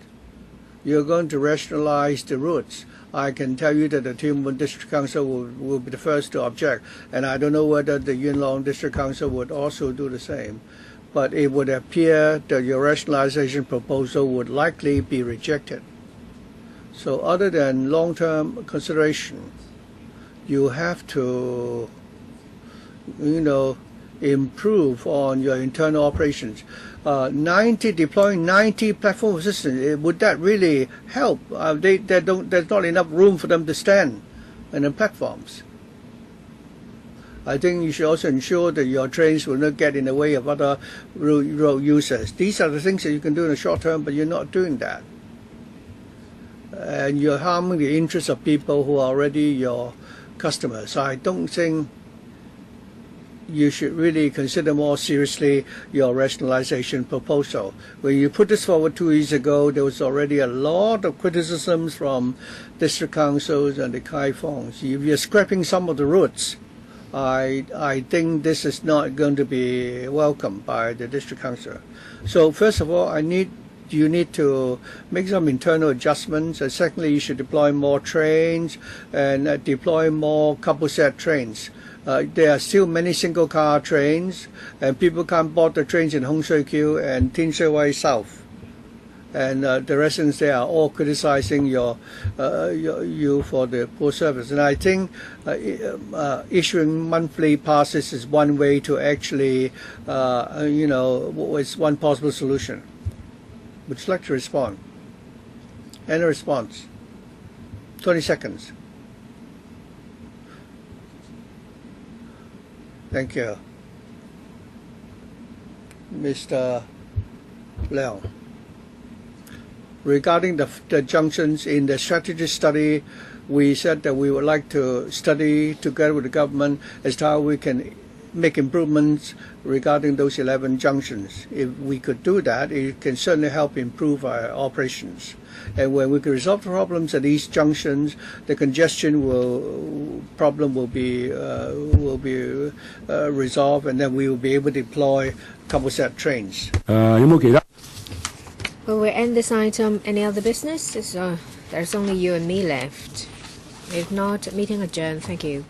[SPEAKER 2] you're going to rationalize the routes. I can tell you that the Tin Mon District Council will be the first to object, and I don't know whether the Yuen Long District Council would also do the same. But it would appear that your rationalization proposal would likely be rejected. So other than long-term consideration, you have to, improve on your internal operations. Deploying 90 platform systems, would that really help? There's not enough room for them to stand in the platforms. I think you should also ensure that your trains will not get in the way of other road users. These are the things that you can do in the short term, but you're not doing that. And you're harming the interests of people who are already your customers. So I don't think you should really consider more seriously your rationalization proposal. When you put this forward 2 years ago, there was already a lot of criticisms from district councils and the Kaifongs. If you're scrapping some of the routes, I think this is not going to be welcomed by the district council. So first of all, you need to make some internal adjustments, and secondly, you should deploy more trains and deploy more couple set trains. There are still many single car trains, and people can't board the trains in Hong Shui Kiu and Tin Shui Wai South. And the residents there are all criticizing you for the poor service. And I think issuing monthly passes is one way to actually, is one possible solution. Would you like to respond? Any response? 20 seconds. Thank you. Mr. Leong. Regarding the junctions in the strategy study, we said that we would like to study together with the government as to how we can make improvements regarding those 11 junctions. If we could do that, it can certainly help improve our operations. And when we can resolve the problems at these junctions, the congestion problem will be resolved, and then we will be able to deploy couple set trains.
[SPEAKER 1] Well, we end this item. Any other business? There's only you and me left. If not, meeting adjourned. Thank you.